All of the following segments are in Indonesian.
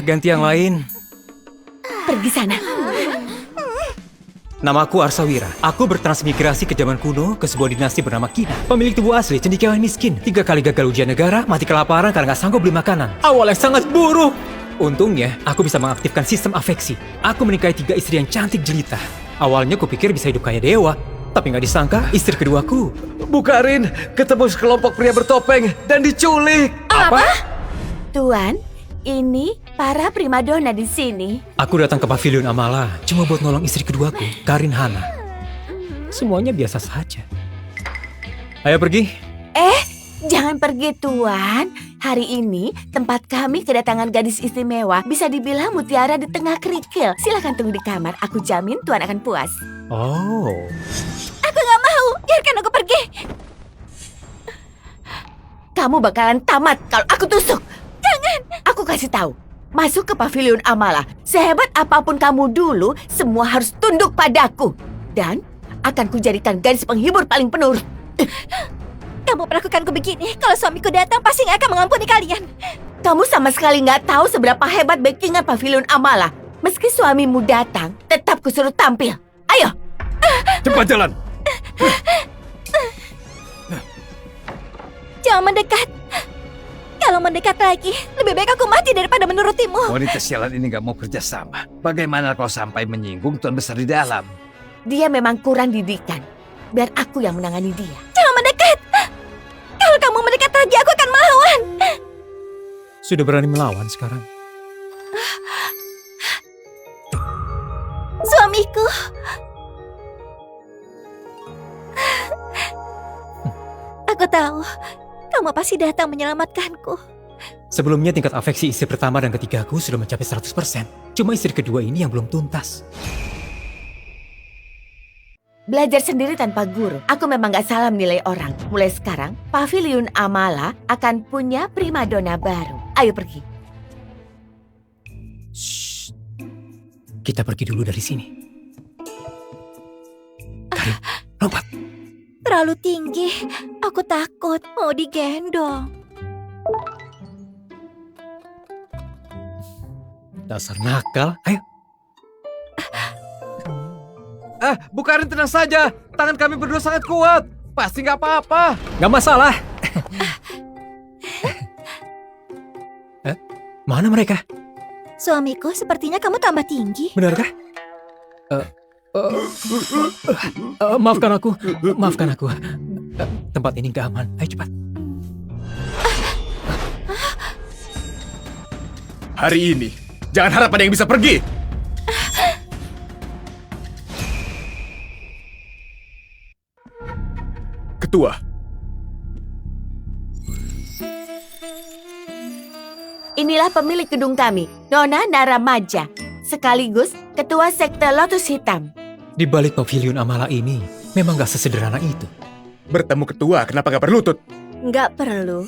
Ganti yang lain. Pergi sana. Namaku Arsawira. Aku bertransmigrasi ke zaman kuno ke sebuah dinasti bernama Kina. Pemilik tubuh asli, cendekiawan miskin. 3 kali gagal ujian negara, mati kelaparan karena nggak sanggup beli makanan. Awalnya sangat buruk. Untungnya, aku bisa mengaktifkan sistem afeksi. Aku menikahi 3 istri yang cantik jelita. Awalnya kupikir bisa hidup kayak dewa. Tapi nggak disangka, istri keduaku. Bukarin ketemu sekelompok pria bertopeng dan diculik. Apa? Tuan, ini para primadona di sini. Aku datang ke pavilion Amala cuma buat nolong istri keduaku, Karin Hana. Semuanya biasa saja. Ayo pergi. Jangan pergi, Tuan. Hari ini tempat kami kedatangan gadis istimewa. Bisa dibilang mutiara di tengah kerikil. Silakan tunggu di kamar. Aku jamin Tuan akan puas. Oh. Aku nggak mau. Biarkan aku pergi. Kamu bakalan tamat kalau aku tusuk. Jangan. Aku kasih tahu. Masuk ke pavilion Amala. Sehebat apapun kamu dulu, semua harus tunduk padaku. Dan akan kujadikan gadis penghibur paling penurut. Kamu perlakukanku begini, kalau suamiku datang pasti nggak akan mengampuni kalian. Kamu sama sekali nggak tahu seberapa hebat backingan pavilion Amala. Meski suamimu datang, tetap kusuruh tampil. Ayo. Cepat jalan. Jangan mendekat. Kalau mendekat lagi, lebih baik aku mati daripada menurutimu. Wanita sialan ini gak mau kerjasama. Bagaimana kalau sampai menyinggung Tuan Besar di dalam? Dia memang kurang didikan. Biar aku yang menangani dia. Jangan mendekat. Kalau kamu mendekat lagi, aku akan melawan. Sudah berani melawan sekarang. Suamiku. Aku tahu, kamu pasti datang menyelamatkanku. Sebelumnya tingkat afeksi istri pertama dan ketigaku sudah mencapai 100%. Cuma istri kedua ini yang belum tuntas. Belajar sendiri tanpa guru. Aku memang gak salah menilai orang. Mulai sekarang, pavilion Amala akan punya primadona baru. Ayo pergi. Shh. Kita pergi dulu dari sini. Karin, lompat. Terlalu tinggi, aku takut mau digendong. Dasar nakal. Ayo. Bukarin tenang saja. Tangan kami berdua sangat kuat. Pasti gak apa-apa. Gak masalah. Mana mereka? Suamiku, sepertinya kamu tambah tinggi. Benarkah? Maafkan aku. Maafkan aku. Tempat ini gak aman. Ayo cepat. Hari ini, jangan harap ada yang bisa pergi. Ketua. Inilah pemilik gedung kami, Nona Naramaja. Sekaligus ketua sekte Lotus Hitam. Di balik pavilion Amala ini, memang gak sesederhana itu. Bertemu ketua, kenapa gak berlutut? Nggak perlu.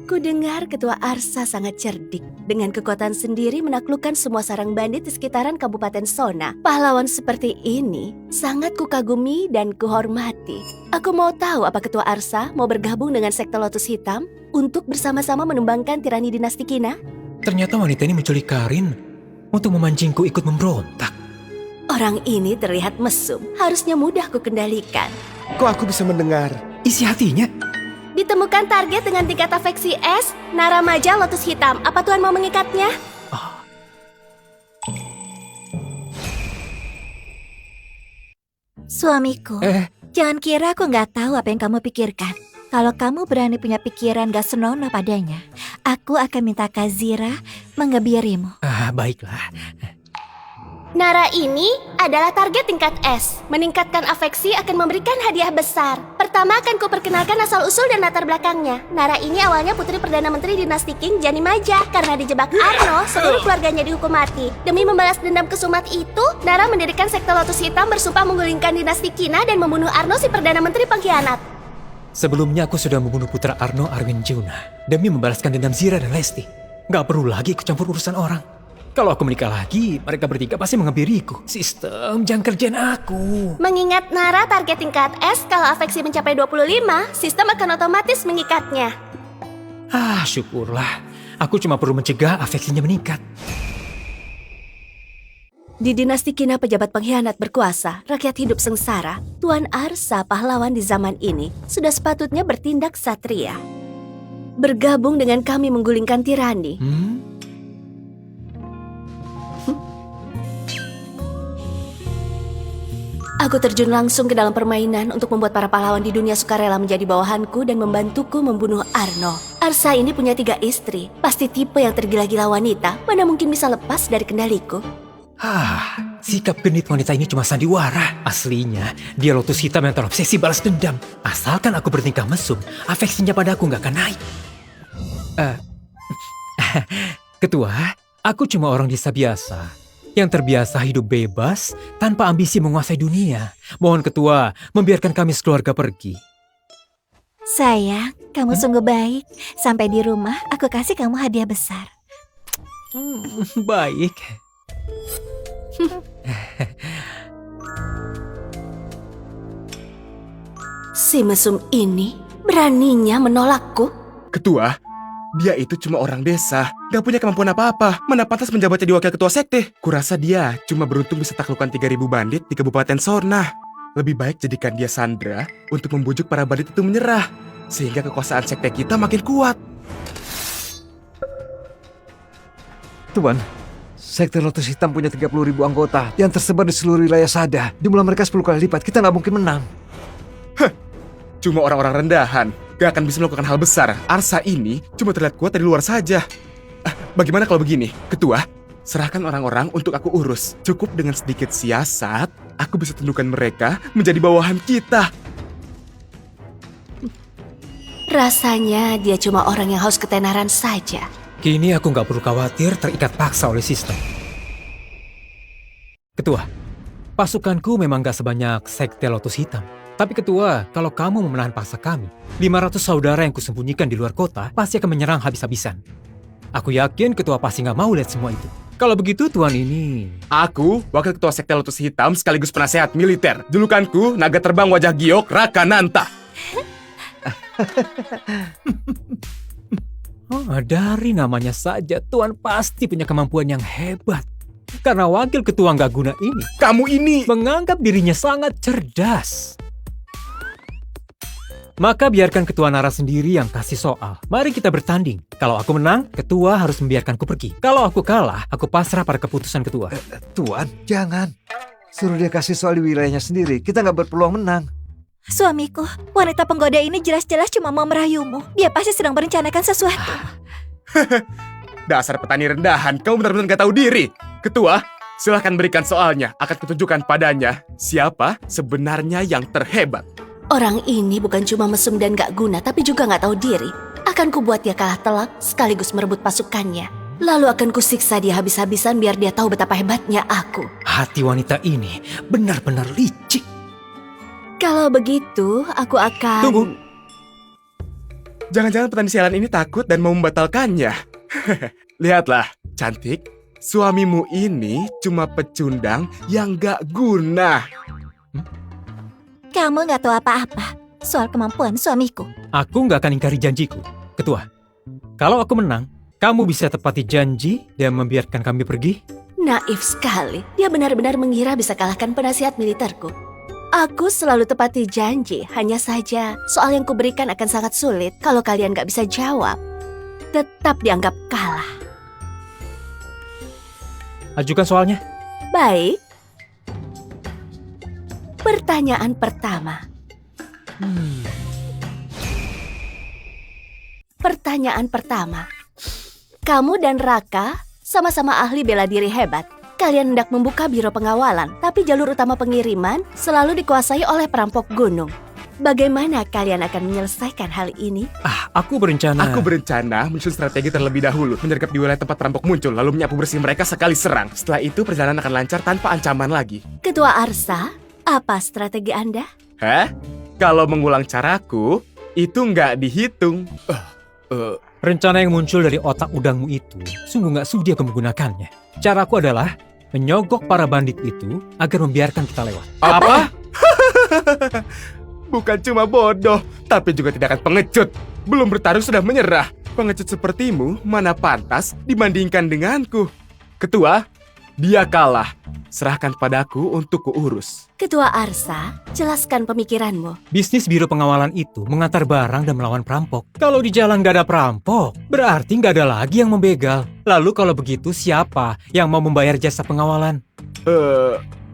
Ku dengar Ketua Arsa sangat cerdik. Dengan kekuatan sendiri menaklukkan semua sarang bandit di sekitaran Kabupaten Sona. Pahlawan seperti ini sangat kukagumi dan kuhormati. Aku mau tahu apa Ketua Arsa mau bergabung dengan sekte Lotus Hitam untuk bersama-sama menumbangkan tirani dinasti Kina? Ternyata wanita ini menculik Karin untuk memancingku ikut memberontak. Orang ini terlihat mesum. Harusnya mudah kukendalikan. Kok aku bisa mendengar? Isi hatinya. Ditemukan target dengan tingkat afeksi S, Naramaja Lotus Hitam. Apa Tuan mau mengikatnya? Suamiku, jangan kira aku nggak tahu apa yang kamu pikirkan. Kalau kamu berani punya pikiran gak senonoh padanya, aku akan minta Kazira mengebirimu. Baiklah. Nara ini adalah target tingkat S. Meningkatkan afeksi akan memberikan hadiah besar. Pertama akan kuperkenalkan asal-usul dan latar belakangnya. Nara ini awalnya putri Perdana Menteri dinasti King Janimaja. Karena dijebak Arno, seluruh keluarganya dihukum mati. Demi membalas dendam kesumat itu, Nara mendirikan sekte Lotus Hitam bersumpah menggulingkan dinasti Kina dan membunuh Arno si Perdana Menteri pengkhianat. Sebelumnya aku sudah membunuh putra Arno Arwinjuna demi membalaskan dendam Zira dan Lesti. Gak perlu lagi ikut campur urusan orang. Kalau aku menikah lagi, mereka bertiga pasti mengebiriku. Sistem jangan kerjain aku. Mengingat Nara target tingkat S, kalau afeksi mencapai 25, sistem akan otomatis mengikatnya. Syukurlah. Aku cuma perlu mencegah afeksinya meningkat. Di dinasti Kina pejabat pengkhianat berkuasa, rakyat hidup sengsara, Tuan Arsa pahlawan di zaman ini sudah sepatutnya bertindak satria. Bergabung dengan kami menggulingkan tirani. Aku terjun langsung ke dalam permainan untuk membuat para pahlawan di dunia sukarela menjadi bawahanku dan membantuku membunuh Arno. Arsa ini punya 3 istri, pasti tipe yang tergila-gila wanita, mana mungkin bisa lepas dari kendaliku. Sikap genit wanita ini cuma sandiwara. Aslinya, dia lotus hitam yang terobsesi balas dendam. Asalkan aku bertingkah mesum, afeksinya padaku nggak akan naik. Ketua, aku cuma orang desa biasa yang terbiasa hidup bebas tanpa ambisi menguasai dunia. Mohon ketua, membiarkan kami sekeluarga pergi. Sayang, kamu sungguh baik. Sampai di rumah, aku kasih kamu hadiah besar. Baik. Si mesum ini beraninya menolakku. Ketua, dia itu cuma orang desa, gak punya kemampuan apa-apa. Mana pantas menjabat jadi wakil ketua sekte. Kurasa dia cuma beruntung bisa taklukkan 3.000 bandit di Kabupaten Sorna. Lebih baik jadikan dia sandera untuk membujuk para bandit itu menyerah, sehingga kekuasaan sekte kita makin kuat. Tuan, Sekte Lotus Hitam punya 30.000 anggota yang tersebar di seluruh wilayah Sada. Jumlah mereka 10 kali lipat, kita nggak mungkin menang. Cuma orang-orang rendahan, gak akan bisa melakukan hal besar. Arsa ini cuma terlihat kuat dari luar saja. Bagaimana kalau begini, Ketua? Serahkan orang-orang untuk aku urus. Cukup dengan sedikit siasat, aku bisa tundukkan mereka menjadi bawahan kita. Rasanya dia cuma orang yang haus ketenaran saja. Kini aku nggak perlu khawatir terikat paksa oleh sistem. Ketua, pasukanku memang nggak sebanyak Sekte Lotus Hitam. Tapi ketua, kalau kamu mau menahan paksa kami, 500 saudara yang kusembunyikan di luar kota pasti akan menyerang habis-habisan. Aku yakin ketua pasti nggak mau lihat semua itu. Kalau begitu tuan ini... Aku, wakil ketua Sekte Lotus Hitam sekaligus penasehat militer. Julukanku, naga terbang wajah giok Rakananta. Dari namanya saja, tuan pasti punya kemampuan yang hebat. Karena wakil ketua nggak guna ini, Kamu ini... menganggap dirinya sangat cerdas. Maka biarkan ketua Nara sendiri yang kasih soal. Mari kita bertanding. Kalau aku menang, ketua harus membiarkanku pergi. Kalau aku kalah, aku pasrah pada keputusan ketua. Tuan, jangan. Suruh dia kasih soal di wilayahnya sendiri, kita nggak berpeluang menang. Suamiku, wanita penggoda ini jelas-jelas cuma mau merayumu. Dia pasti sedang merencanakan sesuatu. Dasar petani rendahan, kamu benar-benar gak tahu diri. Ketua, silahkan berikan soalnya. Akan kutunjukkan padanya siapa sebenarnya yang terhebat. Orang ini bukan cuma mesum dan gak guna, tapi juga gak tahu diri. Akan kubuat dia kalah telak sekaligus merebut pasukannya. Lalu akan kusiksa dia habis-habisan biar dia tahu betapa hebatnya aku. Hati wanita ini benar-benar licik. Kalau begitu, aku akan... Tunggu. Jangan-jangan petani sialan ini takut dan mau membatalkannya. Lihatlah, cantik. Suamimu ini cuma pecundang yang gak guna. Kamu nggak tahu apa-apa soal kemampuan suamiku. Aku nggak akan ingkari janjiku. Ketua, kalau aku menang, kamu bisa tepati janji dan membiarkan kami pergi? Naif sekali. Dia benar-benar mengira bisa kalahkan penasihat militerku. Aku selalu tepati janji, hanya saja soal yang kuberikan akan sangat sulit. Kalau kalian gak bisa jawab, tetap dianggap kalah. Ajukan soalnya. Baik. Pertanyaan pertama. Pertanyaan pertama. Kamu dan Raka sama-sama ahli bela diri hebat. Kalian hendak membuka biro pengawalan, tapi jalur utama pengiriman selalu dikuasai oleh perampok gunung. Bagaimana kalian akan menyelesaikan hal ini? Aku berencana... Aku berencana menyusun strategi terlebih dahulu, menyergap di wilayah tempat perampok muncul, lalu menyapu bersih mereka sekali serang. Setelah itu perjalanan akan lancar tanpa ancaman lagi. Ketua Arsa, apa strategi Anda? Kalau mengulang caraku, itu nggak dihitung. Rencana yang muncul dari otak udangmu itu sungguh nggak sudi aku menggunakannya. Caraku adalah menyogok para bandit itu agar membiarkan kita lewat. Apa? Bukan cuma bodoh, tapi juga tidak akan pengecut. Belum bertarung sudah menyerah. Pengecut sepertimu mana pantas dibandingkan denganku. Ketua, dia kalah. Serahkan padaku untuk kuurus. Ketua Arsa, jelaskan pemikiranmu. Bisnis biro pengawalan itu mengantar barang dan melawan perampok. Kalau di jalan nggak ada perampok, berarti nggak ada lagi yang membegal. Lalu kalau begitu siapa yang mau membayar jasa pengawalan?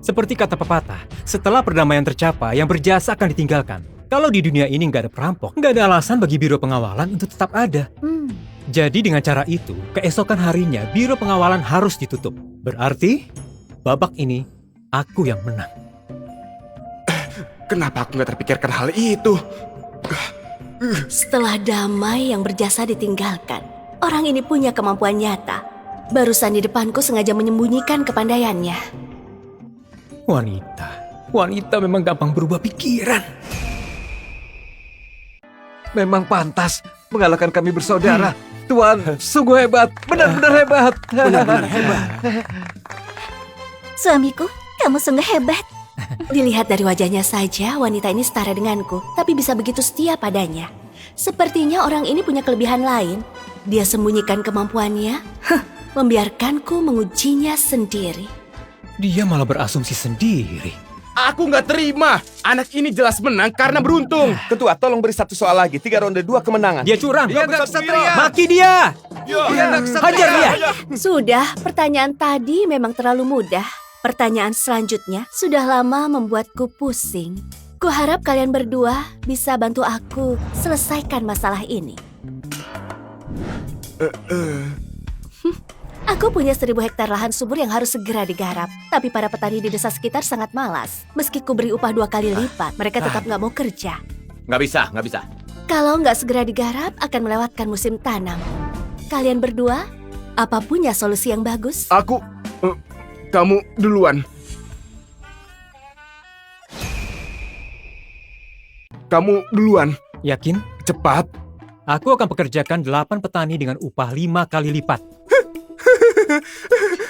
Seperti kata pepatah, setelah perdamaian tercapai, yang berjasa akan ditinggalkan. Kalau di dunia ini nggak ada perampok, nggak ada alasan bagi biro pengawalan untuk tetap ada. Jadi dengan cara itu, keesokan harinya biro pengawalan harus ditutup. Berarti, babak ini aku yang menang. Kenapa aku nggak terpikirkan hal itu? Setelah damai yang berjasa ditinggalkan, orang ini punya kemampuan nyata. Barusan di depanku sengaja menyembunyikan kepandaiannya. Wanita memang gampang berubah pikiran. Memang pantas mengalahkan kami bersaudara. Tuan, sungguh hebat, benar-benar hebat. Benar-benar hebat. Suamiku, kamu sungguh hebat. Dilihat dari wajahnya saja, wanita ini setara denganku, tapi bisa begitu setia padanya. Sepertinya orang ini punya kelebihan lain. Dia sembunyikan kemampuannya, membiarkanku mengujinya sendiri. Dia malah berasumsi sendiri. Aku nggak terima. Anak ini jelas menang karena beruntung. Ketua, tolong beri satu soal lagi. 3 ronde 2 kemenangan. Dia curang. Dia bukan ksatria. Maki dia. Dia anak ksatria. Hajar dia. Sudah, pertanyaan tadi memang terlalu mudah. Pertanyaan selanjutnya sudah lama membuatku pusing. Kuharap kalian berdua bisa bantu aku selesaikan masalah ini. Aku punya 1000 hektar lahan subur yang harus segera digarap. Tapi para petani di desa sekitar sangat malas. Meski ku beri upah 2 kali lipat, mereka tetap nggak mau kerja. Nggak bisa. Kalau nggak segera digarap, akan melewatkan musim tanam. Kalian berdua, apa punya solusi yang bagus? Kamu duluan. Kamu duluan. Yakin? Cepat. Aku akan pekerjakan 8 petani dengan upah 5 kali lipat.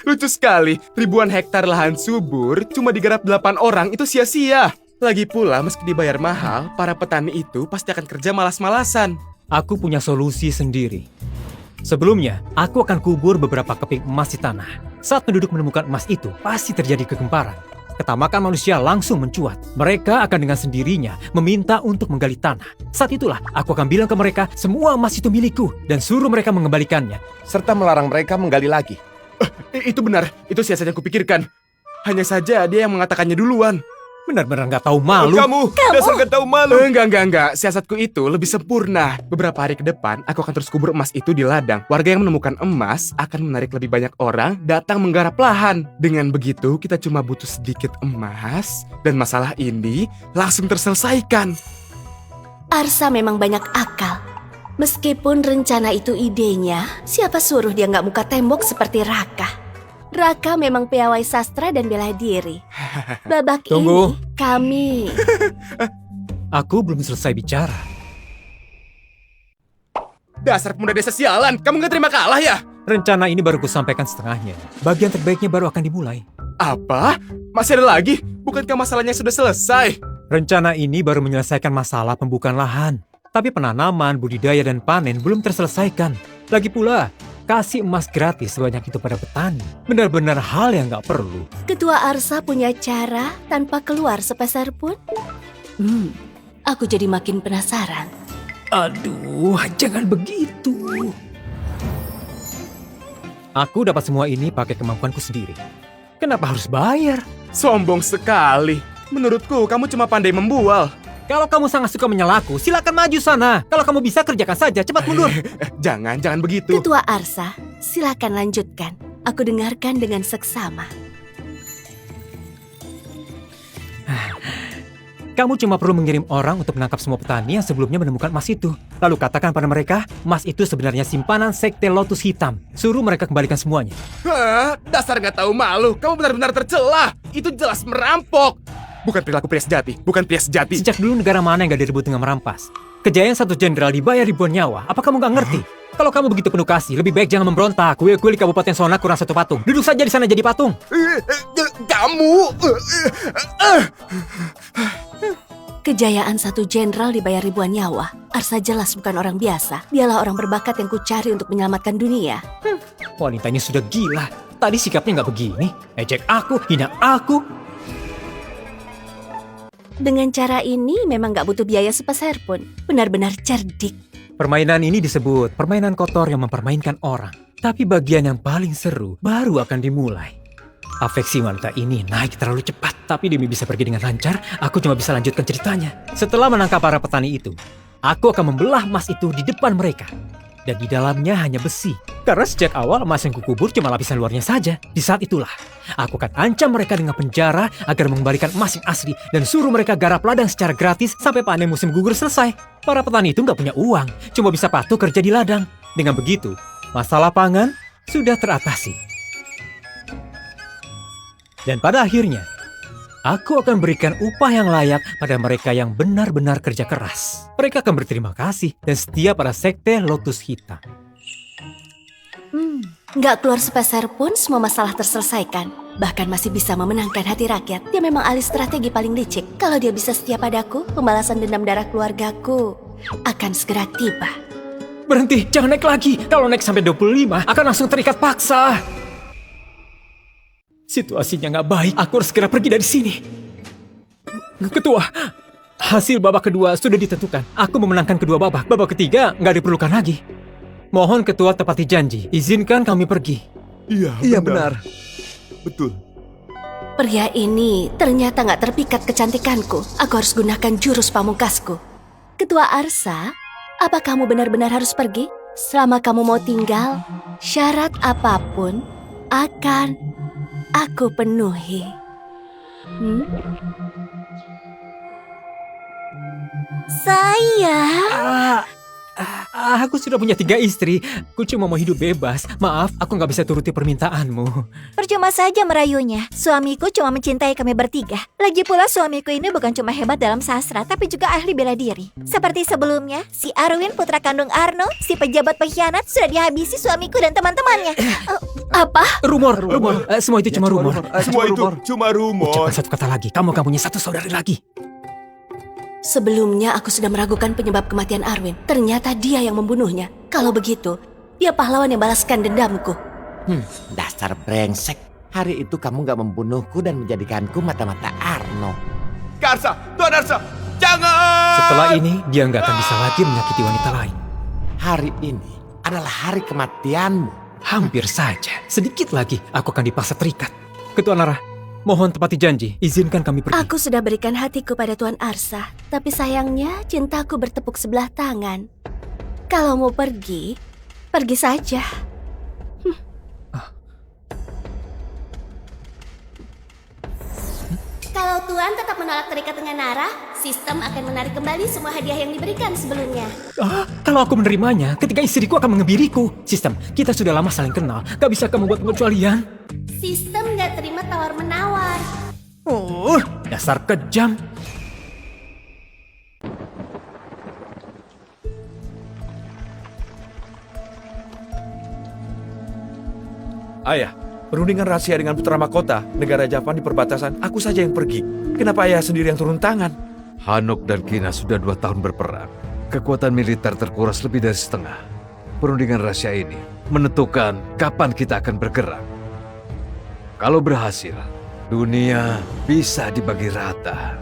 Lucu sekali. Ribuan hektar lahan subur cuma digarap 8 orang itu sia-sia. Lagi pula meski dibayar mahal, para petani itu pasti akan kerja malas-malasan. Aku punya solusi sendiri. Sebelumnya, aku akan kubur beberapa keping emas di tanah. Saat penduduk menemukan emas itu, pasti terjadi kegemparan. Ketamakan manusia langsung mencuat. Mereka akan dengan sendirinya meminta untuk menggali tanah. Saat itulah, aku akan bilang ke mereka, semua emas itu milikku, dan suruh mereka mengembalikannya. Serta melarang mereka menggali lagi. Itu benar, itu siasat yang kupikirkan. Hanya saja dia yang mengatakannya duluan. Benar-benar nggak tahu malu. Kamu dasar nggak tahu malu. Enggak. Siasatku itu lebih sempurna. Beberapa hari ke depan, aku akan terus kubur emas itu di ladang. Warga yang menemukan emas akan menarik lebih banyak orang datang menggarap lahan. Dengan begitu, kita cuma butuh sedikit emas dan masalah ini langsung terselesaikan. Arsa memang banyak akal. Meskipun rencana itu idenya, siapa suruh dia nggak muka tembok seperti Raka? Raka memang piawai sastra dan bela diri. Babak Tunggu. ini kami... Aku belum selesai bicara. Dasar pemuda desa sialan, kamu nggak terima kalah ya? Rencana ini baru kusampaikan setengahnya. Bagian terbaiknya baru akan dimulai. Apa? Masih ada lagi? Bukankah masalahnya sudah selesai? Rencana ini baru menyelesaikan masalah pembukaan lahan. Tapi penanaman, budidaya, dan panen belum terselesaikan. Lagi pula, kasih emas gratis sebanyak itu pada petani. Benar-benar hal yang nggak perlu. Ketua Arsa punya cara tanpa keluar sepeser pun? Aku jadi makin penasaran. Aduh, jangan begitu. Aku dapat semua ini pakai kemampuanku sendiri. Kenapa harus bayar? Sombong sekali. Menurutku, kamu cuma pandai membual. Kalau kamu sangat suka menyalaku, silakan maju sana. Kalau kamu bisa, kerjakan saja. Cepat mundur. Jangan begitu. Ketua Arsa, silakan lanjutkan. Aku dengarkan dengan seksama. Kamu cuma perlu mengirim orang untuk menangkap semua petani yang sebelumnya menemukan emas itu. Lalu katakan pada mereka, emas itu sebenarnya simpanan sekte Lotus Hitam. Suruh mereka kembalikan semuanya. Hah? Dasar nggak tahu malu. Kamu benar-benar tercela. Itu jelas merampok. Bukan perilaku pria sejati. Bukan pria sejati. Sejak dulu negara mana yang gak direbut dengan merampas? Kejayaan satu jenderal dibayar ribuan nyawa. Apa kamu gak ngerti? Kalau kamu begitu penuh kasih, lebih baik jangan memberontak. Kuil-kuil di Kabupaten Sona kurang 1 patung. Duduk saja di sana jadi patung. Kamu... Kejayaan satu jenderal dibayar ribuan nyawa. Arsa jelas bukan orang biasa. Dialah orang berbakat yang kucari untuk menyelamatkan dunia. Wanita ini sudah gila. Tadi sikapnya nggak begini. Ejek aku, hina aku. Dengan cara ini memang nggak butuh biaya sepeser pun. Benar-benar cerdik. Permainan ini disebut permainan kotor yang mempermainkan orang. Tapi bagian yang paling seru baru akan dimulai. Afeksi wanita ini naik terlalu cepat. Tapi demi bisa pergi dengan lancar, aku cuma bisa lanjutkan ceritanya. Setelah menangkap para petani itu, aku akan membelah emas itu di depan mereka. Dan di dalamnya hanya besi. Karena sejak awal emas yang kukubur cuma lapisan luarnya saja. Di saat itulah, aku akan ancam mereka dengan penjara agar mengembalikan emas yang asli. Dan suruh mereka garap ladang secara gratis sampai panen musim gugur selesai. Para petani itu nggak punya uang, cuma bisa patuh kerja di ladang. Dengan begitu, masalah pangan sudah teratasi. Dan pada akhirnya, aku akan berikan upah yang layak pada mereka yang benar-benar kerja keras. Mereka akan berterima kasih dan setia pada sekte Lotus Hitam. Nggak keluar sepeser pun semua masalah terselesaikan. Bahkan masih bisa memenangkan hati rakyat. Dia memang ahli strategi paling licik. Kalau dia bisa setia padaku, pembalasan dendam darah keluargaku akan segera tiba. Berhenti, jangan naik lagi. Kalau naik sampai 25, akan langsung terikat paksa. Situasinya nggak baik, aku harus segera pergi dari sini. Ketua, hasil babak kedua sudah ditentukan. Aku memenangkan kedua babak. Babak ketiga nggak diperlukan lagi. Mohon ketua tepati janji, izinkan kami pergi. Iya benar. Betul. Pria ini ternyata nggak terpikat kecantikanku. Aku harus gunakan jurus pamungkasku. Ketua Arsa, apa kamu benar-benar harus pergi? Selama kamu mau tinggal, syarat apapun akan aku penuhi. Sayang. Aku sudah punya 3 istri. Aku cuma mau hidup bebas. Maaf, aku nggak bisa turuti permintaanmu. Percuma saja merayunya. Suamiku cuma mencintai kami bertiga. Lagi pula suamiku ini bukan cuma hebat dalam sastra, tapi juga ahli bela diri. Seperti sebelumnya, si Arwin putra kandung Arno, si pejabat pengkhianat sudah dihabisi suamiku dan teman-temannya. Apa? Rumor. Semua itu cuma rumor. Semua itu cuma rumor. Ucapkan satu kata lagi. Kamu akan punya 1 saudari lagi. Sebelumnya aku sudah meragukan penyebab kematian Arwin. Ternyata dia yang membunuhnya. Kalau begitu, dia pahlawan yang balaskan dendamku. Dasar brengsek. Hari itu kamu gak membunuhku dan menjadikanku mata-mata Arno. Arsa, Tuan Arsa, jangan! Setelah ini, dia nggak akan bisa lagi menyakiti wanita lain. Hari ini adalah hari kematianmu. Hampir saja. Sedikit lagi, aku akan dipaksa terikat. Ketua Nara, mohon tepati janji, izinkan kami pergi. Aku sudah berikan hatiku pada Tuan Arsa, tapi sayangnya cintaku bertepuk sebelah tangan. Kalau mau pergi, pergi saja. Kalau Tuan tetap menolak terikat dengan Nara, sistem akan menarik kembali semua hadiah yang diberikan sebelumnya. Kalau aku menerimanya, ketika istriku akan mengebiriku. Sistem, kita sudah lama saling kenal. Gak bisa kamu buat pengecualian. Sistem gak terima tawar-menawar. Dasar kejam. Ayah, perundingan rahasia dengan putra mahkota negara Javan di perbatasan, aku saja yang pergi. Kenapa ayah sendiri yang turun tangan? Hanok dan Kina sudah 2 tahun berperang. Kekuatan militer terkuras lebih dari setengah. Perundingan rahasia ini menentukan kapan kita akan bergerak. Kalau berhasil, dunia bisa dibagi rata.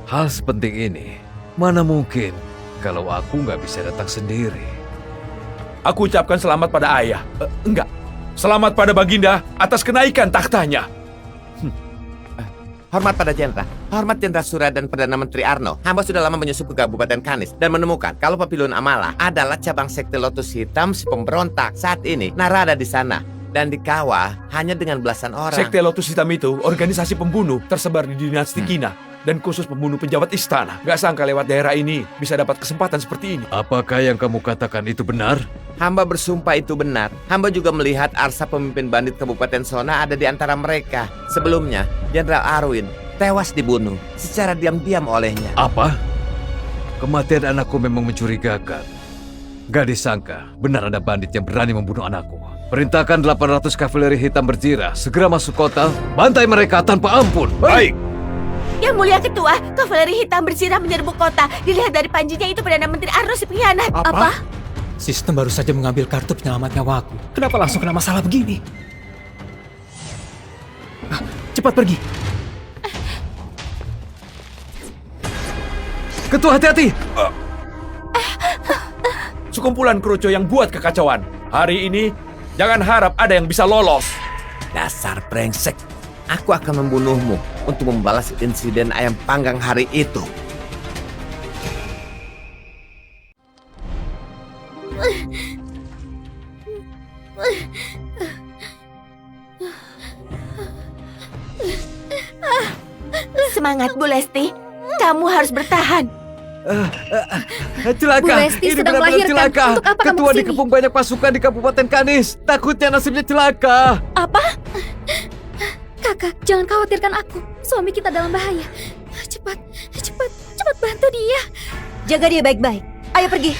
Hal sepenting ini, mana mungkin kalau aku nggak bisa datang sendiri. Aku ucapkan selamat pada ayah. Enggak, selamat pada Baginda atas kenaikan tahtanya. Hormat pada Jenderal. Hormat Jenderal Surya dan Perdana Menteri Arno. Hamba sudah lama menyusup ke Kabupaten Kanis dan menemukan kalau Papillon Amala adalah cabang sekte Lotus Hitam si pemberontak. Saat ini Nara ada di sana dan dikawal hanya dengan belasan orang. Sekte Lotus Hitam itu organisasi pembunuh tersebar di dinasti Kina dan khusus pembunuh pejabat istana. Gak sangka lewat daerah ini bisa dapat kesempatan seperti ini. Apakah yang kamu katakan itu benar? Hamba bersumpah itu benar. Hamba juga melihat Arsa pemimpin bandit Kabupaten Sona ada di antara mereka. Sebelumnya, Jenderal Arwin tewas dibunuh secara diam-diam olehnya. Apa? Kematian anakku memang mencurigakan. Gak disangka, benar ada bandit yang berani membunuh anakku. Perintahkan 800 kavaleri hitam berjira segera masuk kota, bantai mereka tanpa ampun. Baik. Yang mulia ketua, kavaleri hitam bersinar menyerbu kota. Dilihat dari panjinya itu Perdana Menteri Arno si pengkhianat. Apa? Sistem baru saja mengambil kartu penyelamat nyawaku. Kenapa langsung kena masalah begini? Cepat pergi. Ketua, hati-hati! Sekumpulan kerucu yang buat kekacauan. Hari ini, jangan harap ada yang bisa lolos. Dasar brengsek. Aku akan membunuhmu untuk membalas insiden ayam panggang hari itu. Semangat, Bu Lesti. Kamu harus bertahan. Celaka! Bu Lesti Ini sedang benar-benar melahirkan. celaka. Untuk apa kamu Ketua kesini? dikepung banyak pasukan di Kabupaten Kanis. Takutnya nasibnya celaka. Apa? Kakak, jangan khawatirkan aku. Suami kita dalam bahaya. Cepat bantu dia. Jaga dia baik-baik. Ayo pergi.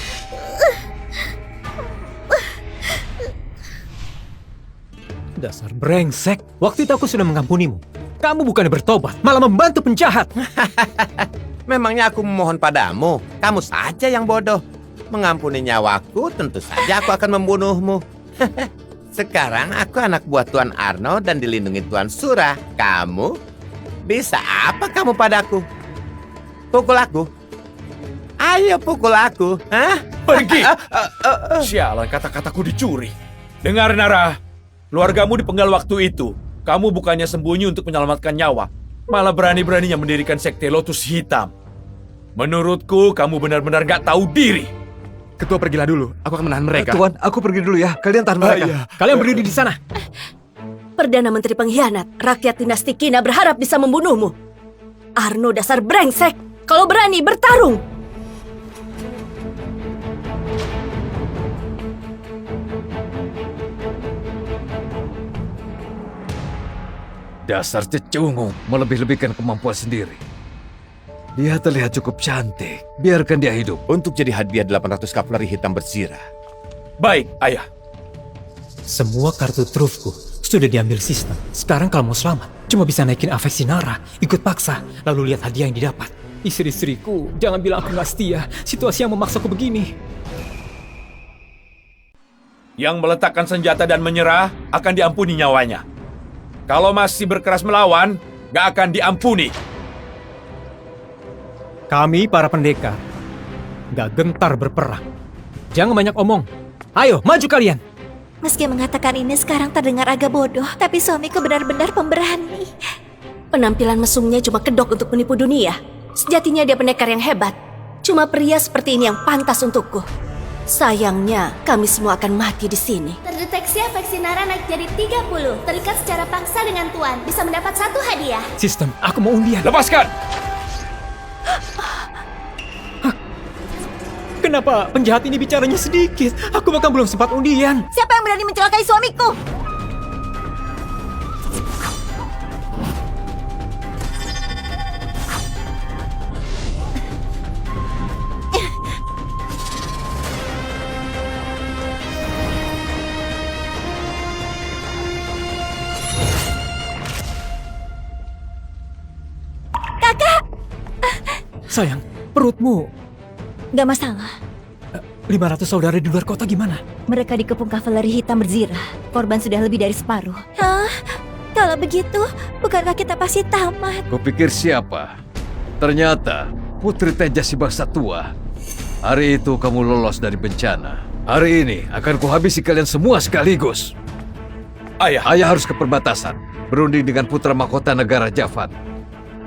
Dasar brengsek. Waktu itu aku sudah mengampunimu. Kamu bukannya bertobat, malah membantu penjahat. Memangnya aku memohon padamu? Kamu saja yang bodoh. Mengampuni nyawaku, tentu saja aku akan membunuhmu. Sekarang aku anak buah Tuan Arno dan dilindungi Tuan Sura. Kamu? Bisa apa kamu padaku? Pukul aku. Ayo pukul aku. Hah? Pergi! Sialan, kata-kataku dicuri. Dengar, Nara. Keluargamu dipenggal waktu itu. Kamu bukannya sembunyi untuk menyelamatkan nyawa, malah berani-beraninya mendirikan sekte Lotus Hitam. Menurutku, kamu benar-benar gak tahu diri. Ketua, pergilah dulu. Aku akan menahan mereka. Tuan, aku pergi dulu ya. Kalian tahan mereka. Iya. Kalian berdiri di sana. Perdana Menteri pengkhianat, rakyat dinasti Kina berharap bisa membunuhmu. Arno dasar brengsek, kalau berani bertarung. Dasar cecungu, melebih-lebihkan kemampuan sendiri. Dia terlihat cukup cantik. Biarkan dia hidup. Untuk jadi hadiah 800 kavaleri hitam berzirah. Baik, ayah. Semua kartu trufku sudah diambil sistem. Sekarang kalau mau selamat, cuma bisa naikin afeksi Nara, ikut paksa, lalu lihat hadiah yang didapat. Istri-istriku, jangan bilang aku nggak setia. Situasi yang memaksaku begini. Yang meletakkan senjata dan menyerah akan diampuni nyawanya. Kalau masih berkeras melawan, gak akan diampuni. Kami para pendekar nggak gentar berperang. Jangan banyak omong. Ayo, maju kalian. Meski mengatakan ini sekarang terdengar agak bodoh, tapi suamiku benar-benar pemberani. Penampilan mesumnya cuma kedok untuk menipu dunia. Sejatinya dia pendekar yang hebat. Cuma pria seperti ini yang pantas untukku. Sayangnya, kami semua akan mati di sini. Terdeteksi afeksi Nara naik jadi 30. Terikat secara paksa dengan Tuan. Bisa mendapat 1 hadiah. Sistem, aku mau undian. Lepaskan! Kenapa penjahat ini bicaranya sedikit? Aku bahkan belum sempat undian. Siapa yang berani mencelakai suamiku? Sayang, perutmu. Gak masalah. 500 saudara di luar kota gimana? Mereka dikepung kavaleri hitam berzirah. Korban sudah lebih dari separuh. Hah? Kalau begitu, bukankah kita pasti tamat? Kupikir siapa? Ternyata Putri Tejasi Bangsa Tua. Hari itu kamu lolos dari bencana. Hari ini akan kuhabisi kalian semua sekaligus. Ayah, Ayah harus ke perbatasan, berunding dengan putra mahkota negara Javad.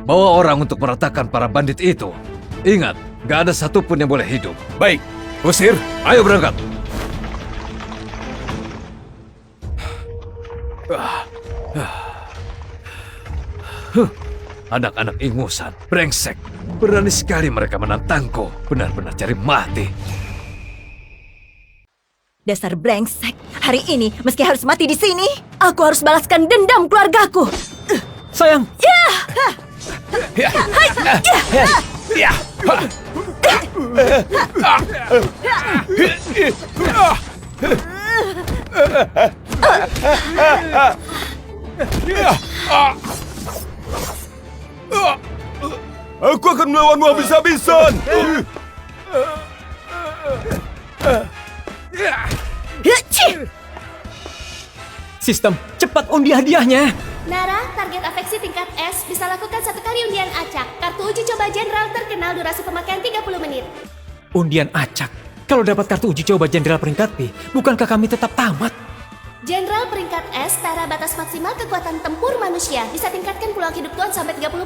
Bawa orang untuk meratakan para bandit itu. Ingat, gak ada satupun yang boleh hidup. baik. Usir. Ayo berangkat. Anak-anak ingusan, brengsek. Berani sekali mereka menantangku. Benar-benar cari mati. Dasar brengsek. Hari ini, meski harus mati di sini, Aku harus balaskan dendam keluargaku. Sayang, Aku akan melawanmu habis-habisan. Sistem, cepat undi hadiahnya. Nara, target afeksi tingkat S bisa lakukan 1 kali undian acak. Kartu uji coba jenderal terkenal durasi pemakaian 30 menit. Undian acak. Kalau dapat kartu uji coba jenderal peringkat B, bukankah kami tetap tamat? Jenderal peringkat S setara batas maksimal kekuatan tempur manusia. Bisa tingkatkan peluang hidup Tuan sampai 30%.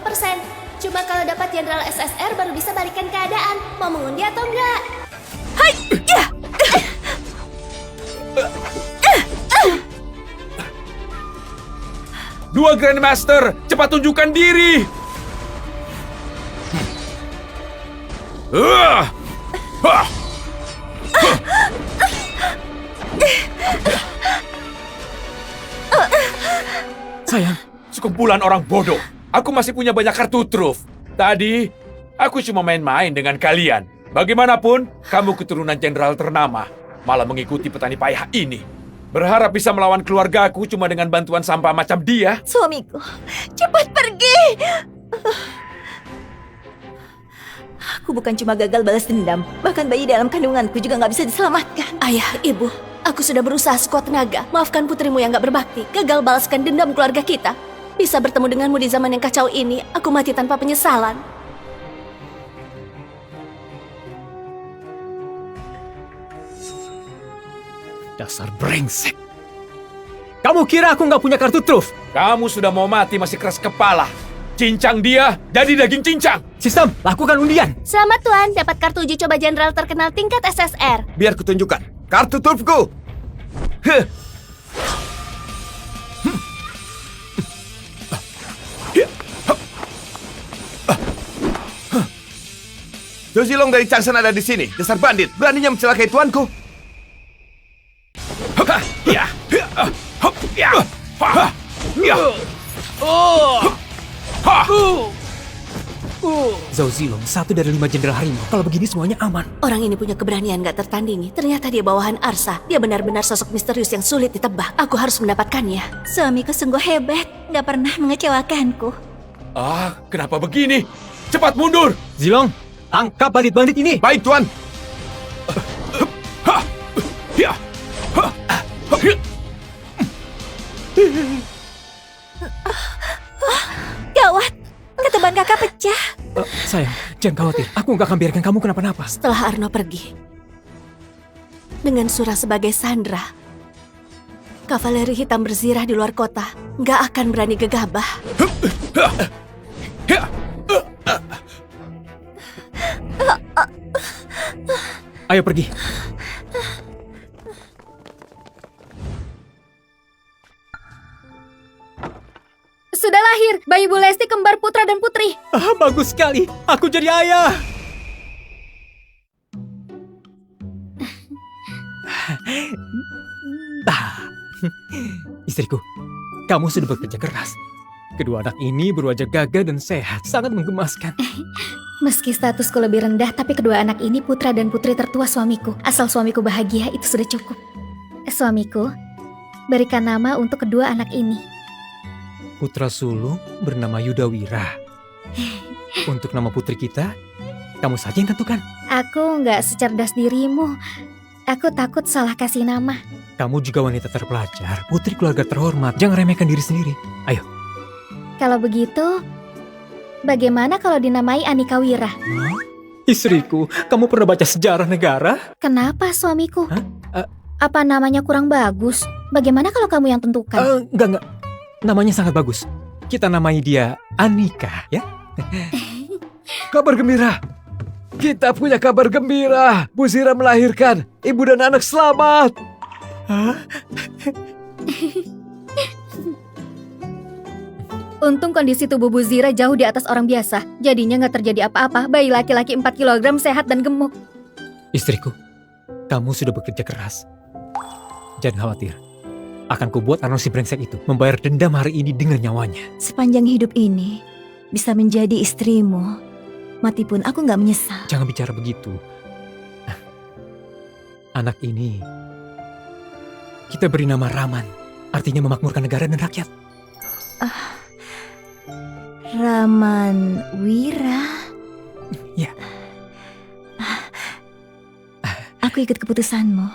Cuma kalau dapat jenderal SSR baru bisa balikan keadaan. Mau mengundi atau enggak? Hai! Ya! Dua Grandmaster, cepat tunjukkan diri. Sayang, Sekumpulan orang bodoh. Aku masih punya banyak kartu truf. Tadi, aku cuma main-main dengan kalian. Bagaimanapun, kamu keturunan jenderal ternama. Malah mengikuti petani payah ini. Berharap bisa melawan keluargaku cuma dengan bantuan sampah macam dia. Suamiku, cepat pergi! Aku bukan cuma gagal balas dendam, bahkan bayi dalam kandunganku juga nggak bisa diselamatkan. Ayah, ibu, aku sudah berusaha sekuat tenaga. Maafkan putrimu yang gak berbakti. Gagal balaskan dendam keluarga kita. Bisa bertemu denganmu di zaman yang kacau ini, aku mati tanpa penyesalan. dasar brengsek. Kamu kira aku nggak punya kartu truf? Kamu sudah mau mati masih keras kepala. Cincang dia jadi daging cincang. Sistem, lakukan undian. Selamat Tuan, dapat kartu uji coba jenderal terkenal tingkat SSR. Biar kutunjukkan kartu trufku. Jozilong dari Changsan ada di sini. Dasar bandit, beraninya mencelakai tuanku. Zhao Zilong, 1 dari 5 jenderal harimau. Kalau begini semuanya aman. Orang ini punya keberanian gak tertandingi. Ternyata dia bawahan Arsa. Dia benar-benar sosok misterius yang sulit ditebak. Aku harus mendapatkannya. Suamiku sungguh hebat, nggak pernah mengecewakanku. Kenapa begini? Cepat mundur. Zilong, tangkap bandit-bandit ini. Baik, Tuan. Gawat, keteban kakak pecah. Sayang, jangan khawatir. Aku nggak akan biarkan kamu kenapa-napa. Setelah Arno pergi, dengan Surah sebagai Sandra, kavaleri hitam berzirah di luar kota nggak akan berani gegabah. Ayo pergi. Sudah lahir, bayi Bu Lesti kembar putra dan putri. Bagus sekali. Aku jadi ayah. Istriku, kamu sudah bekerja keras. Kedua anak ini berwajah gagah dan sehat, sangat menggemaskan. Meski statusku lebih rendah, tapi kedua anak ini putra dan putri tertua suamiku. Asal suamiku bahagia, itu sudah cukup. Suamiku, berikan nama untuk kedua anak ini. Putra sulung bernama Yudawira. Untuk nama putri kita, kamu saja yang tentukan. Aku nggak secerdas dirimu. Aku takut salah kasih nama. Kamu juga wanita terpelajar, putri keluarga terhormat. Jangan remehkan diri sendiri. Ayo. Kalau begitu, bagaimana kalau dinamai Anika Wira? Istriku, kamu pernah baca sejarah negara? Kenapa suamiku? Apa namanya kurang bagus? Bagaimana kalau kamu yang tentukan? Enggak. Namanya sangat bagus. Kita namai dia Anika, ya? Kabar gembira. Kita punya kabar gembira. Bu Zira melahirkan. Ibu dan anak selamat. Untung kondisi tubuh Bu Zira jauh di atas orang biasa. Jadinya nggak terjadi apa-apa. Bayi laki-laki 4 kg sehat dan gemuk. Istriku, kamu sudah bekerja keras. Jangan khawatir. Akan kubuat Arno si brengsek itu membayar dendam hari ini dengan nyawanya. Sepanjang hidup ini, bisa menjadi istrimu. Mati pun aku nggak menyesal. Jangan bicara begitu. Anak ini, kita beri nama Raman. Artinya memakmurkan negara dan rakyat. Raman Wira. Aku ikut keputusanmu.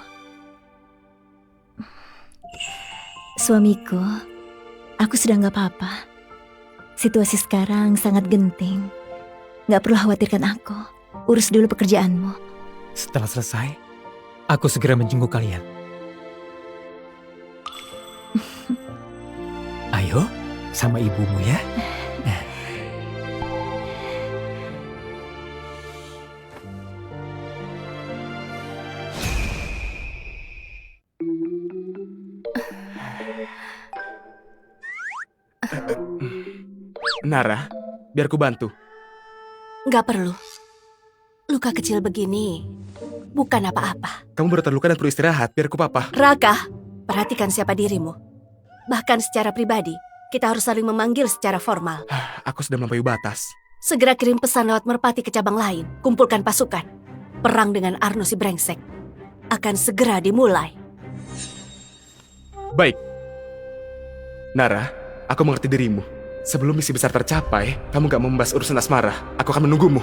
Suamiku, aku sudah nggak apa-apa. Situasi sekarang sangat genting. Nggak perlu khawatirkan aku. Urus dulu pekerjaanmu. Setelah selesai, aku segera menjenguk kalian. Ayo, sama ibumu ya. Nara, biar ku bantu. Nggak perlu. Luka kecil begini bukan apa-apa. Kamu baru terluka dan perlu istirahat, biar ku papa. Raka, perhatikan siapa dirimu. Bahkan secara pribadi, kita harus saling memanggil secara formal. Aku sudah melampaui batas. Segera kirim pesan lewat merpati ke cabang lain. Kumpulkan pasukan. Perang dengan Arno si brengsek akan segera dimulai. Baik. Nara, aku mengerti dirimu. Sebelum misi besar tercapai, kamu gak mau membahas urusan asmara. Aku akan menunggumu.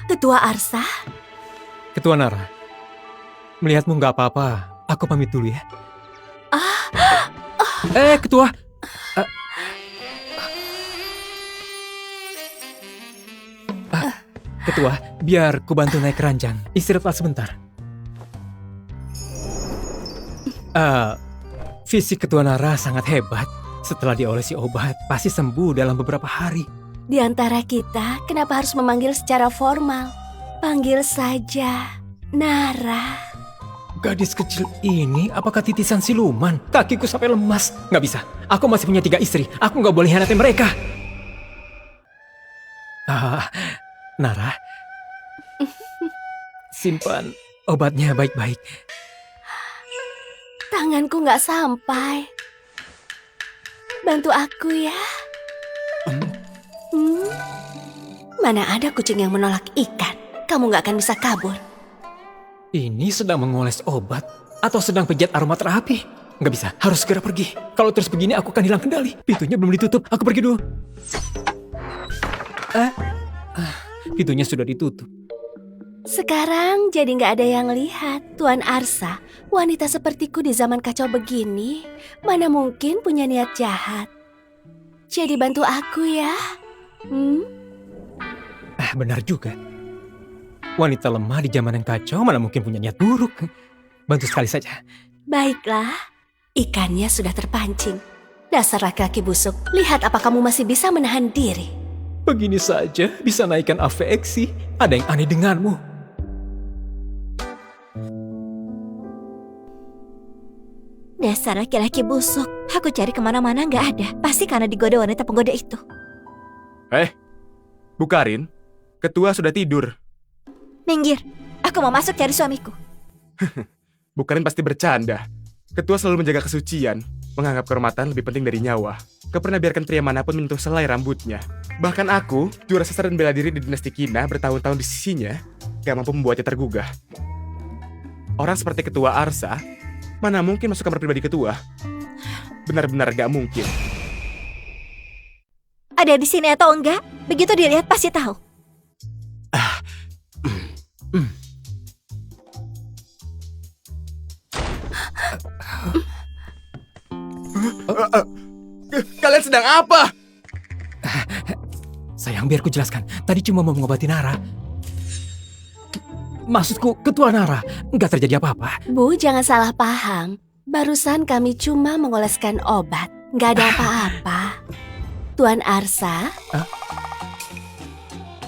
Ketua Arsa? Ketua Nara, melihatmu nggak apa-apa, aku pamit dulu ya. Ketua. Ketua, biar ku bantu naik keranjang. Istirahat sebentar. Fisik Ketua Nara sangat hebat. Setelah diolesi obat, pasti sembuh dalam beberapa hari. Di antara kita, kenapa harus memanggil secara formal? Panggil saja Nara. Gadis kecil ini apakah titisan siluman? Kakiku sampai lemas. Nggak bisa, aku masih punya 3 istri. Aku nggak boleh hianatin mereka. Nara, simpan obatnya baik-baik. Tanganku nggak sampai. Bantu aku ya. Mana ada kucing yang menolak ikan. Kamu nggak akan bisa kabur. Ini sedang mengoles obat atau sedang pijat aromaterapi? Nggak bisa, harus segera pergi. Kalau terus begini aku akan hilang kendali. Pintunya belum ditutup, aku pergi dulu. Pintunya sudah ditutup. Sekarang jadi nggak ada yang lihat. Tuan Arsa, wanita sepertiku di zaman kacau begini, mana mungkin punya niat jahat. Jadi bantu aku ya. Benar juga. Wanita lemah di zaman yang kacau mana mungkin punya niat buruk. Bantu sekali saja. Baiklah, ikannya sudah terpancing. Dasar laki-laki busuk, lihat apa kamu masih bisa menahan diri. Begini saja bisa naikkan afeksi. Ada yang aneh denganmu. Dasar laki-laki busuk. Aku cari kemana-mana nggak ada. Pasti karena digoda wanita penggoda itu. Bu Karin, ketua sudah tidur. Minggir, aku mau masuk cari suamiku. Bu Karin pasti bercanda. Ketua selalu menjaga kesucian, menganggap kehormatan lebih penting dari nyawa. Gak pernah biarkan pria manapun menyentuh selai rambutnya. Bahkan aku, juara sastra dan bela diri di dinasti Kina bertahun-tahun di sisinya, gak mampu membuatnya tergugah. Orang seperti Ketua Arsa, mana mungkin masuk kamar pribadi ketua? Benar-benar gak mungkin. Ada di sini atau enggak? Begitu dilihat pasti tahu. Kalian sedang apa? Sayang, biar ku jelaskan. Tadi cuma mau mengobati Nara. Maksudku, Ketua Nara, nggak terjadi apa-apa. Bu, jangan salah paham. Barusan kami cuma mengoleskan obat. Nggak ada apa-apa. Tuan Arsa,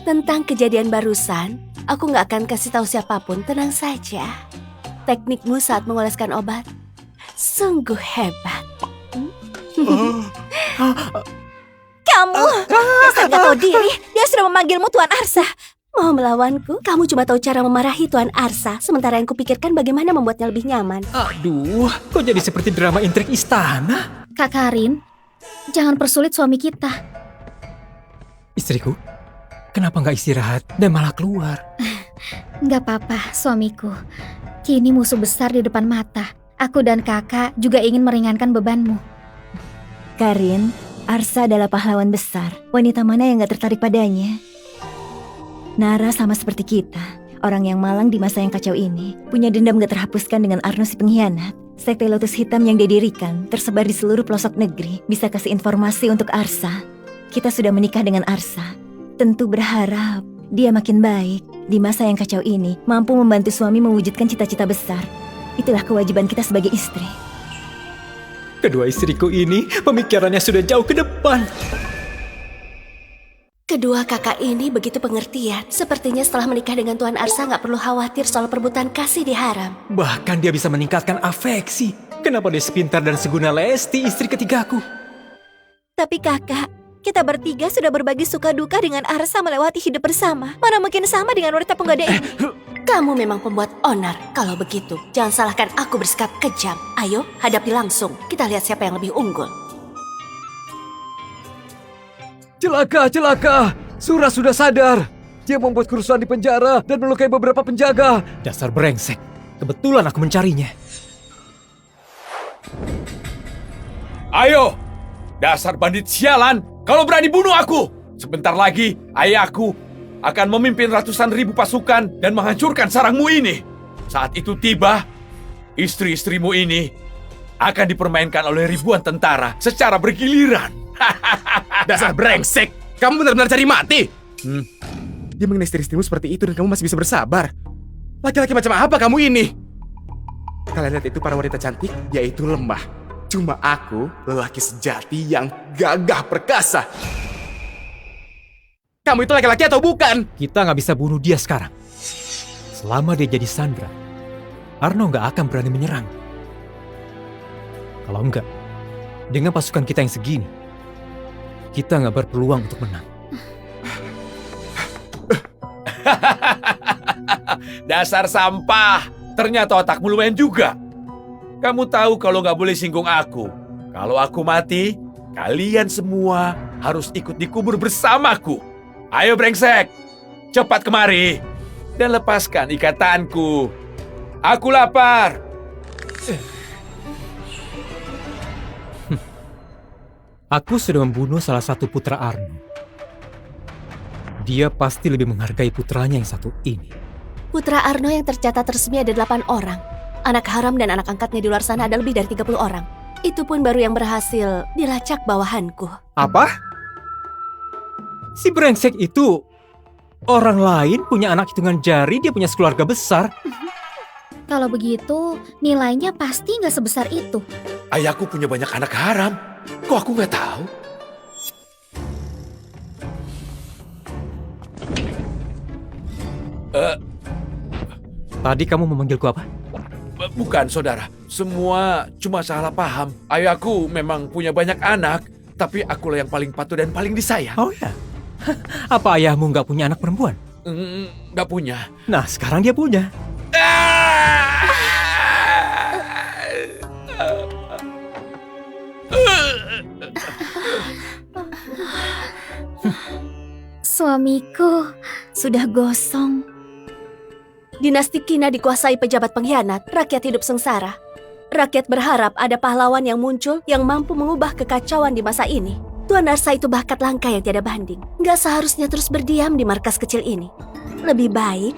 tentang kejadian barusan, aku nggak akan kasih tahu siapapun. Tenang saja. Teknikmu saat mengoleskan obat sungguh hebat. Kamu, dasar nggak tahu diri. Dia sudah memanggilmu Tuan Arsa. Mau melawanku? Kamu cuma tahu cara memarahi Tuan Arsa, sementara yang kupikirkan bagaimana membuatnya lebih nyaman. Aduh, kok jadi seperti drama intrik istana? Kak Karin, jangan persulit suami kita. Istriku, kenapa nggak istirahat dan malah keluar? Nggak apa-apa, suamiku. Kini musuh besar di depan mata. Aku dan kakak juga ingin meringankan bebanmu. Karin, Arsa adalah pahlawan besar. Wanita mana yang gak tertarik padanya? Nara sama seperti kita. Orang yang malang di masa yang kacau ini. Punya dendam gak terhapuskan dengan Arno si pengkhianat. Sekte Lotus Hitam yang dia dirikan tersebar di seluruh pelosok negeri. Bisa kasih informasi untuk Arsa. Kita sudah menikah dengan Arsa. Tentu berharap dia makin baik. Di masa yang kacau ini, mampu membantu suami mewujudkan cita-cita besar. Itulah kewajiban kita sebagai istri. Kedua istriku ini pemikirannya sudah jauh ke depan. Kedua kakak ini begitu pengertian. Sepertinya setelah menikah dengan Tuan Arsa nggak perlu khawatir soal perebutan kasih di harem. Bahkan dia bisa meningkatkan afeksi. Kenapa dia sepintar dan seguna Lesti, istri ketigaku? Tapi kakak, kita bertiga sudah berbagi suka duka dengan Arsa melewati hidup bersama. Mana mungkin sama dengan wanita penggada ini? Kamu memang pembuat onar. Kalau begitu, jangan salahkan aku bersikap kejam. Ayo, hadapi langsung. Kita lihat siapa yang lebih unggul. Celaka, celaka! Surah sudah sadar. Dia membuat kerusuhan di penjara dan melukai beberapa penjaga. Dasar brengsek. Kebetulan aku mencarinya. Ayo, dasar bandit sialan. Kalau berani bunuh aku. Sebentar lagi, ayahku akan memimpin ratusan ribu pasukan dan menghancurkan sarangmu ini. Saat itu tiba, istri-istrimu ini akan dipermainkan oleh ribuan tentara secara bergiliran. Dasar brengsek! Kamu benar-benar cari mati! Dia mengenai istri-istrimu seperti itu dan kamu masih bisa bersabar. Laki-laki macam apa kamu ini? Kalian lihat itu para wanita cantik, yaitu lemah. Cuma aku, lelaki sejati yang gagah perkasa. Kamu itu laki-laki atau bukan? Kita nggak bisa bunuh dia sekarang. Selama dia jadi sandera, Arno nggak akan berani menyerang. Kalau enggak, dengan pasukan kita yang segini, kita nggak berpeluang untuk menang. Dasar sampah. Ternyata otakmu lumayan juga. Kamu tahu kalau nggak boleh singgung aku. Kalau aku mati, kalian semua harus ikut dikubur bersamaku. Ayo brengsek, cepat kemari dan lepaskan ikatanku. Aku lapar. Aku sudah membunuh salah satu putra Arno. Dia pasti lebih menghargai putranya yang satu ini. Putra Arno yang tercatat resmi ada 8 orang. Anak haram dan anak angkatnya di luar sana ada lebih dari 30 orang. Itu pun baru yang berhasil dilacak bawahanku. Apa? Si brengsek itu orang lain punya anak hitungan jari, dia punya sekeluarga besar. Kalau begitu, nilainya pasti nggak sebesar itu. Ayahku punya banyak anak haram. Kok aku nggak tahu? Tadi kamu memanggilku apa? Bukan, saudara. Semua cuma salah paham. Ayahku memang punya banyak anak, tapi akulah yang paling patuh dan paling disayang. Oh ya? Apa ayahmu nggak punya anak perempuan? Nggak punya. Nah, sekarang dia punya. Suamiku Sudah gosong. Dinasti Kina dikuasai pejabat pengkhianat, rakyat hidup sengsara. Rakyat berharap ada pahlawan yang muncul yang mampu mengubah kekacauan di masa ini. Tuan Arsa itu bakat langka yang tiada banding. Nggak seharusnya terus berdiam di markas kecil ini. Lebih baik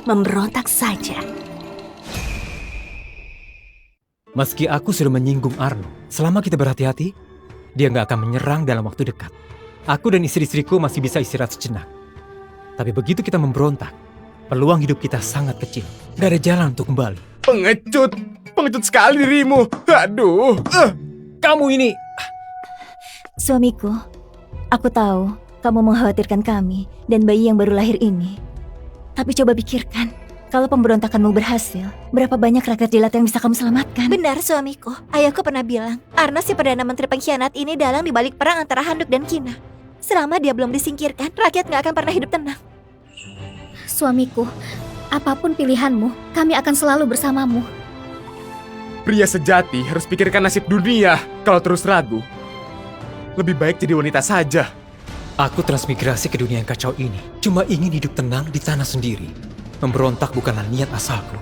memberontak saja. Meski aku sudah menyinggung Arno, selama kita berhati-hati, dia nggak akan menyerang dalam waktu dekat. Aku dan istri-istriku masih bisa istirahat sejenak. Tapi begitu kita memberontak, peluang hidup kita sangat kecil. Gak ada jalan untuk kembali. Pengecut! Pengecut sekali dirimu! Aduh! Kamu ini... Suamiku, aku tahu kamu mengkhawatirkan kami dan bayi yang baru lahir ini. Tapi coba pikirkan, kalau pemberontakanmu berhasil, berapa banyak rakyat jelata yang bisa kamu selamatkan? Benar suamiku, ayahku pernah bilang, Arno si Perdana Menteri pengkhianat ini dalang di balik perang antara Handuk dan Kina. Selama dia belum disingkirkan, rakyat nggak akan pernah hidup tenang. Suamiku, apapun pilihanmu, kami akan selalu bersamamu. Pria sejati harus pikirkan nasib dunia. Kalau terus ragu, lebih baik jadi wanita saja. Aku transmigrasi ke dunia yang kacau ini cuma ingin hidup tenang di tanah sendiri. Memberontak bukanlah niat asalku.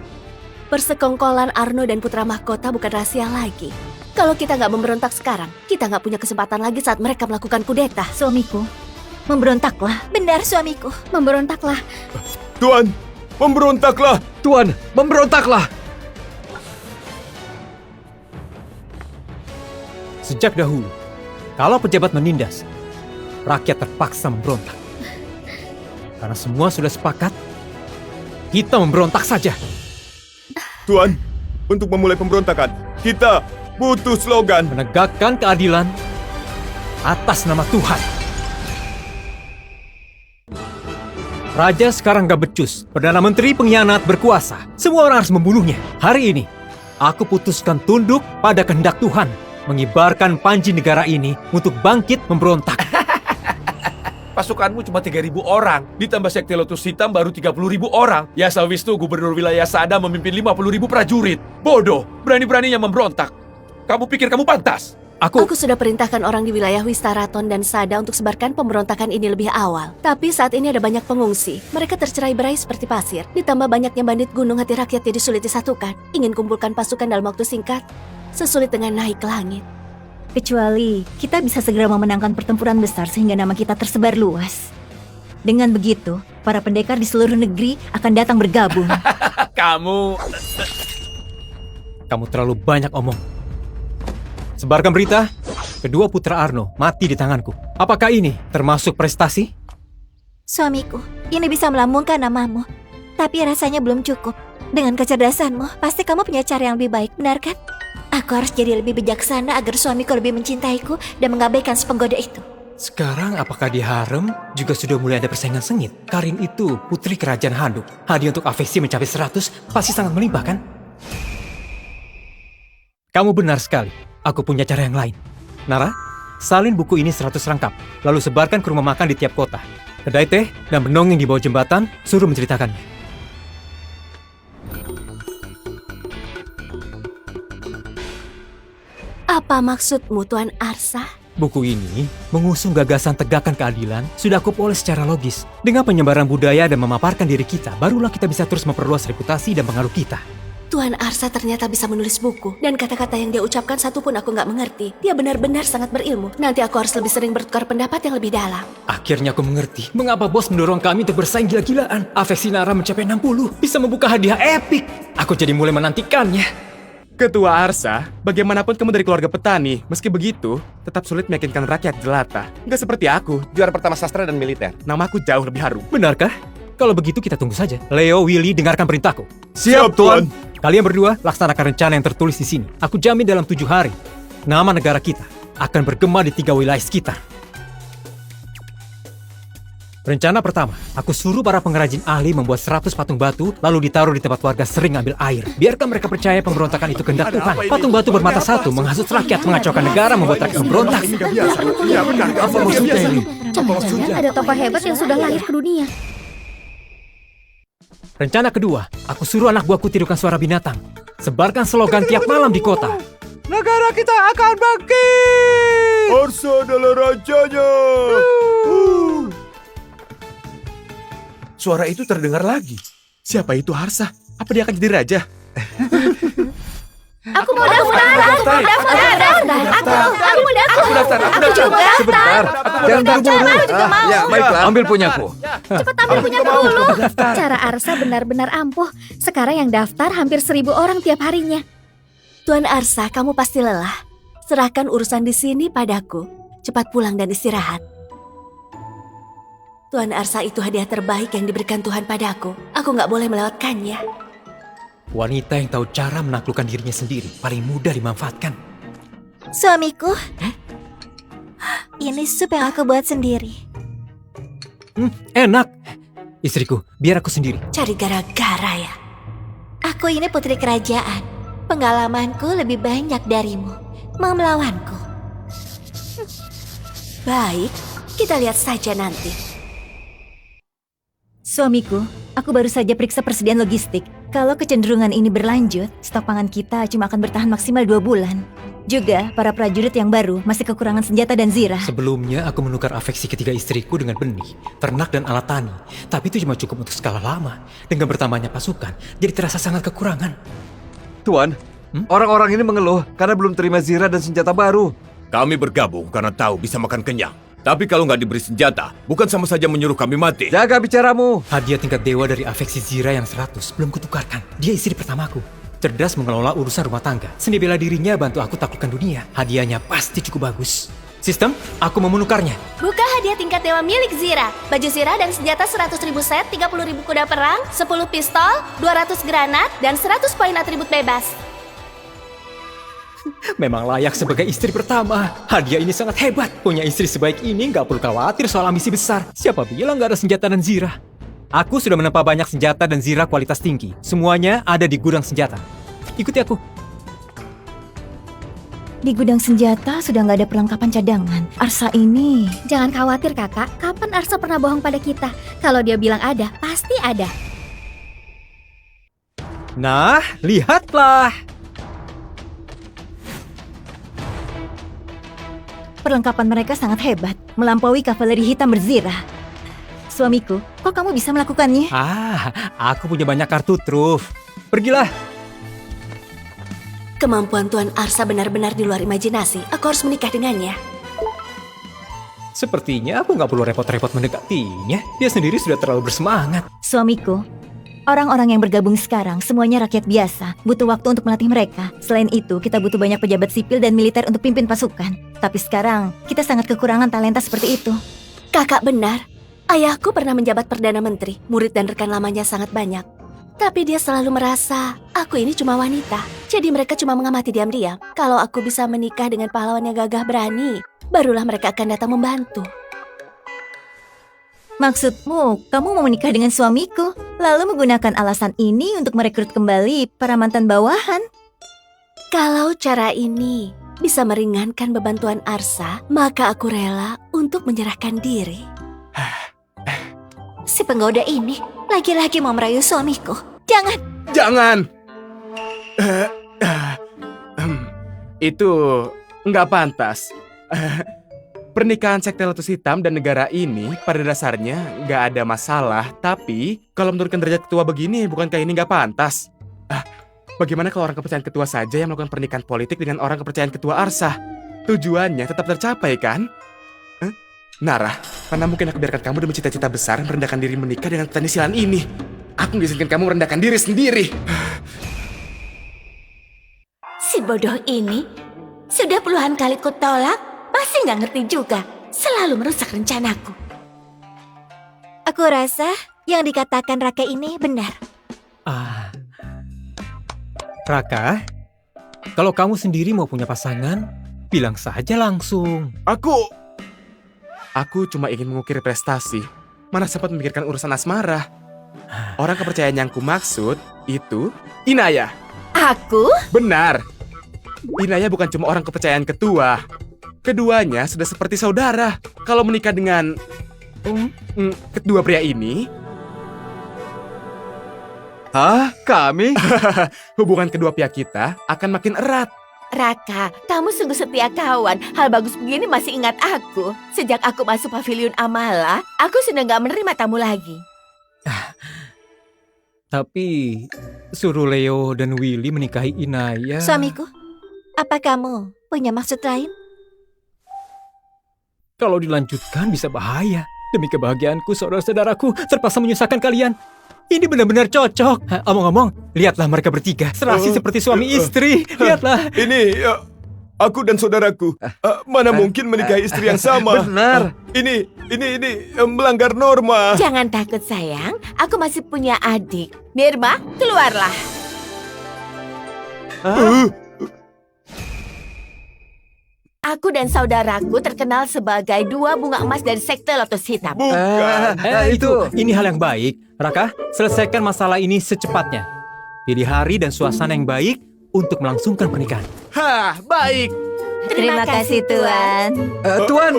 Persekongkolan Arno dan putra mahkota bukan rahasia lagi. Kalau kita nggak memberontak sekarang, kita nggak punya kesempatan lagi saat mereka melakukan kudeta. Suamiku, memberontaklah. Benar suamiku. Memberontaklah. Tuan, memberontaklah. Tuan, memberontaklah. Sejak dahulu, kalau pejabat menindas, rakyat terpaksa memberontak. Karena semua sudah sepakat, kita memberontak saja. Tuan, untuk memulai pemberontakan, kita butuh slogan. Menegakkan keadilan atas nama Tuhan. Raja sekarang gak becus. Perdana Menteri pengkhianat berkuasa. Semua orang harus membunuhnya. Hari ini, aku putuskan tunduk pada kehendak Tuhan. Mengibarkan panji negara ini untuk bangkit memberontak. Pasukanmu cuma 3.000 orang, ditambah Sekte Lotus Hitam baru 30.000 orang. Ya sewis itu gubernur wilayah Sada memimpin 50.000 prajurit. Bodoh, berani-beraninya memberontak. Kamu pikir kamu pantas? Aku sudah perintahkan orang di wilayah Wistaraton dan Sada untuk sebarkan pemberontakan ini lebih awal. Tapi saat ini ada banyak pengungsi. Mereka tercerai-berai seperti pasir. Ditambah banyaknya bandit gunung, hati rakyat jadi sulit disatukan. Ingin kumpulkan pasukan dalam waktu singkat, sesulit dengan naik ke langit. Kecuali kita bisa segera memenangkan pertempuran besar sehingga nama kita tersebar luas. Dengan begitu, para pendekar di seluruh negeri akan datang bergabung. Kamu terlalu banyak omong. Sebarkan berita, kedua putra Arno mati di tanganku. Apakah ini termasuk prestasi? Suamiku, ini bisa melambungkan namamu. Tapi rasanya belum cukup. Dengan kecerdasanmu, pasti kamu punya cara yang lebih baik, benar kan? Aku harus jadi lebih bijaksana agar suamiku lebih mencintaiku dan mengabaikan si penggoda itu. Sekarang apakah di harem juga sudah mulai ada persaingan sengit? Karin itu putri kerajaan Handuk. Hadiah untuk afeksi mencapai 100 pasti sangat melimpah kan? Kamu benar sekali. Aku punya cara yang lain. Nara, salin buku ini 100 rangkap. Lalu sebarkan ke rumah makan di tiap kota. Kedai teh dan benong yang di bawah jembatan suruh menceritakannya. Apa maksudmu, Tuan Arsa? Buku ini mengusung gagasan tegakkan keadilan sudah aku poles secara logis. Dengan penyebaran budaya dan memaparkan diri kita, barulah kita bisa terus memperluas reputasi dan pengaruh kita. Tuan Arsa ternyata bisa menulis buku. Dan kata-kata yang dia ucapkan satu pun aku nggak mengerti. Dia benar-benar sangat berilmu. Nanti aku harus lebih sering bertukar pendapat yang lebih dalam. Akhirnya aku mengerti mengapa bos mendorong kami untuk bersaing gila-gilaan. Afeksi Nara mencapai 60, bisa membuka hadiah epik. Aku jadi mulai menantikannya. Ketua Arsa, bagaimanapun kamu dari keluarga petani. Meski begitu, tetap sulit meyakinkan rakyat jelata. Nggak seperti aku, Juara pertama sastra dan militer. namaku jauh lebih harum. Benarkah? Kalau begitu kita tunggu saja. Leo, Willy, dengarkan perintahku. Siap, Tuan. Kalian berdua laksanakan rencana yang tertulis di sini. Aku jamin dalam 7 hari, nama negara kita akan bergema di 3 wilayah sekitar. Rencana pertama, aku suruh para pengrajin ahli membuat 100 patung batu, lalu ditaruh di tempat warga sering ambil air. Biarkan mereka percaya pemberontakan itu kehendak Tuhan. Patung batu bermata satu menghasut rakyat, mengacaukan negara, membuat rakyat memberontak. Iya benar. Apa maksudnya ini? Jangan-jangan ada tokoh hebat yang sudah lahir ke dunia. Rencana kedua, aku suruh anak buahku tirukan suara binatang. Sebarkan slogan tiap malam di kota. Negara kita akan bangkit. Arsa adalah rajanya. Suara itu terdengar lagi. Siapa itu Arsa? Apa dia akan jadi raja? Aku mau daftar. Aku daftar. Sebentar, jangan buru-buru. Ya, baiklah. Ambil punyaku. Cepat ambil punya dulu. Cara Arsa benar-benar ampuh. Sekarang yang daftar hampir 1.000 orang tiap harinya. Tuan Arsa, kamu pasti lelah. Serahkan urusan di sini padaku. Cepat pulang dan istirahat. Tuan Arsa itu hadiah terbaik yang diberikan Tuhan padaku. Aku nggak boleh melewatkannya. Wanita yang tahu cara menaklukkan dirinya sendiri paling mudah dimanfaatkan. Suamiku, ini sup yang aku buat sendiri. Enak. Istriku, biar aku sendiri. Cari gara-gara ya. Aku ini putri kerajaan. Pengalamanku lebih banyak darimu. Mau melawanku? Baik, kita lihat saja nanti. Suamiku, aku baru saja periksa persediaan logistik. Kalau kecenderungan ini berlanjut, stok pangan kita cuma akan bertahan maksimal 2 bulan. Juga, para prajurit yang baru masih kekurangan senjata dan zirah. Sebelumnya aku menukar afeksi ketiga istriku dengan benih, ternak dan alat tani. Tapi itu cuma cukup untuk skala lama. Dengan bertambahnya pasukan, jadi terasa sangat kekurangan. Tuan, Orang-orang ini mengeluh karena belum terima zirah dan senjata baru. Kami bergabung karena tahu bisa makan kenyang. Tapi kalau nggak diberi senjata, bukan sama saja menyuruh kami mati. Jaga bicaramu. Hadiah tingkat dewa dari afeksi Zira yang 100 belum kutukarkan. Dia istri pertamaku. Cerdas mengelola urusan rumah tangga. Seni bela dirinya bantu aku taklukkan dunia. Hadiahnya pasti cukup bagus. Sistem, aku mau menukarnya. Buka hadiah tingkat dewa milik Zira. Baju Zira dan senjata 100.000 set, 30.000 kuda perang, 10 pistol, 200 granat, dan 100 poin atribut bebas. Memang layak sebagai istri pertama. Hadiah ini sangat hebat. Punya istri sebaik ini nggak perlu khawatir soal ambisi besar. Siapa bilang nggak ada senjata dan zirah? Aku sudah menempa banyak senjata dan zirah kualitas tinggi. Semuanya ada di gudang senjata. Ikuti aku. Di gudang senjata sudah nggak ada perlengkapan cadangan. Arsa ini... Jangan khawatir kakak, kapan Arsa pernah bohong pada kita? Kalau dia bilang ada, pasti ada. Nah, lihatlah. Perlengkapan mereka sangat hebat, melampaui kavaleri hitam berzirah. Suamiku, kok kamu bisa melakukannya? Aku punya banyak kartu truf. Pergilah. Kemampuan Tuan Arsa benar-benar di luar imajinasi. Aku harus menikah dengannya. Sepertinya aku nggak perlu repot-repot mendekatinya. Dia sendiri sudah terlalu bersemangat. Suamiku, orang-orang yang bergabung sekarang semuanya rakyat biasa. Butuh waktu untuk melatih mereka. Selain itu, kita butuh banyak pejabat sipil dan militer untuk pimpin pasukan. Tapi sekarang, kita sangat kekurangan talenta seperti itu. Kakak benar. Ayahku pernah menjabat Perdana Menteri. Murid dan rekan lamanya sangat banyak. Tapi dia selalu merasa, aku ini cuma wanita. Jadi mereka cuma mengamati diam-diam. Kalau aku bisa menikah dengan pahlawan yang gagah berani, barulah mereka akan datang membantu. Maksudmu, kamu mau menikah dengan suamiku, lalu menggunakan alasan ini untuk merekrut kembali para mantan bawahan? Kalau cara ini bisa meringankan beban Tuan Arsa, maka aku rela untuk menyerahkan diri. Si penggoda ini lagi-lagi mau merayu suamiku. Jangan! Jangan! Itu nggak pantas. Pernikahan sekte Lotus Hitam dan negara ini pada dasarnya nggak ada masalah. Tapi kalau menurunkan derajat ketua begini, bukankah ini nggak pantas? Bagaimana kalau orang kepercayaan ketua saja yang melakukan pernikahan politik dengan orang kepercayaan ketua Arsa? Tujuannya tetap tercapai kan? Nara, mana mungkin aku biarkan kamu demi cita-cita besar merendahkan diri menikah dengan petani silan ini? Aku mengizinkan kamu merendahkan diri sendiri. Si bodoh ini sudah puluhan kali kutolak, masih nggak ngerti juga. Selalu merusak rencanaku. Aku rasa yang dikatakan Raka ini benar. Raka, kalau kamu sendiri mau punya pasangan, bilang saja langsung. Aku cuma ingin mengukir prestasi. Mana sempat memikirkan urusan asmara. Orang kepercayaan yang kumaksud itu Inaya. Aku? Benar. Inaya bukan cuma orang kepercayaan ketua. Keduanya sudah seperti saudara. Kalau menikah dengan kedua pria ini, Kami? hubungan kedua pihak kita akan makin erat. Raka, kamu sungguh setia kawan. Hal bagus begini masih ingat aku. Sejak aku masuk pavilion Amala, aku sudah nggak menerima tamu lagi. Tapi suruh Leo dan Willy menikahi Inaya. Suamiku, apa kamu punya maksud lain? Kalau dilanjutkan bisa bahaya. Demi kebahagiaanku, saudara-saudaraku terpaksa menyusahkan kalian. Ini benar-benar cocok. Omong-omong, lihatlah mereka bertiga. Serasi seperti suami istri. Lihatlah. Ini aku dan saudaraku. Mana mungkin menikahi istri yang sama? Benar. Ini melanggar norma. Jangan takut sayang, aku masih punya adik. Nirma, keluarlah. Aku dan saudaraku terkenal sebagai dua bunga emas dari sekte Lotus Hitam. Ini hal yang baik. Raka, selesaikan masalah ini secepatnya. Pilih hari dan suasana yang baik untuk melangsungkan pernikahan. Baik. Terima kasih, Tuan. Tuan.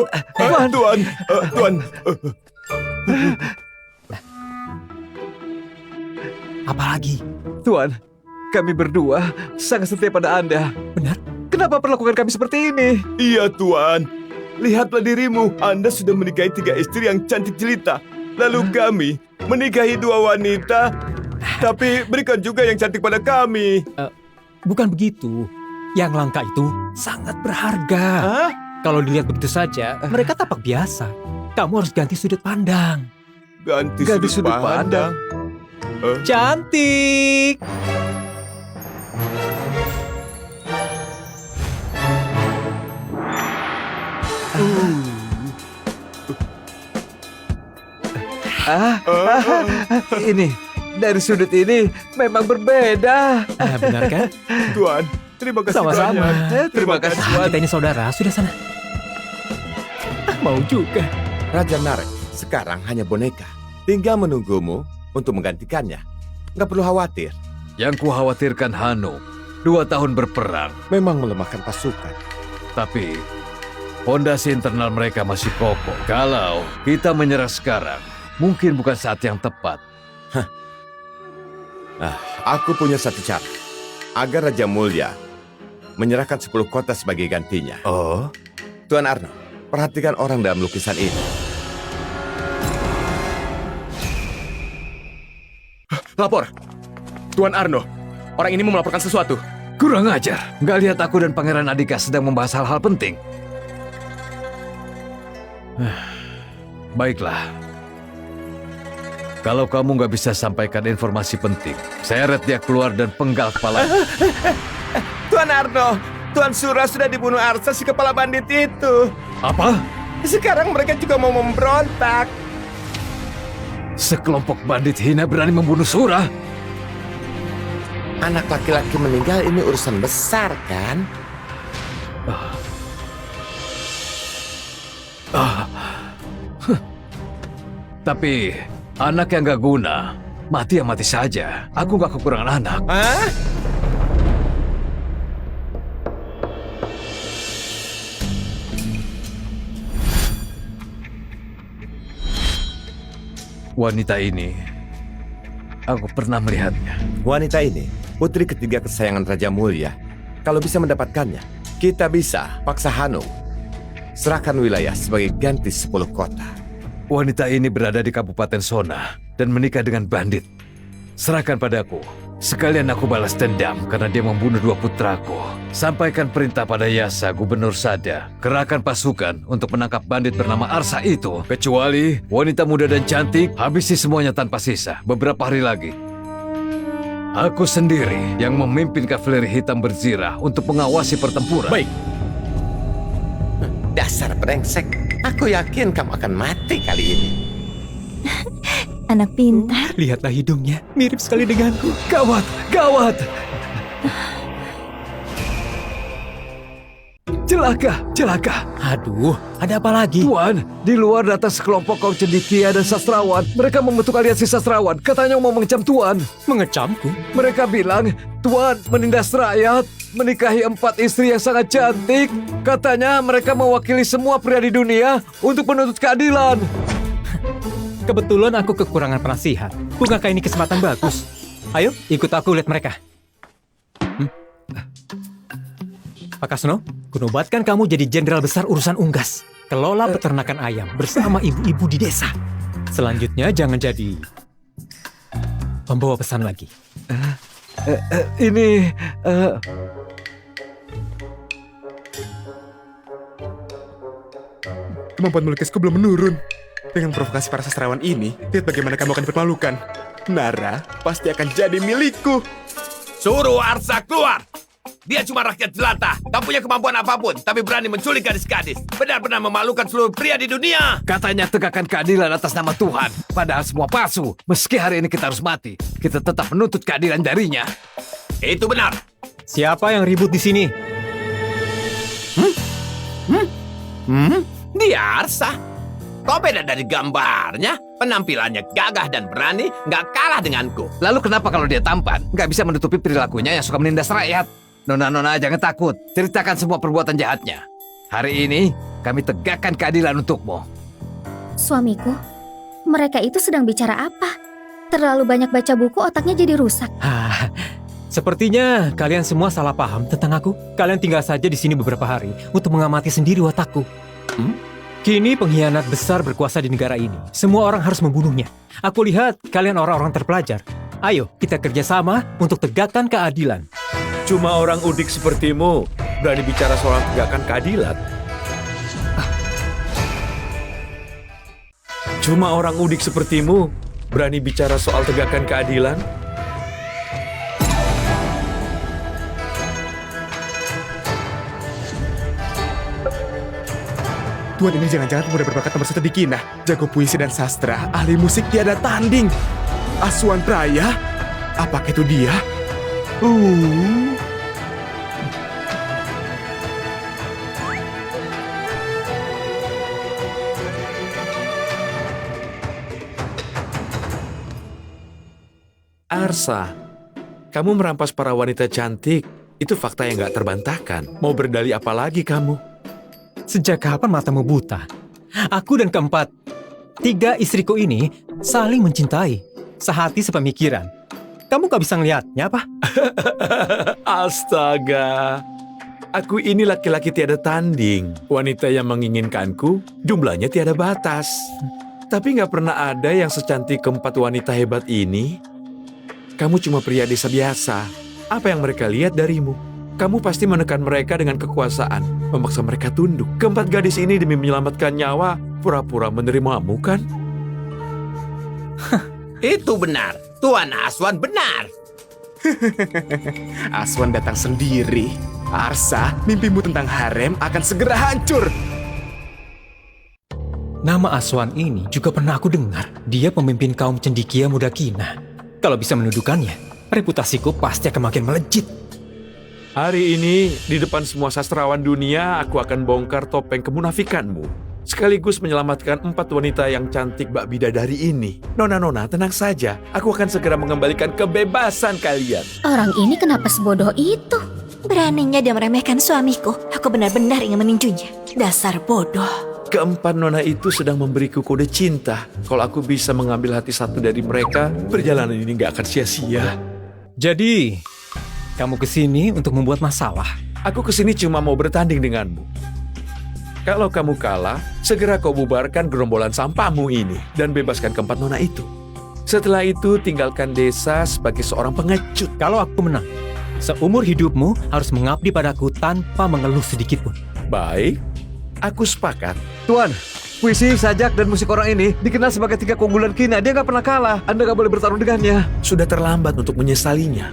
Apalagi? Tuan, kami berdua sangat setia pada Anda. Benar? Kenapa perlakukan kami seperti ini? Iya, Tuan. Lihatlah dirimu. Anda sudah menikahi 3 istri yang cantik jelita. Lalu kami menikahi 2 wanita, tapi berikan juga yang cantik pada kami. Bukan begitu. Yang langka itu sangat berharga. Kalau dilihat begitu saja, mereka tampak biasa. Kamu harus ganti sudut pandang. Ganti sudut pandang. Cantik! Ini, dari sudut ini memang berbeda. Benar kan? Tuan, terima kasih Sama-sama. banyak. Terima kasih. Kita ini saudara, sudah sana. Mau juga. Raja Narek sekarang hanya boneka. Tinggal menunggumu untuk menggantikannya. Nggak perlu khawatir. Yang kukhawatirkan Hanu, 2 tahun berperang. Memang melemahkan pasukan. Tapi fondasi internal mereka masih kokoh. Kalau kita menyerah sekarang, mungkin bukan saat yang tepat. Aku punya satu cara. Agar Raja Mulia menyerahkan 10 kota sebagai gantinya. Oh, Tuan Arno, perhatikan orang dalam lukisan ini. lapor. Tuan Arno, orang ini mau melaporkan sesuatu. Kurang ajar. Nggak lihat aku dan Pangeran Adhika sedang membahas hal-hal penting. Baiklah. Kalau kamu nggak bisa sampaikan informasi penting, seret dia keluar dan penggal kepala. Tuan Arno, Tuan Sura sudah dibunuh Arsa si kepala bandit itu. Apa? Sekarang mereka juga mau memberontak. Sekelompok bandit hina berani membunuh Sura? Anak laki-laki meninggal ini urusan besar, kan? Tapi anak yang gak guna, mati ya mati saja. Aku gak kekurangan anak. Hah? Wanita ini, aku pernah melihatnya. Wanita ini, putri ketiga kesayangan Raja Mulia. Kalau bisa mendapatkannya, kita bisa paksa Hanu serahkan wilayah sebagai ganti 10 kota. Wanita ini berada di Kabupaten Sona dan menikah dengan bandit. Serahkan padaku. Sekalian aku balas dendam karena dia membunuh 2 putraku. Sampaikan perintah pada Yasa, Gubernur Sada. Kerahkan pasukan untuk menangkap bandit bernama Arsa itu. Kecuali wanita muda dan cantik, habisi semuanya tanpa sisa. Beberapa hari lagi. Aku sendiri yang memimpin kavaleri hitam berzirah untuk mengawasi pertempuran. Baik. Dasar brengsek. Aku yakin kamu akan mati kali ini. Anak pintar. Lihatlah hidungnya, mirip sekali denganku. Gawat, gawat. Celaka, celaka. Aduh, ada apa lagi? Tuan, di luar datang sekelompok kaum cendekia dan sastrawan. Mereka membentuk aliansi sastrawan. Katanya mau mengecam Tuan. Mengecamku? Mereka bilang, Tuan menindas rakyat, menikahi 4 istri yang sangat cantik. Katanya mereka mewakili semua pria di dunia untuk menuntut keadilan. Kebetulan aku kekurangan penasihat. Bukankah ini kesempatan bagus? Ayo, ikut aku lihat mereka. Pak Kasno, kunobatkan kamu jadi jenderal besar urusan unggas. Kelola peternakan ayam bersama ibu-ibu di desa. Selanjutnya jangan jadi pembawa pesan lagi. Kemampuan melukisku belum menurun. Dengan provokasi para sastrawan ini, lihat bagaimana kamu akan dipermalukan. Nara pasti akan jadi milikku. Suruh Arsa keluar. Dia cuma rakyat jelata, tak punya kemampuan apapun, tapi berani menculik gadis-gadis. Benar-benar memalukan seluruh pria di dunia. Katanya tegakkan keadilan atas nama Tuhan. Padahal semua palsu. Meski hari ini kita harus mati, kita tetap menuntut keadilan darinya. Itu benar. Siapa yang ribut di sini? Dia Arsa. Kok beda dari gambarnya? Penampilannya gagah dan berani, nggak kalah denganku. Lalu kenapa kalau dia tampan? Nggak bisa menutupi perilakunya yang suka menindas rakyat. Nona-nona jangan takut. Ceritakan semua perbuatan jahatnya. Hari ini kami tegakkan keadilan untukmu. Suamiku, mereka itu sedang bicara apa? Terlalu banyak baca buku, otaknya jadi rusak. Sepertinya kalian semua salah paham tentang aku. Kalian tinggal saja di sini beberapa hari untuk mengamati sendiri watakku. Kini pengkhianat besar berkuasa di negara ini. Semua orang harus membunuhnya. Aku lihat kalian orang-orang terpelajar. Ayo, kita kerjasama untuk tegakkan keadilan. Cuma orang udik sepertimu berani bicara soal tegakkan keadilan. Cuma orang udik sepertimu berani bicara soal tegakkan keadilan. Tuan, ini jangan-jangan pemuda berbakat nomor 1 di Kina. Jago puisi dan sastra, ahli musik tiada tanding. Aswan Praya? Apakah itu dia? Arsa, kamu merampas para wanita cantik. Itu fakta yang gak terbantahkan. Mau berdalih apa lagi kamu? Sejak kapan matamu buta? Aku dan keempat, 3 istriku ini saling mencintai. Sehati sepemikiran. Kamu gak bisa ngelihatnya apa? Astaga. Aku ini laki-laki tiada tanding. Wanita yang menginginkanku, jumlahnya tiada batas. Tapi gak pernah ada yang secantik keempat wanita hebat ini. Kamu cuma pria desa biasa. Apa yang mereka lihat darimu? Kamu pasti menekan mereka dengan kekuasaan, memaksa mereka tunduk. Keempat gadis ini demi menyelamatkan nyawa, pura-pura menerimamu kan? Itu benar. Tuan Aswan benar. Aswan datang sendiri. Arsa, mimpimu tentang harem akan segera hancur. Nama Aswan ini juga pernah aku dengar. Dia pemimpin kaum cendikia muda Kina. Kalau bisa menuduhkannya, reputasiku pasti akan makin melejit. Hari ini, di depan semua sastrawan dunia, aku akan bongkar topeng kemunafikanmu. Sekaligus menyelamatkan 4 wanita yang cantik bak bidadari ini. Nona-nona, tenang saja. Aku akan segera mengembalikan kebebasan kalian. Orang ini kenapa sebodoh itu? Beraninya dia meremehkan suamiku. Aku benar-benar ingin meninjunya. Dasar bodoh. Keempat nona itu sedang memberiku kode cinta. Kalau aku bisa mengambil hati satu dari mereka, perjalanan ini gak akan sia-sia. Jadi, kamu kesini untuk membuat masalah? Aku kesini cuma mau bertanding denganmu. Kalau kamu kalah, segera kau bubarkan gerombolan sampahmu ini dan bebaskan keempat nona itu. Setelah itu, tinggalkan desa sebagai seorang pengecut. Kalau aku menang, seumur hidupmu harus mengabdi padaku tanpa mengeluh sedikitpun. Baik, aku sepakat. Tuan, puisi, sajak, dan musik orang ini dikenal sebagai 3 keunggulan Kina. Dia nggak pernah kalah. Anda nggak boleh bertarung dengannya. Sudah terlambat untuk menyesalinya.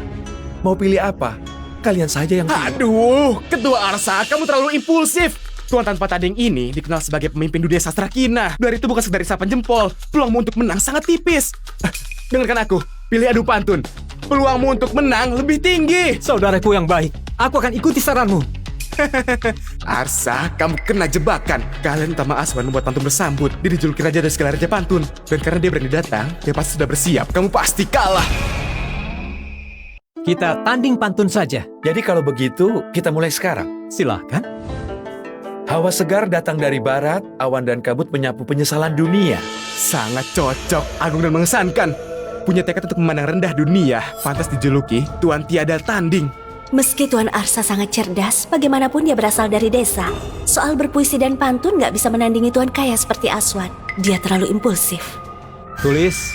Mau pilih apa? Kalian saja yang pilih. Aduh, Ketua Arsa, kamu terlalu impulsif. Tuan tanpa tanding ini dikenal sebagai pemimpin dunia sastra Kina. Dari itu bukan sekedar isapan jempol. Peluangmu untuk menang sangat tipis. Dengarkan aku, pilih adu pantun. Peluangmu untuk menang lebih tinggi. Saudaraku yang baik, aku akan ikuti saranmu. Arsa, kamu kena jebakan. Kalian utama Aswan membuat pantun bersambut. Dia dijuluki raja dari segala raja pantun. Dan karena dia berani datang, dia pasti sudah bersiap. Kamu pasti kalah. Kita tanding pantun saja. Jadi kalau begitu, kita mulai sekarang. Silahkan. Hawa segar datang dari barat, awan dan kabut menyapu penyesalan dunia. Sangat cocok, agung dan mengesankan. Punya tekad untuk memandang rendah dunia. Pantas dijuluki Tuan tiada tanding. Meski Tuan Arsa sangat cerdas, bagaimanapun dia berasal dari desa. Soal berpuisi dan pantun gak bisa menandingi Tuan kaya seperti Aswan. Dia terlalu impulsif. Tulis.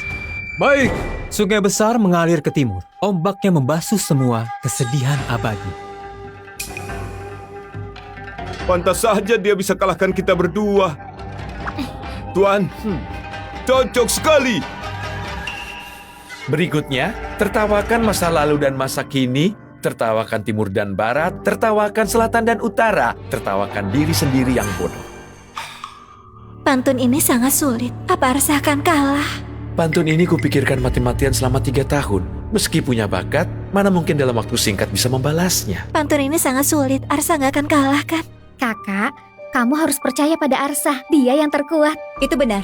Baik. Sungai besar mengalir ke timur. Ombaknya membasuh semua kesedihan abadi. Pantas saja dia bisa kalahkan kita berdua. Tuan, cocok sekali. Berikutnya, tertawakan masa lalu dan masa kini, tertawakan timur dan barat, tertawakan selatan dan utara, tertawakan diri sendiri yang bodoh. Pantun ini sangat sulit. Apa Arsa akan kalah? Pantun ini kupikirkan mati-matian selama 3 tahun. Meski punya bakat, mana mungkin dalam waktu singkat bisa membalasnya. Pantun ini sangat sulit. Arsa nggak akan kalah kan? Kakak, kamu harus percaya pada Arsa. Dia yang terkuat. Itu benar.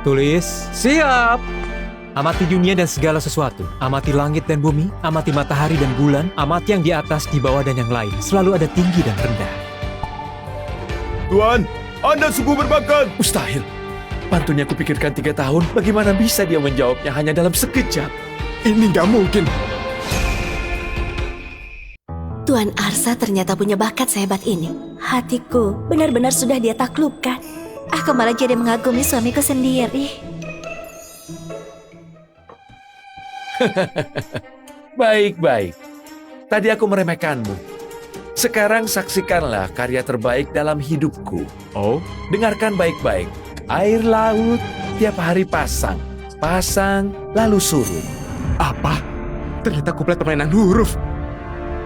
Tulis. Siap. Amati dunia dan segala sesuatu. Amati langit dan bumi. Amati matahari dan bulan. Amati yang di atas, di bawah, dan yang lain. Selalu ada tinggi dan rendah. Tuan, Anda sungguh berbakat. Mustahil. Pantunnya kupikirkan 3 tahun, bagaimana bisa dia menjawabnya hanya dalam sekejap? Ini gak mungkin. Tuan Arsa ternyata punya bakat sehebat ini. Hatiku benar-benar sudah dia taklukkan. Aku malah jadi mengagumi suamiku sendiri. Baik-baik. Tadi aku meremehkanmu. Sekarang saksikanlah karya terbaik dalam hidupku. Oh, Dengarkan baik-baik. Air laut tiap hari pasang. Pasang, lalu surut. Apa? Ternyata kuplet permainan huruf.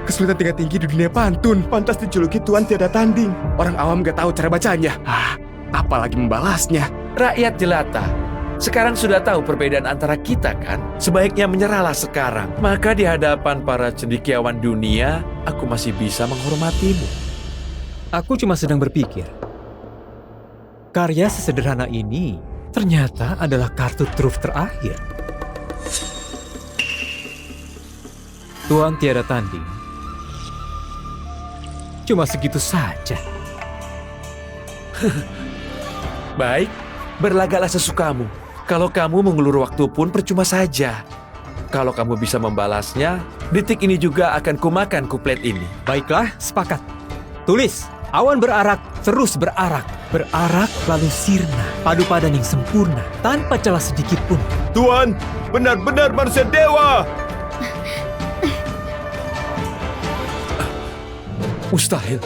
Kesulitan tingkat tinggi di dunia pantun. pantas dijuluki Tuan tiada tanding. Orang awam gak tahu cara bacanya. Apalagi membalasnya. Rakyat jelata, sekarang sudah tahu perbedaan antara kita kan? Sebaiknya menyerahlah sekarang. Maka di hadapan para cendekiawan dunia, aku masih bisa menghormatimu. Aku cuma sedang berpikir. Karya sesederhana ini ternyata adalah kartu truf terakhir. Tuan tiada tanding. Cuma segitu saja. Baik, berlagaklah sesukamu. Kalau kamu mengulur waktu pun percuma saja. Kalau kamu bisa membalasnya, detik ini juga akan kumakan kuplet ini. Baiklah, sepakat. Tulis, awan berarak, terus berarak. Berarak lalu sirna, padu padan yang sempurna, tanpa celah sedikit pun. Tuan, benar-benar manusia dewa. Mustahil.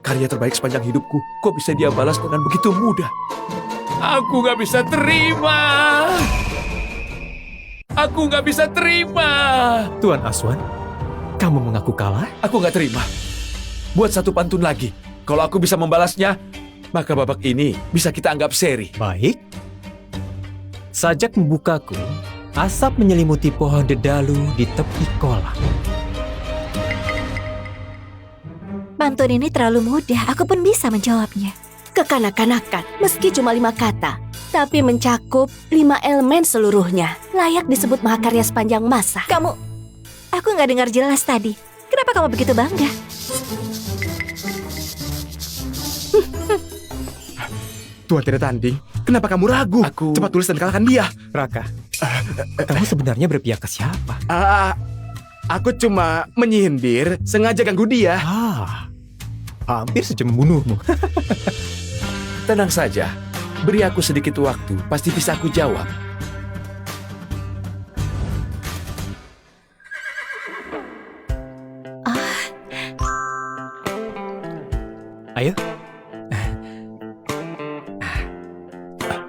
Karya terbaik sepanjang hidupku, kok bisa dia balas dengan begitu mudah? Aku gak bisa terima. Aku gak bisa terima. Tuan Aswan, kamu mengaku kalah? Aku gak terima. Buat satu pantun lagi. Kalau aku bisa membalasnya, maka babak ini bisa kita anggap seri. Baik. Sajak membukaku, asap menyelimuti pohon dedalu di tepi kolam. Pantun ini terlalu mudah, aku pun bisa menjawabnya. Kekanak-kanakan, meski cuma 5 kata, tapi mencakup 5 elemen seluruhnya. Layak disebut mahakarya sepanjang masa. Aku nggak dengar jelas tadi. Kenapa kamu begitu bangga? Tuan tidak tanding. Kenapa kamu ragu? Cepat tulis dan kalahkan dia. Raka, kamu sebenarnya berpihak ke siapa? Aku cuma menyindir, sengaja ganggu dia. Hampir saja membunuhmu. Tenang saja, beri aku sedikit waktu, pasti bisa aku jawab. Ayo.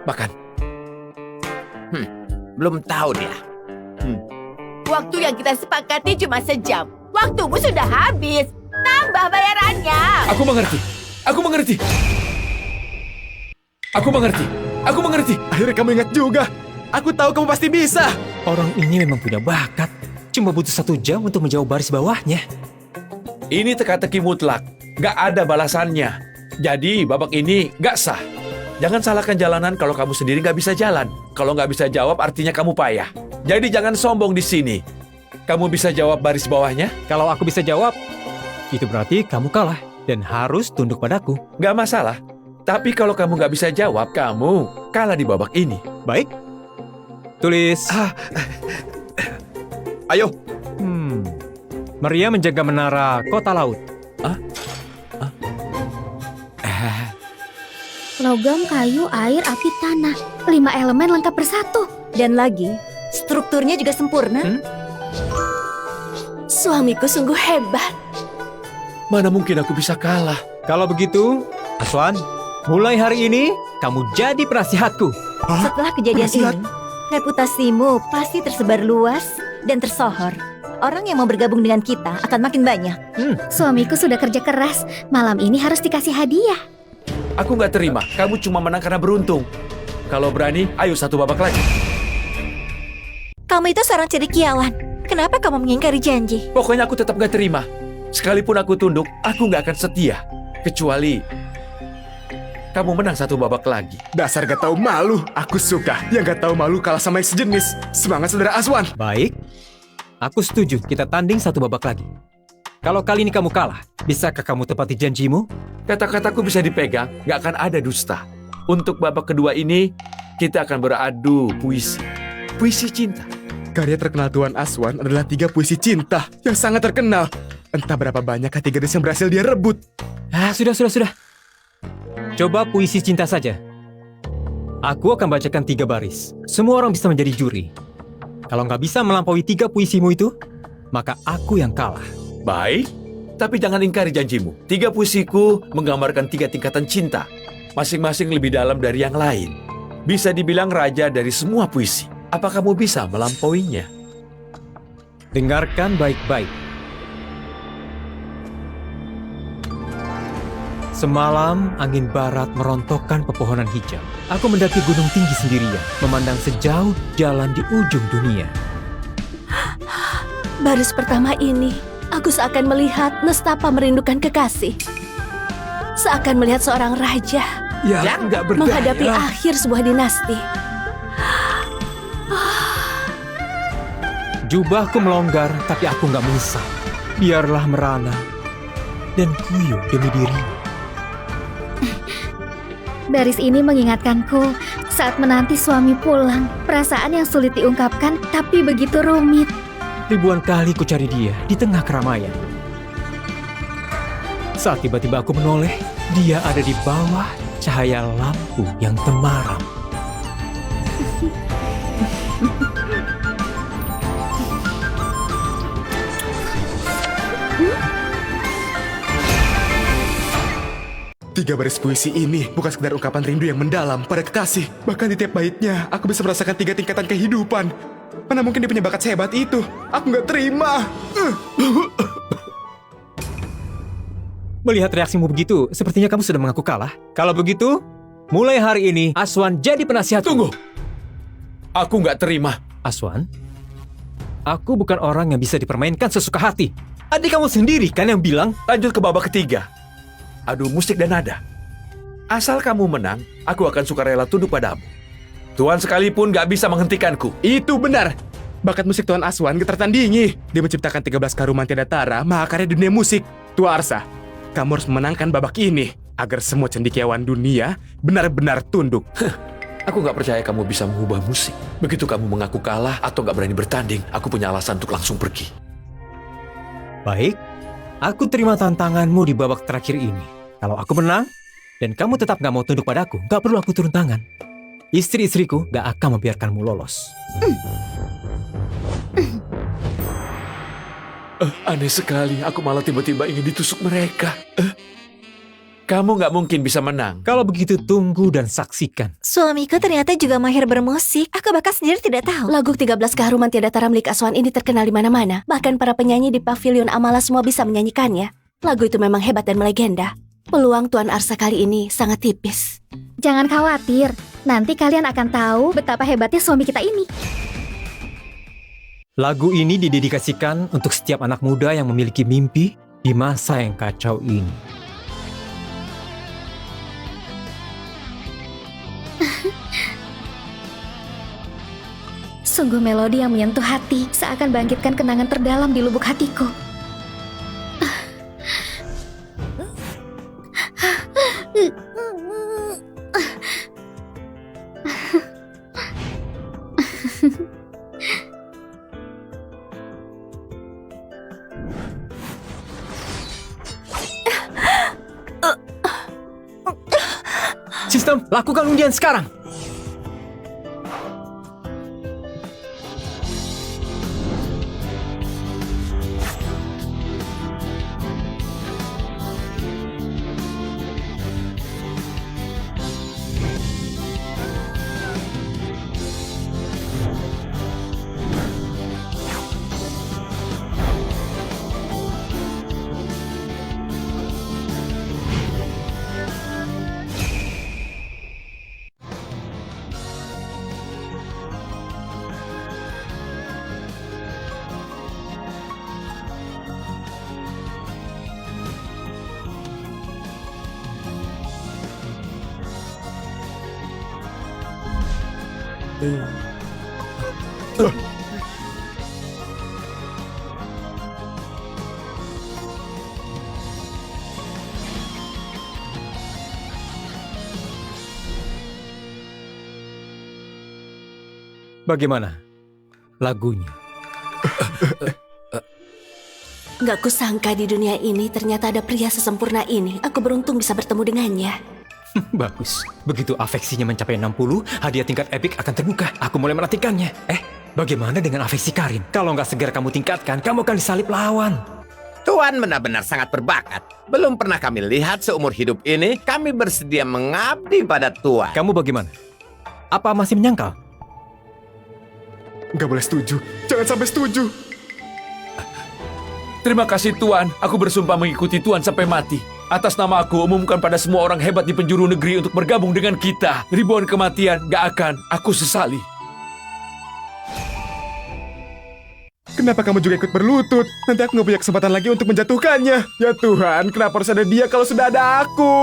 Makan. Belum tahu dia. Waktu yang kita sepakati cuma sejam. Waktumu sudah habis. Tambah bayarannya. Aku mengerti. Aku mengerti. Aku mengerti. Aku mengerti. Akhirnya kamu ingat juga. Aku tahu kamu pasti bisa. Orang ini memang punya bakat. Cuma butuh 1 jam untuk menjawab baris bawahnya. Ini teka-teki mutlak. Gak ada balasannya. Jadi babak ini gak sah. Jangan salahkan jalanan kalau kamu sendiri gak bisa jalan. Kalau gak bisa jawab artinya kamu payah. Jadi jangan sombong di sini. Kamu bisa jawab baris bawahnya? Kalau aku bisa jawab, itu berarti kamu kalah dan harus tunduk padaku. Gak masalah. Tapi kalau kamu gak bisa jawab, kamu kalah di babak ini. Baik. Tulis. Ayo. Maria menjaga menara kota laut. Logam, kayu, air, api, tanah. 5 elemen lengkap bersatu. Dan lagi, strukturnya juga sempurna. Suamiku sungguh hebat. Mana mungkin aku bisa kalah? Kalau begitu, Aswan, mulai hari ini kamu jadi penasihatku. Setelah kejadian ini, reputasimu pasti tersebar luas dan tersohor. Orang yang mau bergabung dengan kita akan makin banyak. Suamiku sudah kerja keras. Malam ini harus dikasih hadiah. Aku gak terima. Kamu cuma menang karena beruntung. Kalau berani, ayo 1 babak lagi. Kamu itu seorang cendekiawan. Kenapa kamu mengingkari janji? Pokoknya aku tetap gak terima. Sekalipun aku tunduk, aku gak akan setia. Kecuali kamu menang 1 babak lagi. Dasar gak tahu malu. Aku suka yang gak tahu malu kalah sama yang sejenis. Semangat saudara Aswan. Baik. Aku setuju kita tanding 1 babak lagi. Kalau kali ini kamu kalah, bisakah kamu tepati janjimu? Kata-kataku bisa dipegang, gak akan ada dusta. Untuk babak kedua ini, kita akan beradu puisi. Puisi cinta. Karya terkenal Tuan Aswan adalah 3 puisi cinta yang sangat terkenal. Entah berapa banyak ketiga gadis yang berhasil dia rebut. Sudah. Coba puisi cinta saja. Aku akan bacakan 3 baris. Semua orang bisa menjadi juri. Kalau nggak bisa melampaui 3 puisimu itu, maka aku yang kalah. Baik, tapi jangan ingkari janjimu. 3 puisiku menggambarkan 3 tingkatan cinta. Masing-masing lebih dalam dari yang lain. Bisa dibilang raja dari semua puisi. Apa kamu bisa melampauinya? Dengarkan baik-baik. Semalam angin barat merontokkan pepohonan hijau. Aku mendaki gunung tinggi sendirian, memandang sejauh jalan di ujung dunia. Baris pertama ini, aku seakan melihat Nestapa merindukan kekasih. Seakan melihat seorang raja yang nggak berdaya. menghadapi akhir sebuah dinasti. Jubahku melonggar, tapi aku nggak menyesal. Biarlah merana dan kuyup demi dirimu. Baris ini mengingatkanku saat menanti suami pulang. Perasaan yang sulit diungkapkan tapi begitu rumit. Ribuan kali ku cari dia di tengah keramaian. Saat tiba-tiba aku menoleh, dia ada di bawah cahaya lampu yang temaram. Tiga baris puisi ini bukan sekedar ungkapan rindu yang mendalam pada kekasih. Bahkan di tiap baitnya, aku bisa merasakan 3 tingkatan kehidupan. Mana mungkin dia punya bakat sehebat itu? Aku nggak terima. Melihat reaksimu begitu, sepertinya kamu sudah mengaku kalah. Kalau begitu, mulai hari ini, Aswan jadi penasihat. Tunggu! Aku nggak terima. Aswan, aku bukan orang yang bisa dipermainkan sesuka hati. Adik kamu sendiri kan yang bilang. Lanjut ke babak ketiga. Adu musik dan nada. Asal kamu menang, aku akan sukarela tunduk padamu. Tuhan sekalipun gak bisa menghentikanku. Itu benar. Bakat musik Tuan Aswan gak tertandingi. Dia menciptakan 13 karuman tiada tara, mahakarya dunia musik. Tua Arsa, kamu harus memenangkan babak ini agar semua cendekiawan dunia benar-benar tunduk. Aku gak percaya kamu bisa mengubah musik. Begitu kamu mengaku kalah atau gak berani bertanding, aku punya alasan untuk langsung pergi. Baik, aku terima tantanganmu di babak terakhir ini. Kalau aku menang, dan kamu tetap gak mau tunduk padaku, gak perlu aku turun tangan. Istri-istriku gak akan membiarkanmu lolos. Aneh sekali, aku malah tiba-tiba ingin ditusuk mereka. Kamu gak mungkin bisa menang. Kalau begitu tunggu dan saksikan. Suamiku ternyata juga mahir bermusik. Aku bahkan sendiri tidak tahu. Lagu 13 keharuman tiada tara milik Aswan ini terkenal di mana-mana. Bahkan para penyanyi di Pavilion Amala semua bisa menyanyikannya. Lagu itu memang hebat dan melegenda. Peluang Tuan Arsa kali ini sangat tipis. Jangan khawatir, nanti kalian akan tahu betapa hebatnya suami kita ini. Lagu ini didedikasikan untuk setiap anak muda yang memiliki mimpi di masa yang kacau ini. Sungguh melodi yang menyentuh hati, seakan bangkitkan kenangan terdalam di lubuk hatiku. Sistem, lakukan undian sekarang! Bagaimana lagunya? Gak kusangka di dunia ini ternyata ada pria sesempurna ini. Aku beruntung bisa bertemu dengannya. Bagus. Begitu afeksinya mencapai 60, hadiah tingkat epik akan terbuka. Aku mulai menantikannya. Bagaimana dengan afeksi Karin? Kalau nggak segera kamu tingkatkan, kamu akan disalip lawan. Tuan benar-benar sangat berbakat. Belum pernah kami lihat seumur hidup ini, kami bersedia mengabdi pada Tuan. Kamu bagaimana? Apa masih menyangkal? Nggak boleh setuju. Jangan sampai setuju. Terima kasih Tuan, aku bersumpah mengikuti Tuan sampai mati. Atas nama aku, umumkan pada semua orang hebat di penjuru negeri untuk bergabung dengan kita. Ribuan kematian gak akan aku sesali. Kenapa kamu juga ikut berlutut? Nanti aku nggak punya kesempatan lagi untuk menjatuhkannya. Ya Tuhan, kenapa harus ada dia kalau sudah ada aku?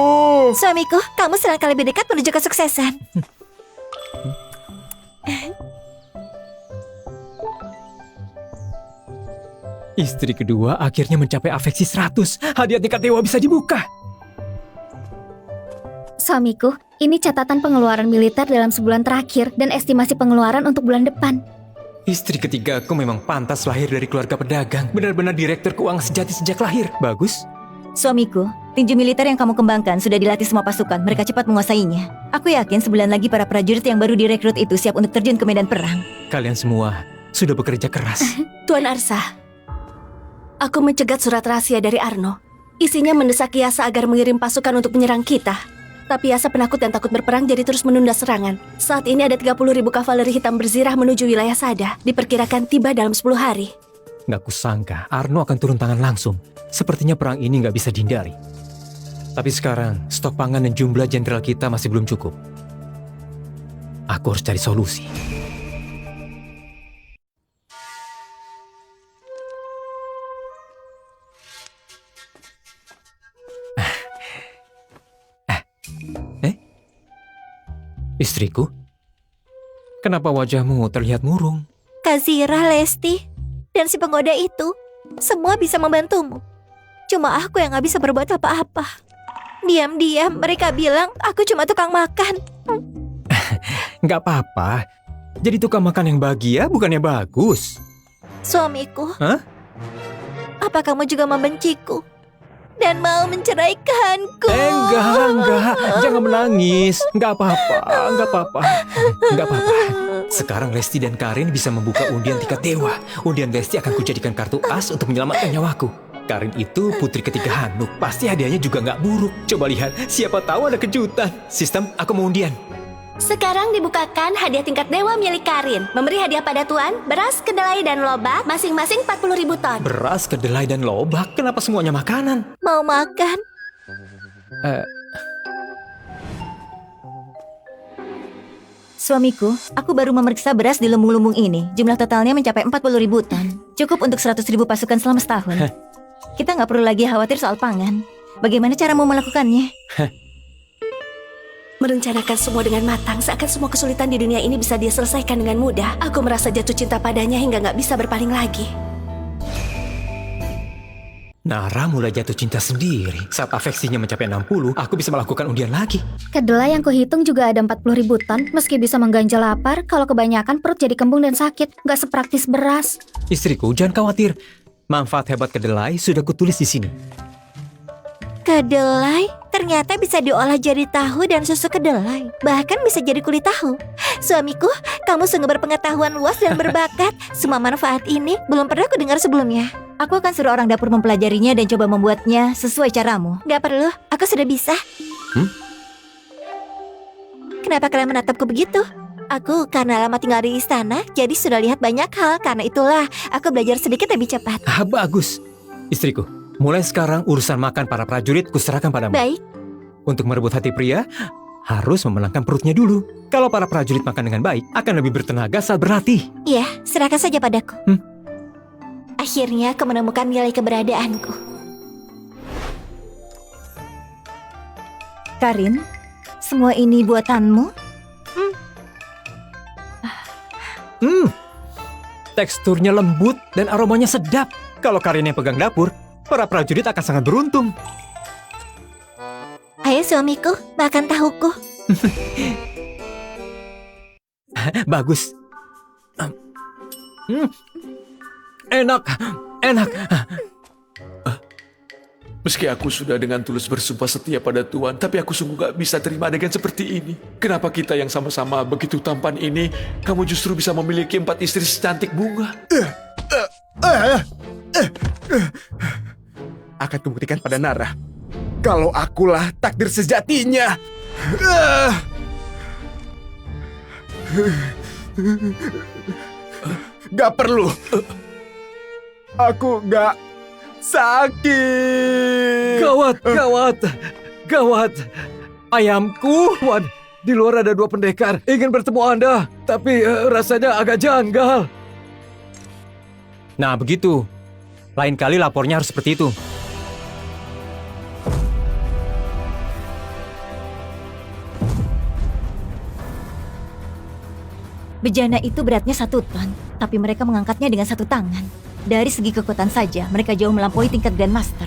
Suamiku, kamu selangkah lebih dekat menuju kesuksesan. Istri kedua akhirnya mencapai afeksi 100. Hadiah tingkat dewa bisa dibuka. Suamiku, ini catatan pengeluaran militer dalam sebulan terakhir dan estimasi pengeluaran untuk bulan depan. Istri ketiga aku memang pantas lahir dari keluarga pedagang. Benar-benar direktur keuangan sejati sejak lahir. Bagus. Suamiku, tinju militer yang kamu kembangkan sudah dilatih semua pasukan. Mereka cepat menguasainya. Aku yakin sebulan lagi para prajurit yang baru direkrut itu siap untuk terjun ke medan perang. Kalian semua sudah bekerja keras. Tuan Arsa, aku mencegat surat rahasia dari Arno. Isinya mendesak Yasa agar mengirim pasukan untuk menyerang kita. Tapi Yasa penakut dan takut berperang jadi terus menunda serangan. Saat ini ada 30.000 kavaleri hitam berzirah menuju wilayah Sada. Diperkirakan tiba dalam 10 hari. Nggak kusangka Arno akan turun tangan langsung. Sepertinya perang ini nggak bisa dihindari. Tapi sekarang stok pangan dan jumlah jenderal kita masih belum cukup. Aku harus cari solusi. Istriku, kenapa wajahmu terlihat murung? Kazira, Lesti, dan si penggoda itu, semua bisa membantumu. Cuma aku yang gak bisa berbuat apa-apa. Diam-diam mereka bilang aku cuma tukang makan. Nggak apa-apa. Jadi tukang makan yang bahagia bukannya bagus. Suamiku, Hah? apa kamu juga membenciku? Dan mau menceraikanku? Enggak. Jangan menangis. Nggak apa-apa. Sekarang Lesti dan Karin bisa membuka undian tingkat dewa. Undian Lesti akan kujadikan kartu as untuk menyelamatkan nyawaku. Karin itu putri ketiga Hanuk. Pasti hadiahnya juga nggak buruk. Coba lihat, siapa tahu ada kejutan. Sistem, aku mau undian. Sekarang dibukakan hadiah tingkat dewa milik Karin. Memberi hadiah pada Tuan, beras, kedelai, dan lobak, masing-masing 40.000 ton. Beras, kedelai, dan lobak. Kenapa semuanya makanan? Mau makan? Suamiku, aku baru memeriksa beras di lumbung-lumbung ini. Jumlah totalnya mencapai 40.000 ton. Cukup untuk 100.000 pasukan selama setahun. Kita nggak perlu lagi khawatir soal pangan. Bagaimana caramu melakukannya? Merencanakan semua dengan matang, seakan semua kesulitan di dunia ini bisa dia selesaikan dengan mudah. Aku merasa jatuh cinta padanya hingga gak bisa berpaling lagi. Nara mulai jatuh cinta sendiri. Saat afeksinya mencapai 60, aku bisa melakukan undian lagi. Kedelai yang kuhitung juga ada 40.000 ton. Meski bisa mengganjal lapar, kalau kebanyakan perut jadi kembung dan sakit. Gak sepraktis beras. Istriku, jangan khawatir. Manfaat hebat kedelai sudah kutulis di sini. Kedelai ternyata bisa diolah jadi tahu dan susu kedelai. Bahkan bisa jadi kulit tahu. Suamiku, kamu sungguh berpengetahuan luas dan berbakat. Semua manfaat ini belum pernah aku dengar sebelumnya. Aku akan suruh orang dapur mempelajarinya dan coba membuatnya sesuai caramu. Gak perlu, aku sudah bisa. Kenapa kalian menatapku begitu? Aku karena lama tinggal di istana, jadi sudah lihat banyak hal. Karena itulah aku belajar sedikit lebih cepat. Bagus. Istriku, mulai sekarang urusan makan para prajurit kuserahkan padamu. Baik. Untuk merebut hati pria, harus memenangkan perutnya dulu. Kalau para prajurit makan dengan baik, akan lebih bertenaga saat berlatih. Iya, serahkan saja padaku. Akhirnya aku menemukan nilai keberadaanku. Karin, semua ini buatanmu? Teksturnya lembut dan aromanya sedap. Kalau Karin yang pegang dapur, para prajurit akan sangat beruntung. Ayo suamiku, makan tahuku. Bagus. Enak. Meski aku sudah dengan tulus bersumpah setia pada Tuhan, tapi aku sungguh gak bisa terima adegan seperti ini. Kenapa kita yang sama-sama begitu tampan ini, kamu justru bisa memiliki 4 istri secantik bunga? akan kubuktikan pada Nara kalau akulah takdir sejatinya. Gak perlu. Aku gak sakit. Gawat. Ayamku! Tuan, di luar ada 2 pendekar ingin bertemu Anda, tapi rasanya agak janggal. Nah, begitu. Lain kali lapornya harus seperti itu. Bejana itu beratnya 1 ton, tapi mereka mengangkatnya dengan 1 tangan. Dari segi kekuatan saja, mereka jauh melampaui tingkat Grandmaster.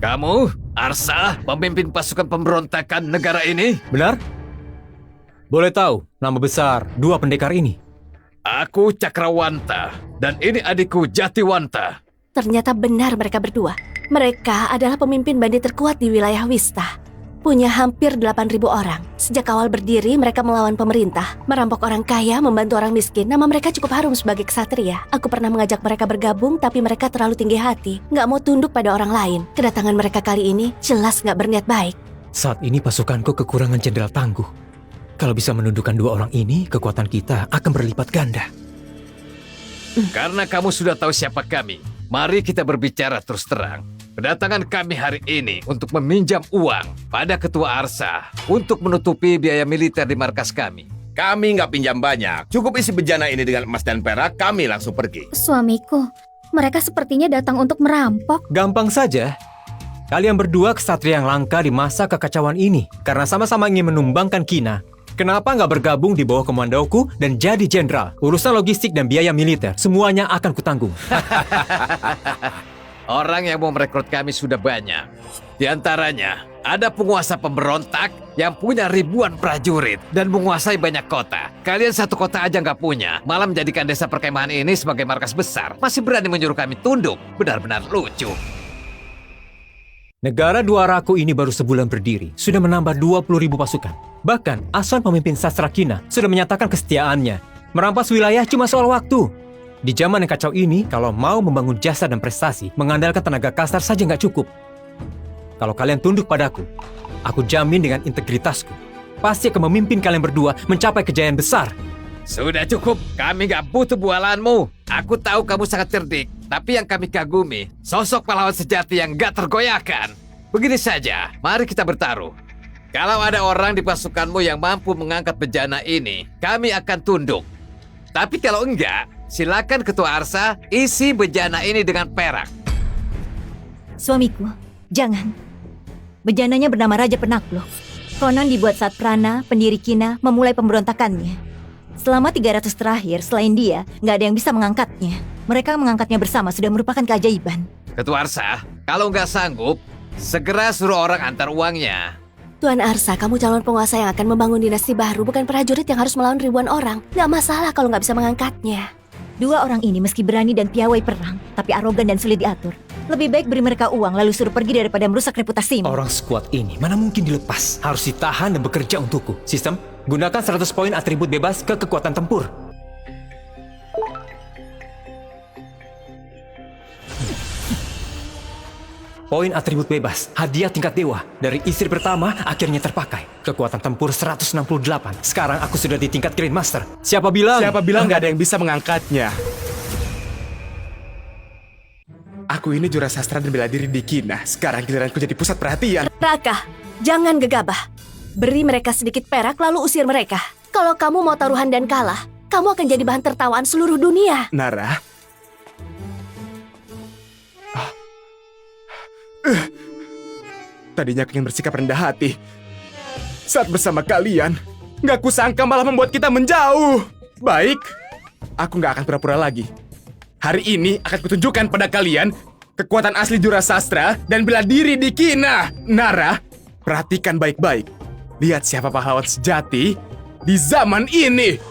Kamu, Arsa, pemimpin pasukan pemberontakan negara ini? Benar? Boleh tahu nama besar 2 pendekar ini? Aku Cakrawanta, dan ini adikku Jatiwanta. Ternyata benar mereka berdua. Mereka adalah pemimpin bandit terkuat di wilayah Wista. Punya hampir 8.000 orang. Sejak awal berdiri, mereka melawan pemerintah, merampok orang kaya, membantu orang miskin. Nama mereka cukup harum sebagai ksatria. Aku pernah mengajak mereka bergabung, tapi mereka terlalu tinggi hati. Nggak mau tunduk pada orang lain. Kedatangan mereka kali ini jelas nggak berniat baik. Saat ini pasukanku kekurangan jenderal tangguh. Kalau bisa menundukkan 2 orang ini, kekuatan kita akan berlipat ganda. Karena kamu sudah tahu siapa kami, mari kita berbicara terus terang. Kedatangan kami hari ini untuk meminjam uang pada Ketua Arsa untuk menutupi biaya militer di markas kami. Kami nggak pinjam banyak. Cukup isi bejana ini dengan emas dan perak, kami langsung pergi. Suamiku, mereka sepertinya datang untuk merampok. Gampang saja. Kalian berdua ksatria yang langka di masa kekacauan ini. Karena sama-sama ingin menumbangkan Kina. Kenapa nggak bergabung di bawah komandoku dan jadi jenderal? Urusan logistik dan biaya militer, semuanya akan kutanggung. Orang yang mau merekrut kami sudah banyak. Di antaranya, ada penguasa pemberontak yang punya ribuan prajurit dan menguasai banyak kota. Kalian 1 kota aja nggak punya, malah menjadikan desa perkemahan ini sebagai markas besar. Masih berani menyuruh kami tunduk. Benar-benar lucu. Negara 2 Raku ini baru sebulan berdiri, sudah menambah 20.000 pasukan. Bahkan, Aswan pemimpin sastra Kina sudah menyatakan kesetiaannya. Merampas wilayah cuma soal waktu. Di zaman yang kacau ini, kalau mau membangun jasa dan prestasi, mengandalkan tenaga kasar saja nggak cukup. Kalau kalian tunduk padaku, aku jamin dengan integritasku, pasti akan memimpin kalian berdua mencapai kejayaan besar. Sudah cukup, kami gak butuh bualanmu. Aku tahu kamu sangat cerdik, tapi yang kami kagumi, sosok pahlawan sejati yang gak tergoyahkan. Begini saja, mari kita bertaruh. Kalau ada orang di pasukanmu yang mampu mengangkat bejana ini, kami akan tunduk. Tapi kalau enggak, silakan Ketua Arsa isi bejana ini dengan perak. Suamiku, jangan. Bejananya bernama Raja Penakluk. Konon dibuat saat Prana, pendiri Kina, memulai pemberontakannya. Selama 300 terakhir, selain dia, nggak ada yang bisa mengangkatnya. Mereka mengangkatnya bersama sudah merupakan keajaiban. Ketua Arsa, kalau nggak sanggup, segera suruh orang antar uangnya. Tuan Arsa, kamu calon penguasa yang akan membangun dinasti baru, bukan prajurit yang harus melawan ribuan orang. Nggak masalah kalau nggak bisa mengangkatnya. 2 orang ini meski berani dan piawai perang, tapi arogan dan sulit diatur. Lebih baik beri mereka uang lalu suruh pergi daripada merusak reputasimu. Orang sekuat ini mana mungkin dilepas? Harus ditahan dan bekerja untukku. Sistem, gunakan 100 poin atribut bebas ke kekuatan tempur. Poin atribut bebas, hadiah tingkat dewa. Dari istri pertama akhirnya terpakai. Kekuatan tempur 168. Sekarang aku sudah di tingkat Grandmaster. Siapa bilang Nggak ada yang bisa mengangkatnya? Aku ini juara sastra dan bela diri di Kina. Sekarang giliranku jadi pusat perhatian. Raka, jangan gegabah. Beri mereka sedikit perak lalu usir mereka. Kalau kamu mau taruhan dan kalah, kamu akan jadi bahan tertawaan seluruh dunia. Nara, tadinya aku ingin bersikap rendah hati. Saat bersama kalian, nggak kusangka malah membuat kita menjauh. Baik, aku nggak akan pura-pura lagi. Hari ini akan kutunjukkan pada kalian kekuatan asli jura sastra dan bela diri di Kina. Nara, perhatikan baik-baik. Lihat siapa pahlawan sejati di zaman ini.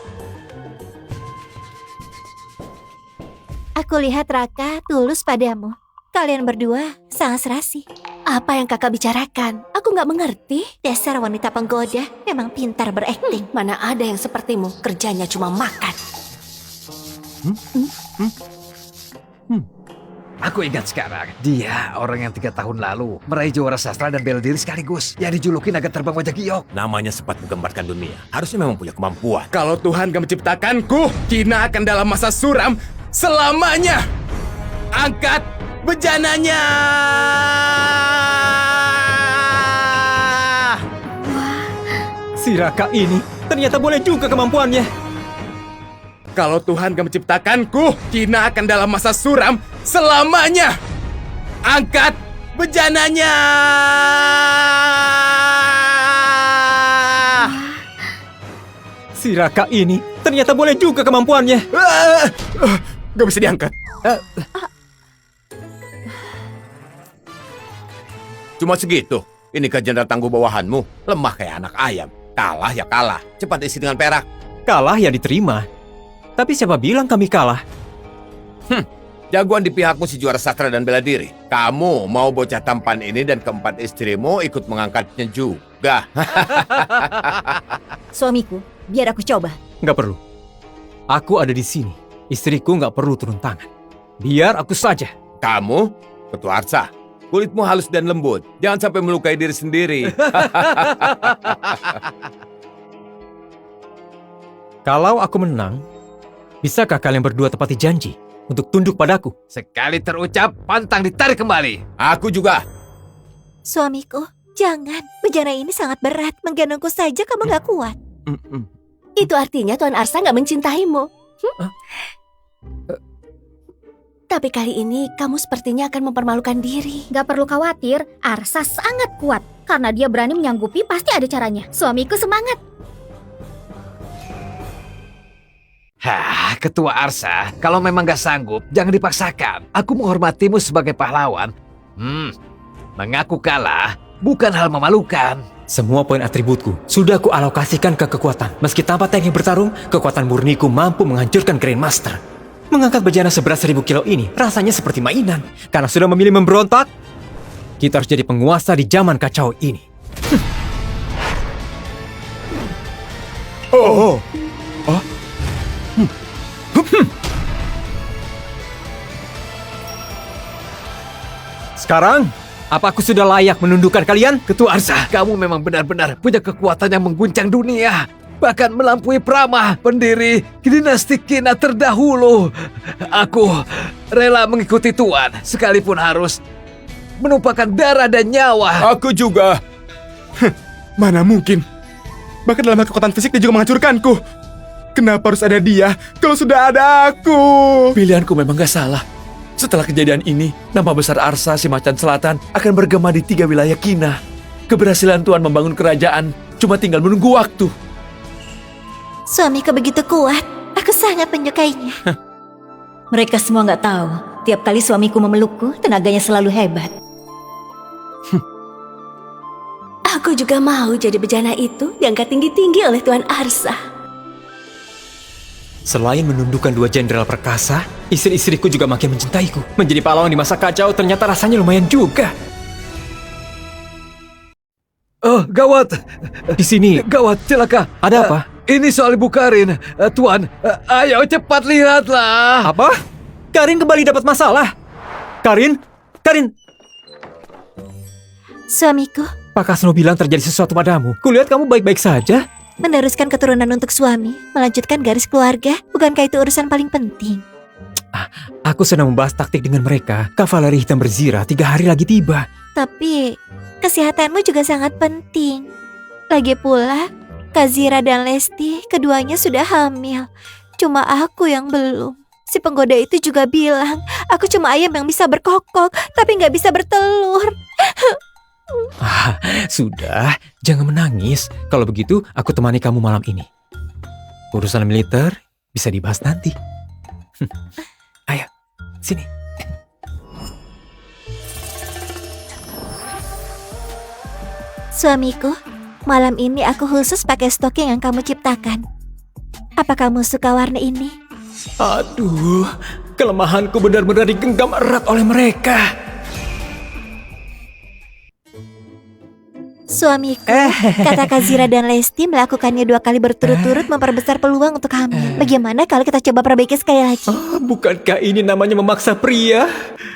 Aku lihat Raka tulus padamu. Kalian berdua sangat serasi. Apa yang kakak bicarakan? Aku nggak mengerti. Dasar wanita penggoda, memang pintar berakting. Mana ada yang sepertimu, kerjanya cuma makan. Aku ingat sekarang, dia orang yang 3 tahun lalu meraih juara sastra dan bela diri sekaligus. Yang dijuluki naga terbang wajah giok. Namanya sempat menggambarkan dunia. Harusnya memang punya kemampuan. Kalau Tuhan gak menciptakanku, Kina akan dalam masa suram selamanya. Angkat bejananya. Si Raka ini ternyata boleh juga kemampuannya. Kalau Tuhan gak menciptakanku, Kina akan dalam masa suram selamanya. Angkat bejananya. Si Raka ini ternyata boleh juga kemampuannya. Gak bisa diangkat. Cuma segitu. Inikah jenderal tangguh bawahanmu? Lemah kayak anak ayam. Kalah ya kalah. Cepat isi dengan perak. Kalah yang diterima. Tapi siapa bilang kami kalah? Jagoan di pihakmu si juara sastra dan bela diri. Kamu mau bocah tampan ini dan keempat istrimu ikut mengangkatnya juga. Suamiku, biar aku coba. Nggak perlu. Aku ada di sini. Istriku nggak perlu turun tangan. Biar aku saja. Kamu, Ketua Arsa, kulitmu halus dan lembut. Jangan sampai melukai diri sendiri. Kalau aku menang, bisakah kalian berdua tepati janji untuk tunduk padaku? Sekali terucap, pantang ditarik kembali. Aku juga. Suamiku, jangan. Bejana ini sangat berat. Menggendongku saja kamu gak kuat. Itu artinya Tuan Arsa nggak mencintaimu. Tapi kali ini kamu sepertinya akan mempermalukan diri. Gak perlu khawatir, Arsa sangat kuat. Karena dia berani menyanggupi, pasti ada caranya. Suamiku semangat. Hah, Ketua Arsa, kalau memang gak sanggup, jangan dipaksakan. Aku menghormatimu sebagai pahlawan. Mengaku kalah bukan hal memalukan. Semua poin atributku sudah aku alokasikan ke kekuatan. Meski tanpa teknik bertarung, kekuatan murniku mampu menghancurkan Grandmaster. Mengangkat bejana seberat 1000 kilo ini rasanya seperti mainan. Karena sudah memilih memberontak, kita harus jadi penguasa di zaman kacau ini. Sekarang, apa aku sudah layak menundukkan kalian? Ketua Arsa, kamu memang benar-benar punya kekuatan yang mengguncang dunia. Bahkan melampaui Pramah, pendiri dinasti Kina terdahulu. Aku rela mengikuti Tuan, sekalipun harus menumpahkan darah dan nyawa. Aku juga. Mana mungkin. Bahkan dalam hal kekuatan fisik dia juga menghancurkanku. Kenapa harus ada dia kalau sudah ada aku? Pilihanku memang gak salah. Setelah kejadian ini, nama besar Arsa si Macan Selatan akan bergema di 3 wilayah Kina. Keberhasilan Tuan membangun kerajaan cuma tinggal menunggu waktu. Suamiku begitu kuat. Aku sangat menyukainya. Mereka semua nggak tahu. Tiap kali suamiku memelukku, tenaganya selalu hebat. Aku juga mau jadi bejana itu diangkat tinggi-tinggi oleh Tuan Arsa. Selain menundukkan 2 jenderal perkasa, istri-istriku juga makin mencintaiku. Menjadi pahlawan di masa kacau ternyata rasanya lumayan juga. Oh, gawat. Di sini, Gawat, celaka. ada apa? Ini soal Ibu Karin. Tuan, ayo cepat lihatlah. Apa? Karin kembali dapat masalah. Karin? Suamiku, Pak Kasno bilang terjadi sesuatu padamu. Kulihat kamu baik-baik saja. meneruskan keturunan untuk suami, melanjutkan garis keluarga, bukankah itu urusan paling penting? Aku sedang membahas taktik dengan mereka. Kavaleri hitam berzirah 3 hari lagi tiba. Tapi, kesehatanmu juga sangat penting. Lagi pula, Kazira dan Lesti keduanya sudah hamil. Cuma aku yang belum. Si penggoda itu juga bilang, aku cuma ayam yang bisa berkokok, tapi nggak bisa bertelur. Sudah, jangan menangis. Kalau begitu, aku temani kamu malam ini. Urusan militer bisa dibahas nanti. Ayo, sini. Suamiku, malam ini aku khusus pakai stocking yang kamu ciptakan. Apa kamu suka warna ini? Aduh, kelemahanku benar-benar digenggam erat oleh mereka. Suamiku, kata Kazira dan Lesti melakukannya 2 kali berturut-turut memperbesar peluang untuk hamil. Bagaimana kalau kita coba perbaiki sekali lagi? Bukankah ini namanya memaksa pria?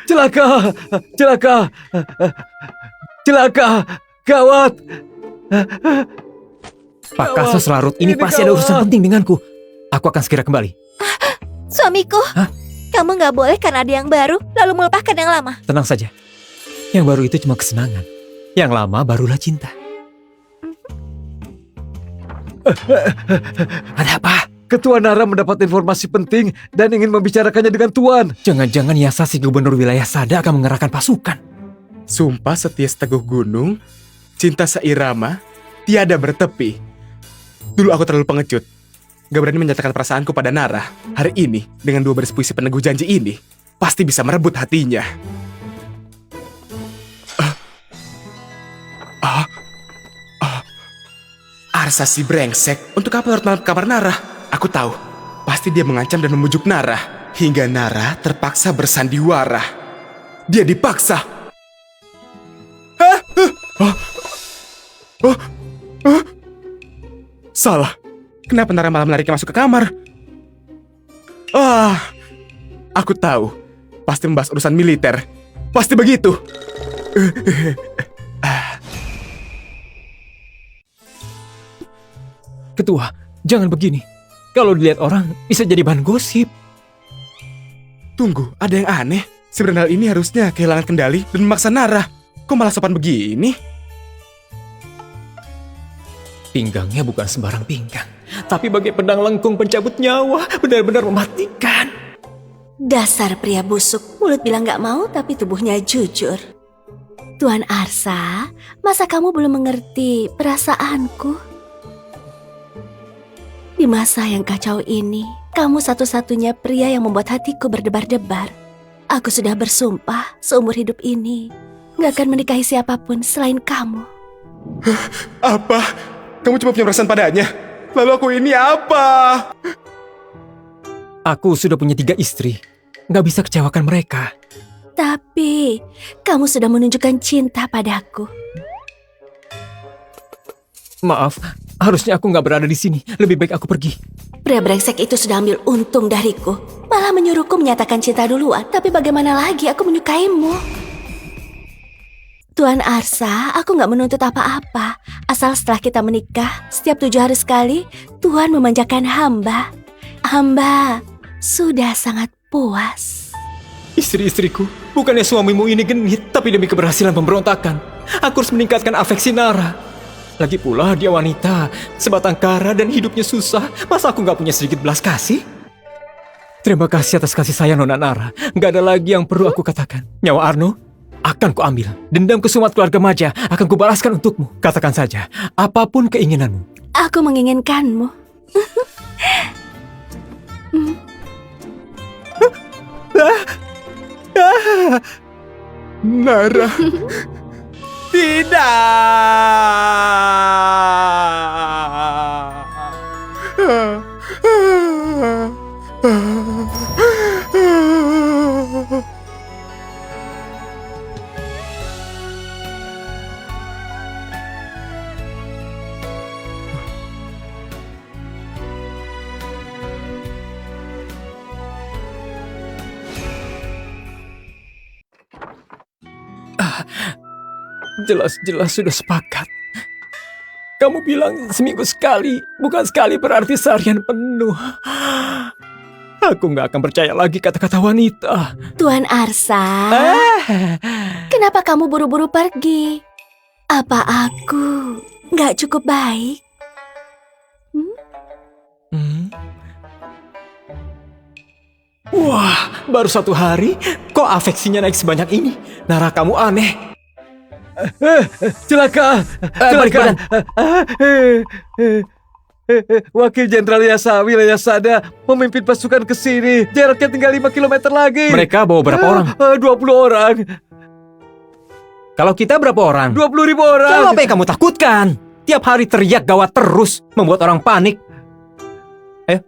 Celaka! Celaka! Celaka! Gawat! Pak kasus larut ini pasti ada urusan penting denganku. Aku akan segera kembali. Suamiku, kamu nggak boleh karena ada yang baru, lalu melupakan yang lama. Tenang saja. Yang baru itu cuma kesenangan. Yang lama barulah cinta. Ada apa? Ketua Nara mendapat informasi penting dan ingin membicarakannya dengan Tuan. Jangan-jangan Yasasi Gubernur Wilayah Sada akan mengerahkan pasukan. Sumpah setia seteguh gunung, cinta seirama, tiada bertepi. Dulu aku terlalu pengecut. Gak berani menyatakan perasaanku pada Nara. Hari ini, dengan 2 baris puisi peneguh janji ini, pasti bisa merebut hatinya. Arsa si brengsek, untuk apa larut malam ke kamar Nara? Aku tahu, pasti dia mengancam dan membujuk Nara. Hingga Nara terpaksa bersandiwara. Dia dipaksa. Salah. Kenapa Nara malah menariknya masuk ke kamar? Aku tahu. Pasti membahas urusan militer. Pasti begitu. Ketua, jangan begini. Kalau dilihat orang, bisa jadi bahan gosip. Tunggu, ada yang aneh. Si Brendal ini harusnya kehilangan kendali dan memaksa Nara. Kok malah sopan begini? Pinggangnya bukan sembarang pinggang, tapi bagai pedang lengkung pencabut nyawa, benar-benar mematikan. Dasar pria busuk, mulut bilang gak mau tapi tubuhnya jujur. Tuan Arsa, masa kamu belum mengerti perasaanku? Di masa yang kacau ini, kamu satu-satunya pria yang membuat hatiku berdebar-debar. Aku sudah bersumpah seumur hidup ini gak akan menikahi siapapun selain kamu. Apa? Kamu cuma punya perasaan padanya? Lalu aku ini apa? Aku sudah punya 3 istri. Gak bisa kecewakan mereka. Tapi, kamu sudah menunjukkan cinta padaku. Maaf, harusnya aku gak berada di sini. Lebih baik aku pergi. Pria brengsek itu sudah ambil untung dariku. Malah menyuruhku menyatakan cinta duluan. Tapi bagaimana lagi aku menyukaimu? Tuan Arsa, aku gak menuntut apa-apa. Asal setelah kita menikah, setiap 7 hari sekali, Tuhan memanjakan hamba. Hamba sudah sangat puas. Istri-istriku, bukannya suamimu ini genit, tapi demi keberhasilan pemberontakan, aku harus meningkatkan afeksi Nara. Lagi pula dia wanita, sebatang kara dan hidupnya susah. Masa aku gak punya sedikit belas kasih? Terima kasih atas kasih sayang Nona Nara. Gak ada lagi yang perlu aku katakan. Nyawa Arno akan kuambil. Dendam kesumat keluarga Maja akan kubalaskan untukmu. Katakan saja, apapun keinginanmu. Aku menginginkanmu. Nara. Tidak. Jelas-jelas sudah sepakat. Kamu bilang seminggu sekali, bukan sekali berarti seharian penuh. Aku gak akan percaya lagi kata-kata wanita. Tuan Arsa, kenapa kamu buru-buru pergi? Apa aku gak cukup baik? Wah, baru 1 hari, kok afeksinya naik sebanyak ini? Nara, kamu aneh. Celaka! Celaka! Wakil Jenderal Yasa, wilayah Sada, memimpin pasukan ke sini. Jaraknya tinggal 5 km lagi. Mereka bawa berapa orang? 20 orang. Kalau kita berapa orang? 20.000 orang. Lalu apa yang kamu takutkan? Tiap hari teriak gawat terus, membuat orang panik. Ayo.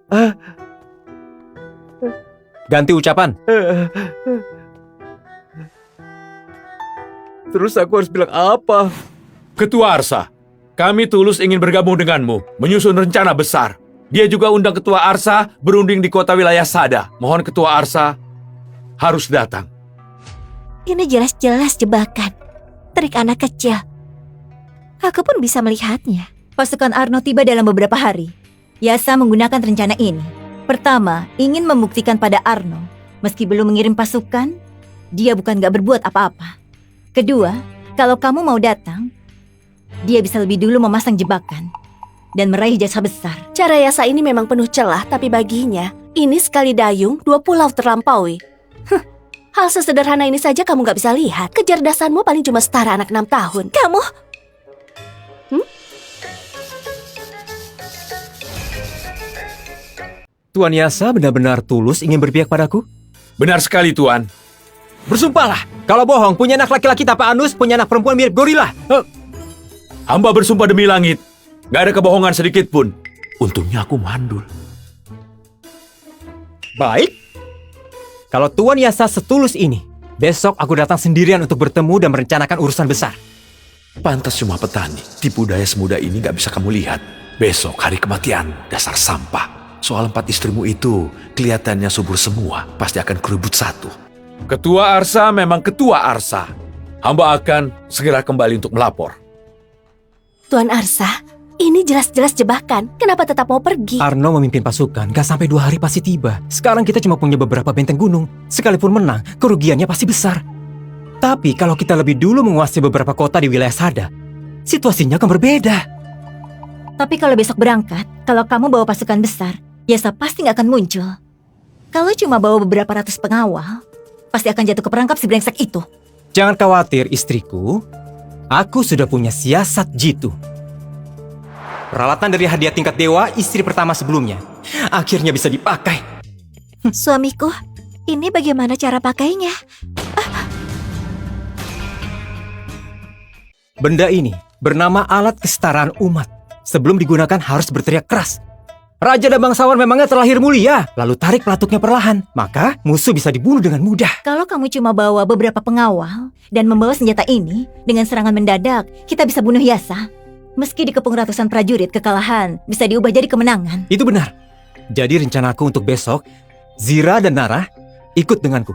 Ganti ucapan. Terus aku harus bilang apa? Ketua Arsa, kami tulus ingin bergabung denganmu, menyusun rencana besar. Dia juga undang Ketua Arsa berunding di kota wilayah Sada. Mohon Ketua Arsa harus datang. Ini jelas-jelas jebakan. Trik anak kecil. Aku pun bisa melihatnya. Pasukan Arno tiba dalam beberapa hari. Yasa menggunakan rencana ini. Pertama, ingin membuktikan pada Arno, meski belum mengirim pasukan, dia bukan gak berbuat apa-apa. Kedua, kalau kamu mau datang, dia bisa lebih dulu memasang jebakan dan meraih jasa besar. Cara Yasa ini memang penuh celah, tapi baginya, ini sekali dayung, 2 pulau terlampaui. Hal sesederhana ini saja kamu gak bisa lihat. Kecerdasanmu paling cuma setara anak 6 tahun. Kamu... Tuan Yasa benar-benar tulus ingin berpihak padaku? Benar sekali, Tuan. Bersumpahlah, kalau bohong punya anak laki-laki tanpa anus, punya anak perempuan mirip gorila. Hamba bersumpah demi langit, gak ada kebohongan sedikit pun. Untungnya aku mandul. Baik. Kalau Tuan Yasa setulus ini, besok aku datang sendirian untuk bertemu dan merencanakan urusan besar. Pantas cuma petani, tipu daya semudah ini gak bisa kamu lihat. Besok hari kematian, dasar sampah. Soal 4 istrimu itu, kelihatannya subur semua, pasti akan kerebut satu. Ketua Arsa memang Ketua Arsa. Hamba akan segera kembali untuk melapor. Tuan Arsa, ini jelas-jelas jebakan. Kenapa tetap mau pergi? Arno memimpin pasukan, gak sampai 2 hari pasti tiba. Sekarang kita cuma punya beberapa benteng gunung. Sekalipun menang, kerugiannya pasti besar. Tapi kalau kita lebih dulu menguasai beberapa kota di wilayah Sada, situasinya akan berbeda. Tapi kalau besok berangkat, kalau kamu bawa pasukan besar, Yasa pasti nggak akan muncul. Kalau cuma bawa beberapa ratus pengawal, pasti akan jatuh ke perangkap si brengsek itu. Jangan khawatir istriku, aku sudah punya siasat jitu. Peralatan dari hadiah tingkat dewa istri pertama sebelumnya, akhirnya bisa dipakai. Suamiku, ini bagaimana cara pakainya? Benda ini bernama alat kesetaraan umat. Sebelum digunakan harus berteriak keras. Raja dan bangsawan memangnya terlahir mulia, lalu tarik pelatuknya perlahan, maka musuh bisa dibunuh dengan mudah. Kalau kamu cuma bawa beberapa pengawal dan membawa senjata ini, dengan serangan mendadak, kita bisa bunuh Yasa. Meski dikepung ratusan prajurit, kekalahan bisa diubah jadi kemenangan. Itu benar. Jadi rencanaku untuk besok, Zira dan Nara ikut denganku.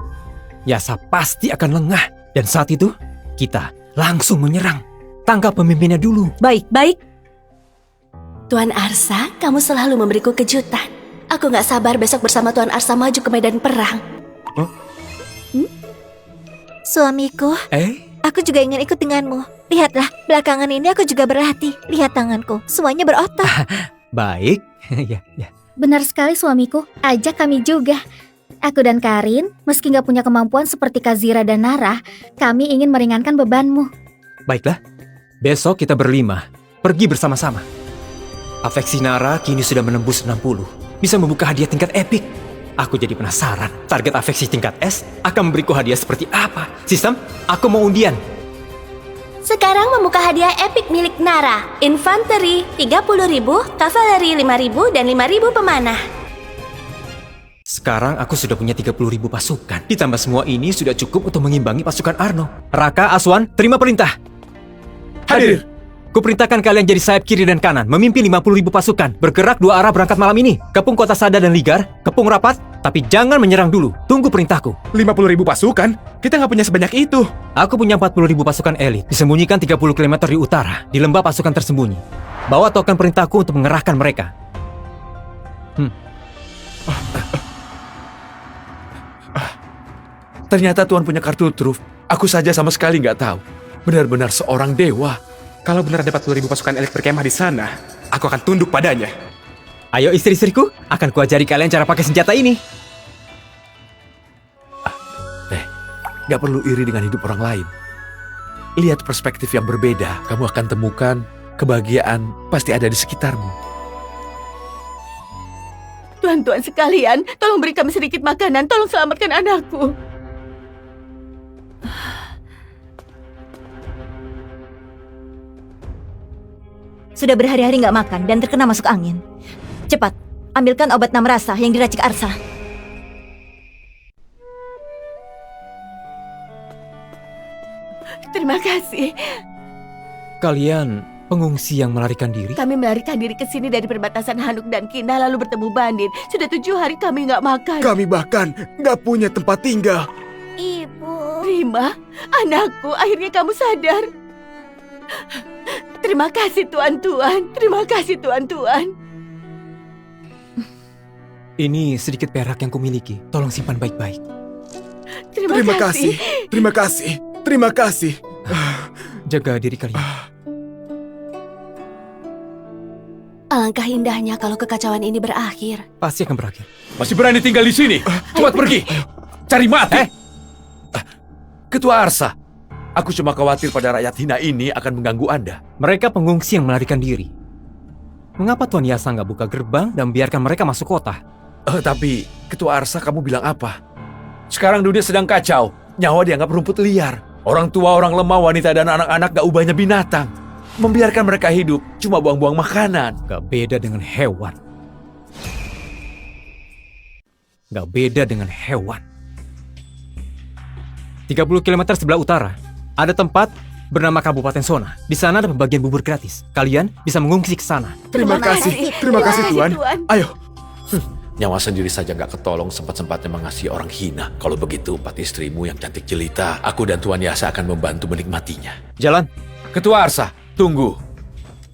Yasa pasti akan lengah, dan saat itu kita langsung menyerang. Tangkap pemimpinnya dulu. Baik. Tuan Arsa, kamu selalu memberiku kejutan. Aku gak sabar besok bersama Tuan Arsa maju ke medan perang. Suamiku, aku juga ingin ikut denganmu. Lihatlah, belakangan ini aku juga berlatih. Lihat tanganku, semuanya berotot. Baik, ya. Benar sekali suamiku, ajak kami juga. Aku dan Karin, meski gak punya kemampuan seperti Kazira dan Nara, kami ingin meringankan bebanmu. Baiklah, besok kita berlima, pergi bersama-sama. Afeksi Nara kini sudah menembus 60. Bisa membuka hadiah tingkat epik. Aku jadi penasaran, target afeksi tingkat S akan memberiku hadiah seperti apa? Sistem, aku mau undian. Sekarang membuka hadiah epik milik Nara. Infanteri 30.000, kavaleri 5.000, dan 5.000 pemanah. Sekarang aku sudah punya 30.000 pasukan. Ditambah semua ini sudah cukup untuk mengimbangi pasukan Arno. Raka, Aswan, terima perintah. Hadir. Kuperintahkan kalian jadi sayap kiri dan kanan, memimpin 50.000 pasukan, bergerak 2 arah berangkat malam ini. Kepung kota Sada dan Ligar, kepung rapat, tapi jangan menyerang dulu. Tunggu perintahku. 50.000 pasukan? Kita nggak punya sebanyak itu. Aku punya 40.000 pasukan elit, disembunyikan 30 km di utara, di lembah pasukan tersembunyi. Bawa token perintahku untuk mengerahkan mereka. Ternyata Tuan punya kartu truf. Aku saja sama sekali nggak tahu. Benar-benar seorang dewa. Kalau benar ada 40.000 pasukan elit berkemah di sana, aku akan tunduk padanya. Ayo istri-istriku, akan kuajari kalian cara pakai senjata ini. Gak perlu iri dengan hidup orang lain. Lihat perspektif yang berbeda, kamu akan temukan kebahagiaan pasti ada di sekitarmu. Tuan-tuan sekalian, tolong beri kami sedikit makanan, tolong selamatkan anakku. Sudah berhari-hari nggak makan dan terkena masuk angin. Cepat, ambilkan obat 6 rasa yang diracik Arsa. Terima kasih. Kalian pengungsi yang melarikan diri? Kami melarikan diri ke sini dari perbatasan Hanuk dan Kina lalu bertemu bandit. Sudah 7 hari kami nggak makan. Kami bahkan nggak punya tempat tinggal. Ibu. Rima, anakku, akhirnya kamu sadar. Terima kasih tuan-tuan. Terima kasih tuan-tuan. Ini sedikit perak yang kumiliki. Tolong simpan baik-baik. Terima kasih. Terima kasih. Terima kasih. Jaga diri kalian. Alangkah indahnya kalau kekacauan ini berakhir. Pasti akan berakhir. Masih berani tinggal di sini? Cepat pergi. Cari mati. Ketua Arsa, aku cuma khawatir pada rakyat hina ini akan mengganggu Anda. Mereka pengungsi yang melarikan diri. Mengapa Tuan Yasa nggak buka gerbang dan biarkan mereka masuk kota? Tapi, Ketua Arsa, kamu bilang apa? Sekarang dunia sedang kacau. Nyawa dianggap rumput liar. Orang tua, orang lemah, wanita, dan anak-anak gak ubahnya binatang. Membiarkan mereka hidup cuma buang-buang makanan. Gak beda dengan hewan. Gak beda dengan hewan. 30 km sebelah utara, ada tempat bernama Kabupaten Sona. Di sana ada pembagian bubur gratis. Kalian bisa mengungsi ke sana. Terima kasih. Terima kasih, Tuan. Ayo. Nyawa sendiri saja gak ketolong, sempat-sempatnya mengasihi orang hina. Kalau begitu, 4 istrimu yang cantik jelita, aku dan Tuan Yasa akan membantu menikmatinya. Jalan. Ketua Arsa, tunggu.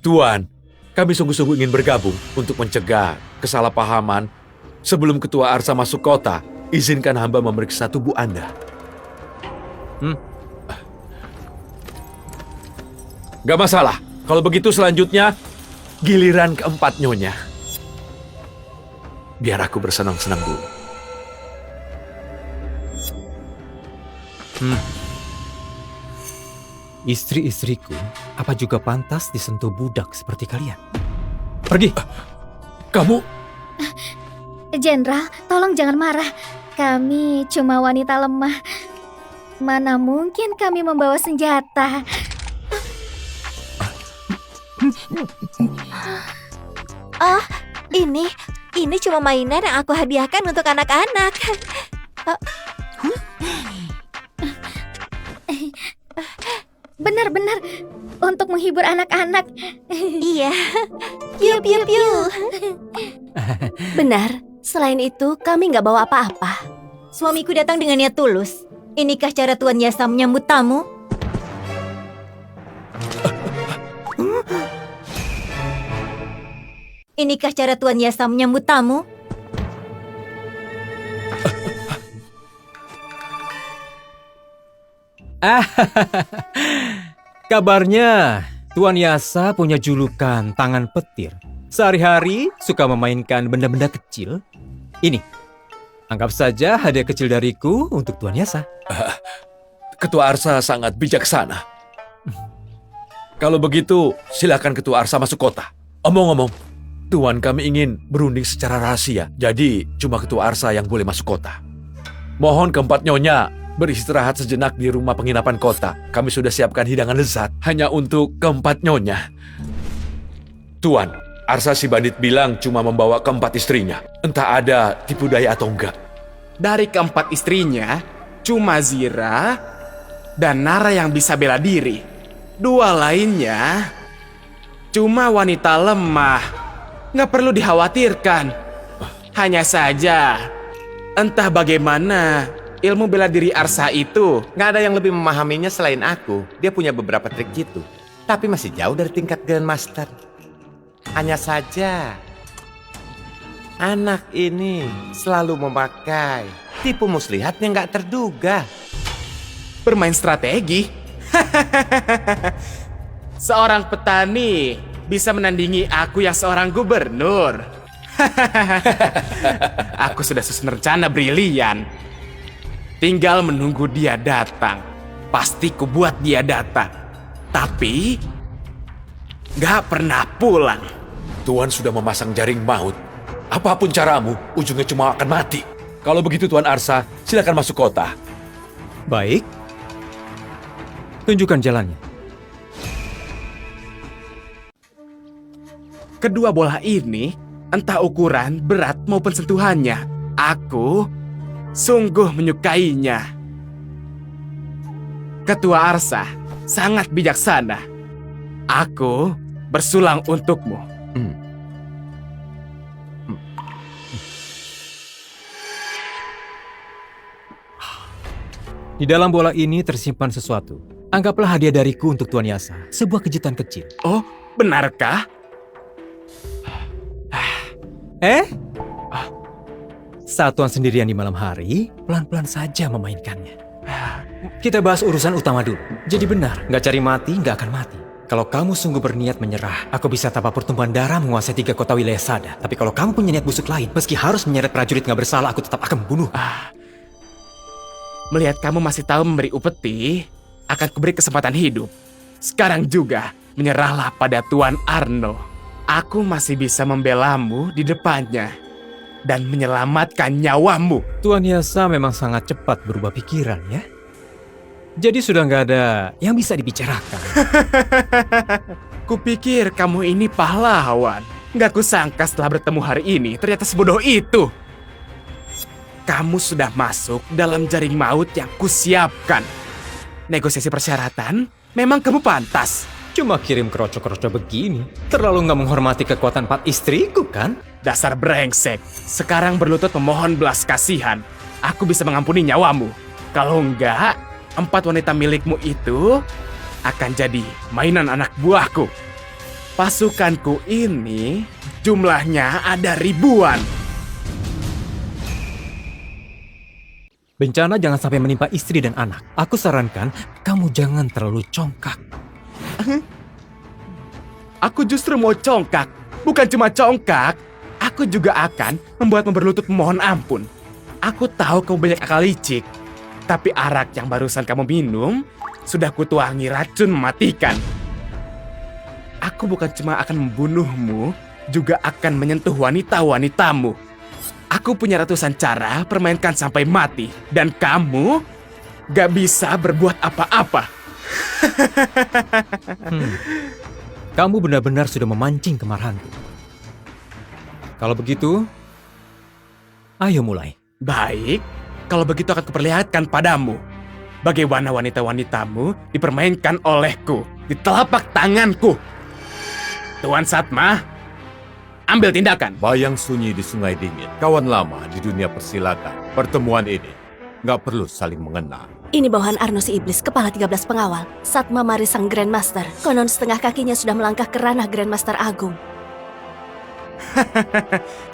Tuan, kami sungguh-sungguh ingin bergabung untuk mencegah kesalahpahaman. Sebelum Ketua Arsa masuk kota, izinkan hamba memeriksa tubuh Anda. Gak masalah. Kalau begitu selanjutnya, giliran keempat nyonya. Biar aku bersenang-senang dulu. Istri-istriku, apa juga pantas disentuh budak seperti kalian? Pergi! Kamu... Jenderal, tolong jangan marah. Kami cuma wanita lemah. Mana mungkin kami membawa senjata. Ini cuma mainan yang aku hadiahkan untuk anak-anak. Benar-benar untuk menghibur anak-anak. Iya. Piu piu piu. Benar, selain itu kami nggak bawa apa-apa. Suamiku datang dengan niat tulus. Inikah cara Tuan Yasa menyambut tamu? Inikah cara Tuan Yasa menyambut tamu? Kabarnya, Tuan Yasa punya julukan tangan petir. Sehari-hari suka memainkan benda-benda kecil. Ini, anggap saja hadiah kecil dariku untuk Tuan Yasa. Ketua Arsa sangat bijaksana. Kalau begitu, silakan Ketua Arsa masuk kota. Omong-omong, Tuan, kami ingin berunding secara rahasia. Jadi, cuma Ketua Arsa yang boleh masuk kota. Mohon keempat nyonya beristirahat sejenak di rumah penginapan kota. Kami sudah siapkan hidangan lezat hanya untuk keempat nyonya. Tuan, Arsa si bandit bilang cuma membawa keempat istrinya. Entah ada tipu daya atau enggak. Dari keempat istrinya, cuma Zira dan Nara yang bisa bela diri. 2 lainnya cuma wanita lemah. Nggak perlu dikhawatirkan. Hanya saja, entah bagaimana ilmu bela diri Arsa itu. Nggak ada yang lebih memahaminya selain aku. Dia punya beberapa trik gitu. Tapi masih jauh dari tingkat Grandmaster. Hanya saja, anak ini selalu memakai tipu muslihat yang nggak terduga. Bermain strategi? Seorang petani bisa menandingi aku yang seorang gubernur. Aku sudah susun rencana brilian. Tinggal menunggu dia datang. Pasti ku buat dia datang. Tapi gak pernah pulang. Tuan sudah memasang jaring maut. Apapun caramu, ujungnya cuma akan mati. Kalau begitu Tuan Arsa, silakan masuk kota. Baik. Tunjukkan jalannya. Kedua bola ini, entah ukuran, berat maupun sentuhannya, aku sungguh menyukainya. Ketua Arsa sangat bijaksana. Aku bersulang untukmu. Di dalam bola ini tersimpan sesuatu. Anggaplah hadiah dariku untuk Tuan Yasa. Sebuah kejutan kecil. Oh, benarkah? Saat Tuan sendirian di malam hari, pelan-pelan saja memainkannya. Kita bahas urusan utama dulu. Jadi benar, nggak cari mati, nggak akan mati. Kalau kamu sungguh berniat menyerah, aku bisa tanpa pertumpahan darah menguasai 3 kota wilayah Sada. Tapi kalau kamu punya niat busuk lain, meski harus menyeret prajurit nggak bersalah, aku tetap akan membunuh. Melihat kamu masih tahu memberi upeti, akan kuberi kesempatan hidup. Sekarang juga, menyerahlah pada Tuan Arno. Aku masih bisa membelamu di depannya dan menyelamatkan nyawamu. Tuan Yasa memang sangat cepat berubah pikiran ya. Jadi sudah nggak ada yang bisa dibicarakan. Kupikir kamu ini pahlawan. Nggak kusangka setelah bertemu hari ini, ternyata sebodoh itu. Kamu sudah masuk dalam jaring maut yang kusiapkan. Negosiasi persyaratan, memang kamu pantas. Cuma kirim kroco-kroco begini. Terlalu nggak menghormati kekuatan 4 istriku kan? Dasar brengsek. Sekarang berlutut memohon belas kasihan. Aku bisa mengampuni nyawamu. Kalau enggak, 4 wanita milikmu itu akan jadi mainan anak buahku. Pasukanku ini jumlahnya ada ribuan. Bencana jangan sampai menimpa istri dan anak. Aku sarankan kamu jangan terlalu congkak. Aku justru mau congkak. Bukan cuma congkak, aku juga akan membuatmu berlutut memohon ampun. Aku tahu kamu banyak akal licik, tapi arak yang barusan kamu minum sudah kutuangi racun mematikan. Aku bukan cuma akan membunuhmu, juga akan menyentuh wanita-wanitamu. Aku punya ratusan cara permainkan sampai mati, dan kamu gak bisa berbuat apa-apa. Kamu benar-benar sudah memancing kemarahanku. Kalau begitu, ayo mulai. Baik, kalau begitu akan kuperlihatkan padamu bagaimana wanita-wanitamu dipermainkan olehku di telapak tanganku. Tuan Satma, ambil tindakan. Bayang sunyi di sungai dingin, kawan lama di dunia persilakan. Pertemuan ini nggak perlu saling mengenal. Ini bawahan Arno si Iblis, kepala 13 pengawal. Satma Mari sang Grandmaster. Konon setengah kakinya sudah melangkah ke ranah Grandmaster Agung.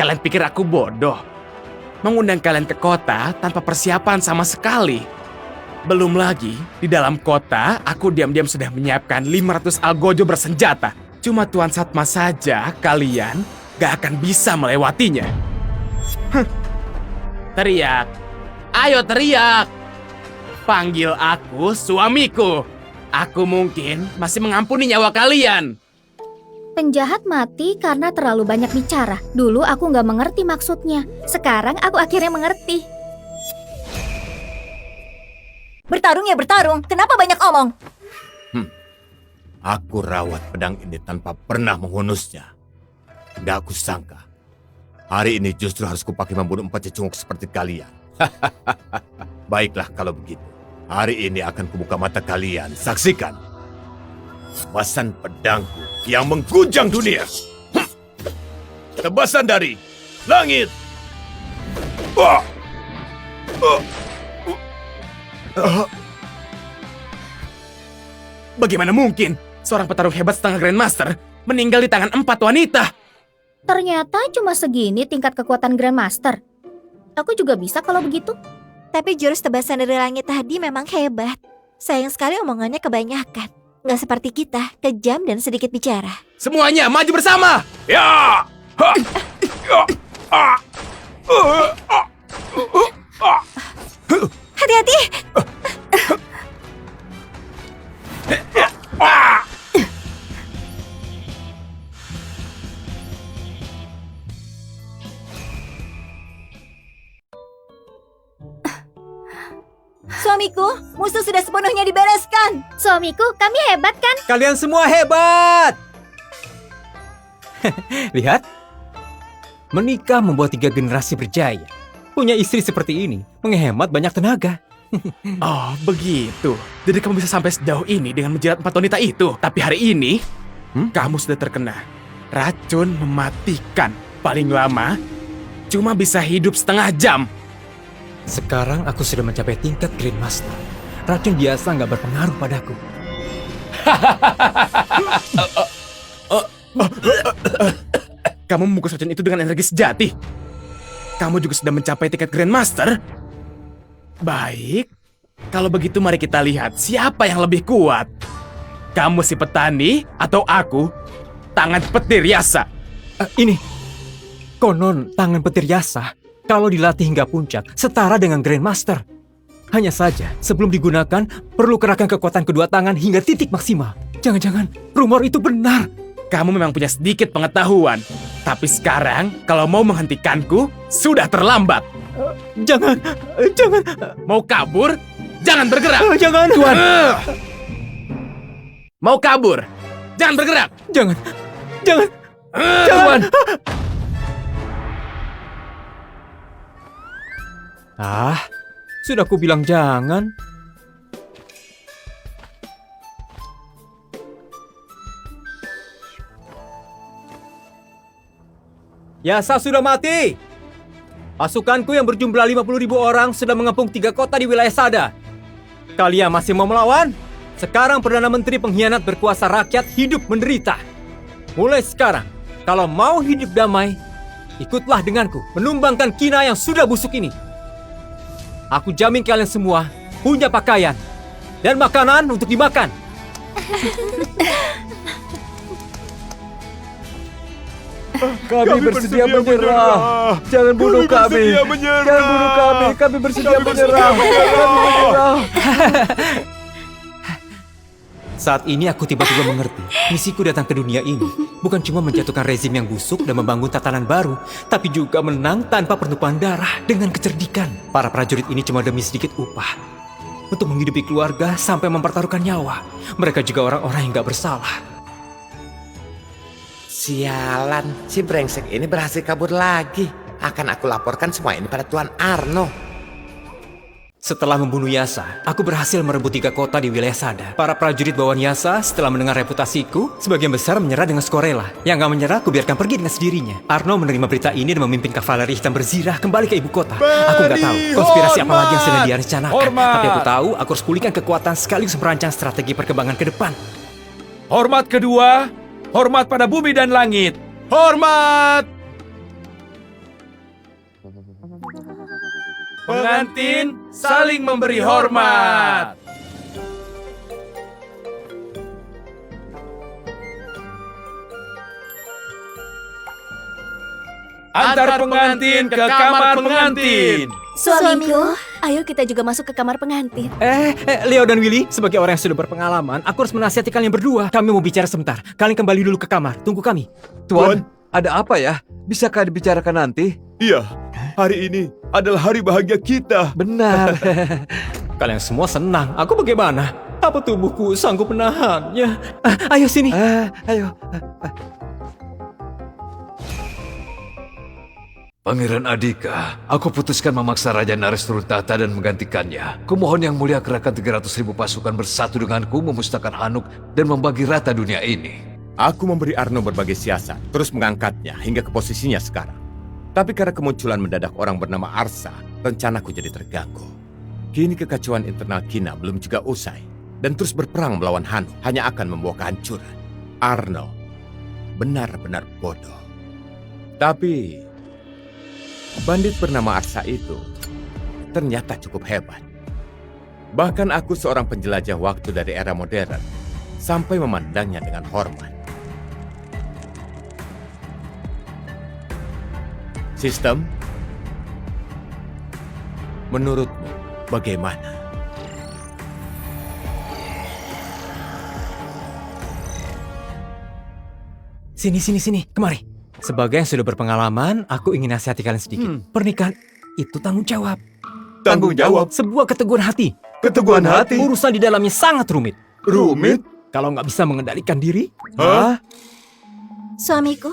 Kalian pikir aku bodoh? Mengundang kalian ke kota tanpa persiapan sama sekali. Belum lagi, di dalam kota, aku diam-diam sudah menyiapkan 500 algojo bersenjata. Cuma Tuan Satma saja kalian gak akan bisa melewatinya. Teriak. Ayo teriak. Panggil aku suamiku. Aku mungkin masih mengampuni nyawa kalian. Penjahat mati karena terlalu banyak bicara. Dulu aku nggak mengerti maksudnya. Sekarang aku akhirnya mengerti. Bertarung ya bertarung. Kenapa banyak omong? Aku rawat pedang ini tanpa pernah menghunusnya. Gak aku sangka. Hari ini justru harus kupakai membunuh 4 cecunguk seperti kalian. Baiklah kalau begitu. Hari ini akan kubuka mata kalian. Saksikan. Tebasan pedangku yang menggujang dunia. Tebasan dari langit. Bagaimana mungkin seorang petarung hebat setengah Grandmaster meninggal di tangan 4 wanita? Ternyata cuma segini tingkat kekuatan Grandmaster. Aku juga bisa kalau begitu. Tapi jurus tebasan dari langit tadi memang hebat. Sayang sekali omongannya kebanyakan. Nggak seperti kita, kejam dan sedikit bicara. Semuanya maju bersama! Ya! Hati-hati! Suamiku, musuh sudah sepenuhnya dibereskan. Suamiku, kami hebat kan? Kalian semua hebat! Lihat, menikah membuat 3 generasi berjaya. Punya istri seperti ini, menghemat banyak tenaga. Oh, begitu. Jadi kamu bisa sampai sejauh ini dengan menjilat 4 wanita itu. Tapi hari ini, Kamu sudah terkena racun mematikan. Paling lama cuma bisa hidup setengah jam. Sekarang aku sudah mencapai tingkat Grandmaster. Racun biasa nggak berpengaruh padaku. Kamu membungkus racun itu dengan energi sejati. Kamu juga sudah mencapai tingkat Grandmaster. Baik, kalau begitu mari kita lihat siapa yang lebih kuat. Kamu si petani atau aku, tangan petir Yasa? Ini, konon tangan petir Yasa kalau dilatih hingga puncak setara dengan Grandmaster. Hanya saja, sebelum digunakan, perlu kerahkan kekuatan kedua tangan hingga titik maksimal. Jangan-jangan rumor itu benar. Kamu memang punya sedikit pengetahuan. Tapi sekarang, kalau mau menghentikanku, sudah terlambat. Jangan. Mau kabur? Jangan bergerak. Jangan. Tuan. Mau kabur? Jangan bergerak. Jangan. Tuan. Sudah ku bilang jangan. Yasa sudah mati. Pasukanku yang berjumlah 50.000 orang sudah mengepung 3 kota di wilayah Sada. Kalian masih mau melawan? Sekarang Perdana Menteri pengkhianat berkuasa rakyat hidup menderita. Mulai sekarang, kalau mau hidup damai, ikutlah denganku menumbangkan kina yang sudah busuk ini. Aku jamin kalian semua punya pakaian dan makanan untuk dimakan. Kami bersedia menyerah. Jangan bunuh kami. Jangan bunuh kami. Kami bersedia menyerah. Saat ini aku tiba-tiba mengerti, misiku datang ke dunia ini bukan cuma menjatuhkan rezim yang busuk dan membangun tatanan baru, tapi juga menang tanpa pertumpahan darah dengan kecerdikan. Para prajurit ini cuma demi sedikit upah untuk menghidupi keluarga sampai mempertaruhkan nyawa. Mereka juga orang-orang yang gak bersalah. Sialan, si brengsek ini berhasil kabur lagi. Akan aku laporkan semua ini pada Tuan Arno. Setelah membunuh Yasa, aku berhasil merebut 3 kota di wilayah Sada. Para prajurit bawahan Yasa setelah mendengar reputasiku, sebagian besar menyerah dengan sukarela. Yang gak menyerah, aku biarkan pergi dengan sendirinya. Arno menerima berita ini dan memimpin kavaleri hitam berzirah kembali ke ibu kota. Aku gak tahu konspirasi apa lagi yang sedang direncanakan. Tapi aku tahu aku harus pulihkan kekuatan sekaligus merancang strategi perkembangan ke depan. Hormat kedua, hormat pada bumi dan langit. Hormat! Pengantin saling memberi hormat. Antar pengantin ke kamar pengantin. Suamiku, ayo kita juga masuk ke kamar pengantin. Leo dan Willy, sebagai orang yang sudah berpengalaman, aku harus menasihati kalian berdua. Kami mau bicara sebentar. Kalian kembali dulu ke kamar. Tunggu kami. Tuan, ada apa ya? Bisakah dibicarakan nanti? Iya, hari ini adalah hari bahagia kita. Benar. Kalian semua senang. Aku bagaimana? Apa tubuhku sanggup menahannya? Ayo sini. Ayo. Pangeran Adhika, aku putuskan memaksa Raja Nares turun tahta dan menggantikannya. Kumohon Yang Mulia kerahkan 300.000 pasukan bersatu denganku memusnahkan Hanuk dan membagi rata dunia ini. Aku memberi Arno berbagai siasat, terus mengangkatnya hingga ke posisinya sekarang. Tapi karena kemunculan mendadak orang bernama Arsa, rencanaku jadi terganggu. Kini kekacauan internal Kina belum juga usai, dan terus berperang melawan Hanuk hanya akan membawa kehancuran. Arno benar-benar bodoh. Tapi bandit bernama Arsa itu ternyata cukup hebat. Bahkan aku seorang penjelajah waktu dari era modern sampai memandangnya dengan hormat. Sistem, menurutmu bagaimana? Sini, kemari. Sebagai yang sudah berpengalaman, aku ingin nasihati kalian sedikit. Pernikahan itu tanggung jawab. Tanggung jawab? Sebuah keteguhan hati. Keteguhan hati? Urusan di dalamnya sangat rumit. Rumit? Kalau nggak bisa mengendalikan diri? Hah? Suamiku,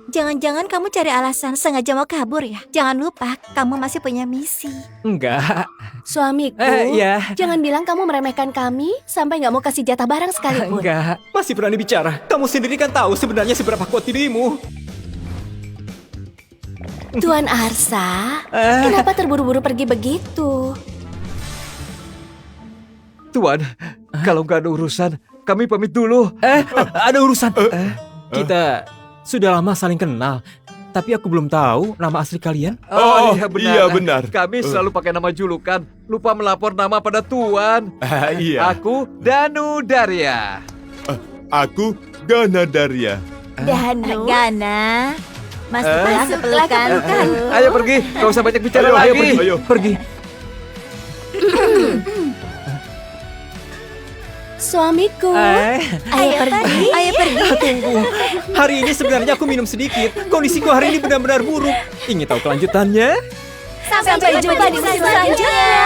Jangan-jangan kamu cari alasan sengaja mau kabur ya? Jangan lupa, kamu masih punya misi. Enggak. Suamiku, Ya. jangan bilang kamu meremehkan kami sampai nggak mau kasih jatah barang sekalipun. Enggak. Masih berani bicara. Kamu sendiri kan tahu sebenarnya seberapa kuat dirimu. Tuan Arsa, kenapa terburu-buru pergi begitu? Tuan, kalau nggak ada urusan, kami pamit dulu. Ada urusan. Kita sudah lama saling kenal. Tapi aku belum tahu nama asli kalian. Oh, iya iya benar. Kami selalu pakai nama julukan. Lupa melapor nama pada Tuan. Iya. Aku Danu Darya. Aku Gana Darya. Danu. Gana. Masuklah ke pelukan. Ayo pergi, gak usah banyak bicara Ayo, lagi. ayo, pergi. Suamiku, Ayo pergi. Ayo pergi. Tunggu. Hari ini sebenarnya aku minum sedikit. Kondisiku hari ini benar-benar buruk. Ingin tahu kelanjutannya? Sampai jumpa di musim selanjutnya.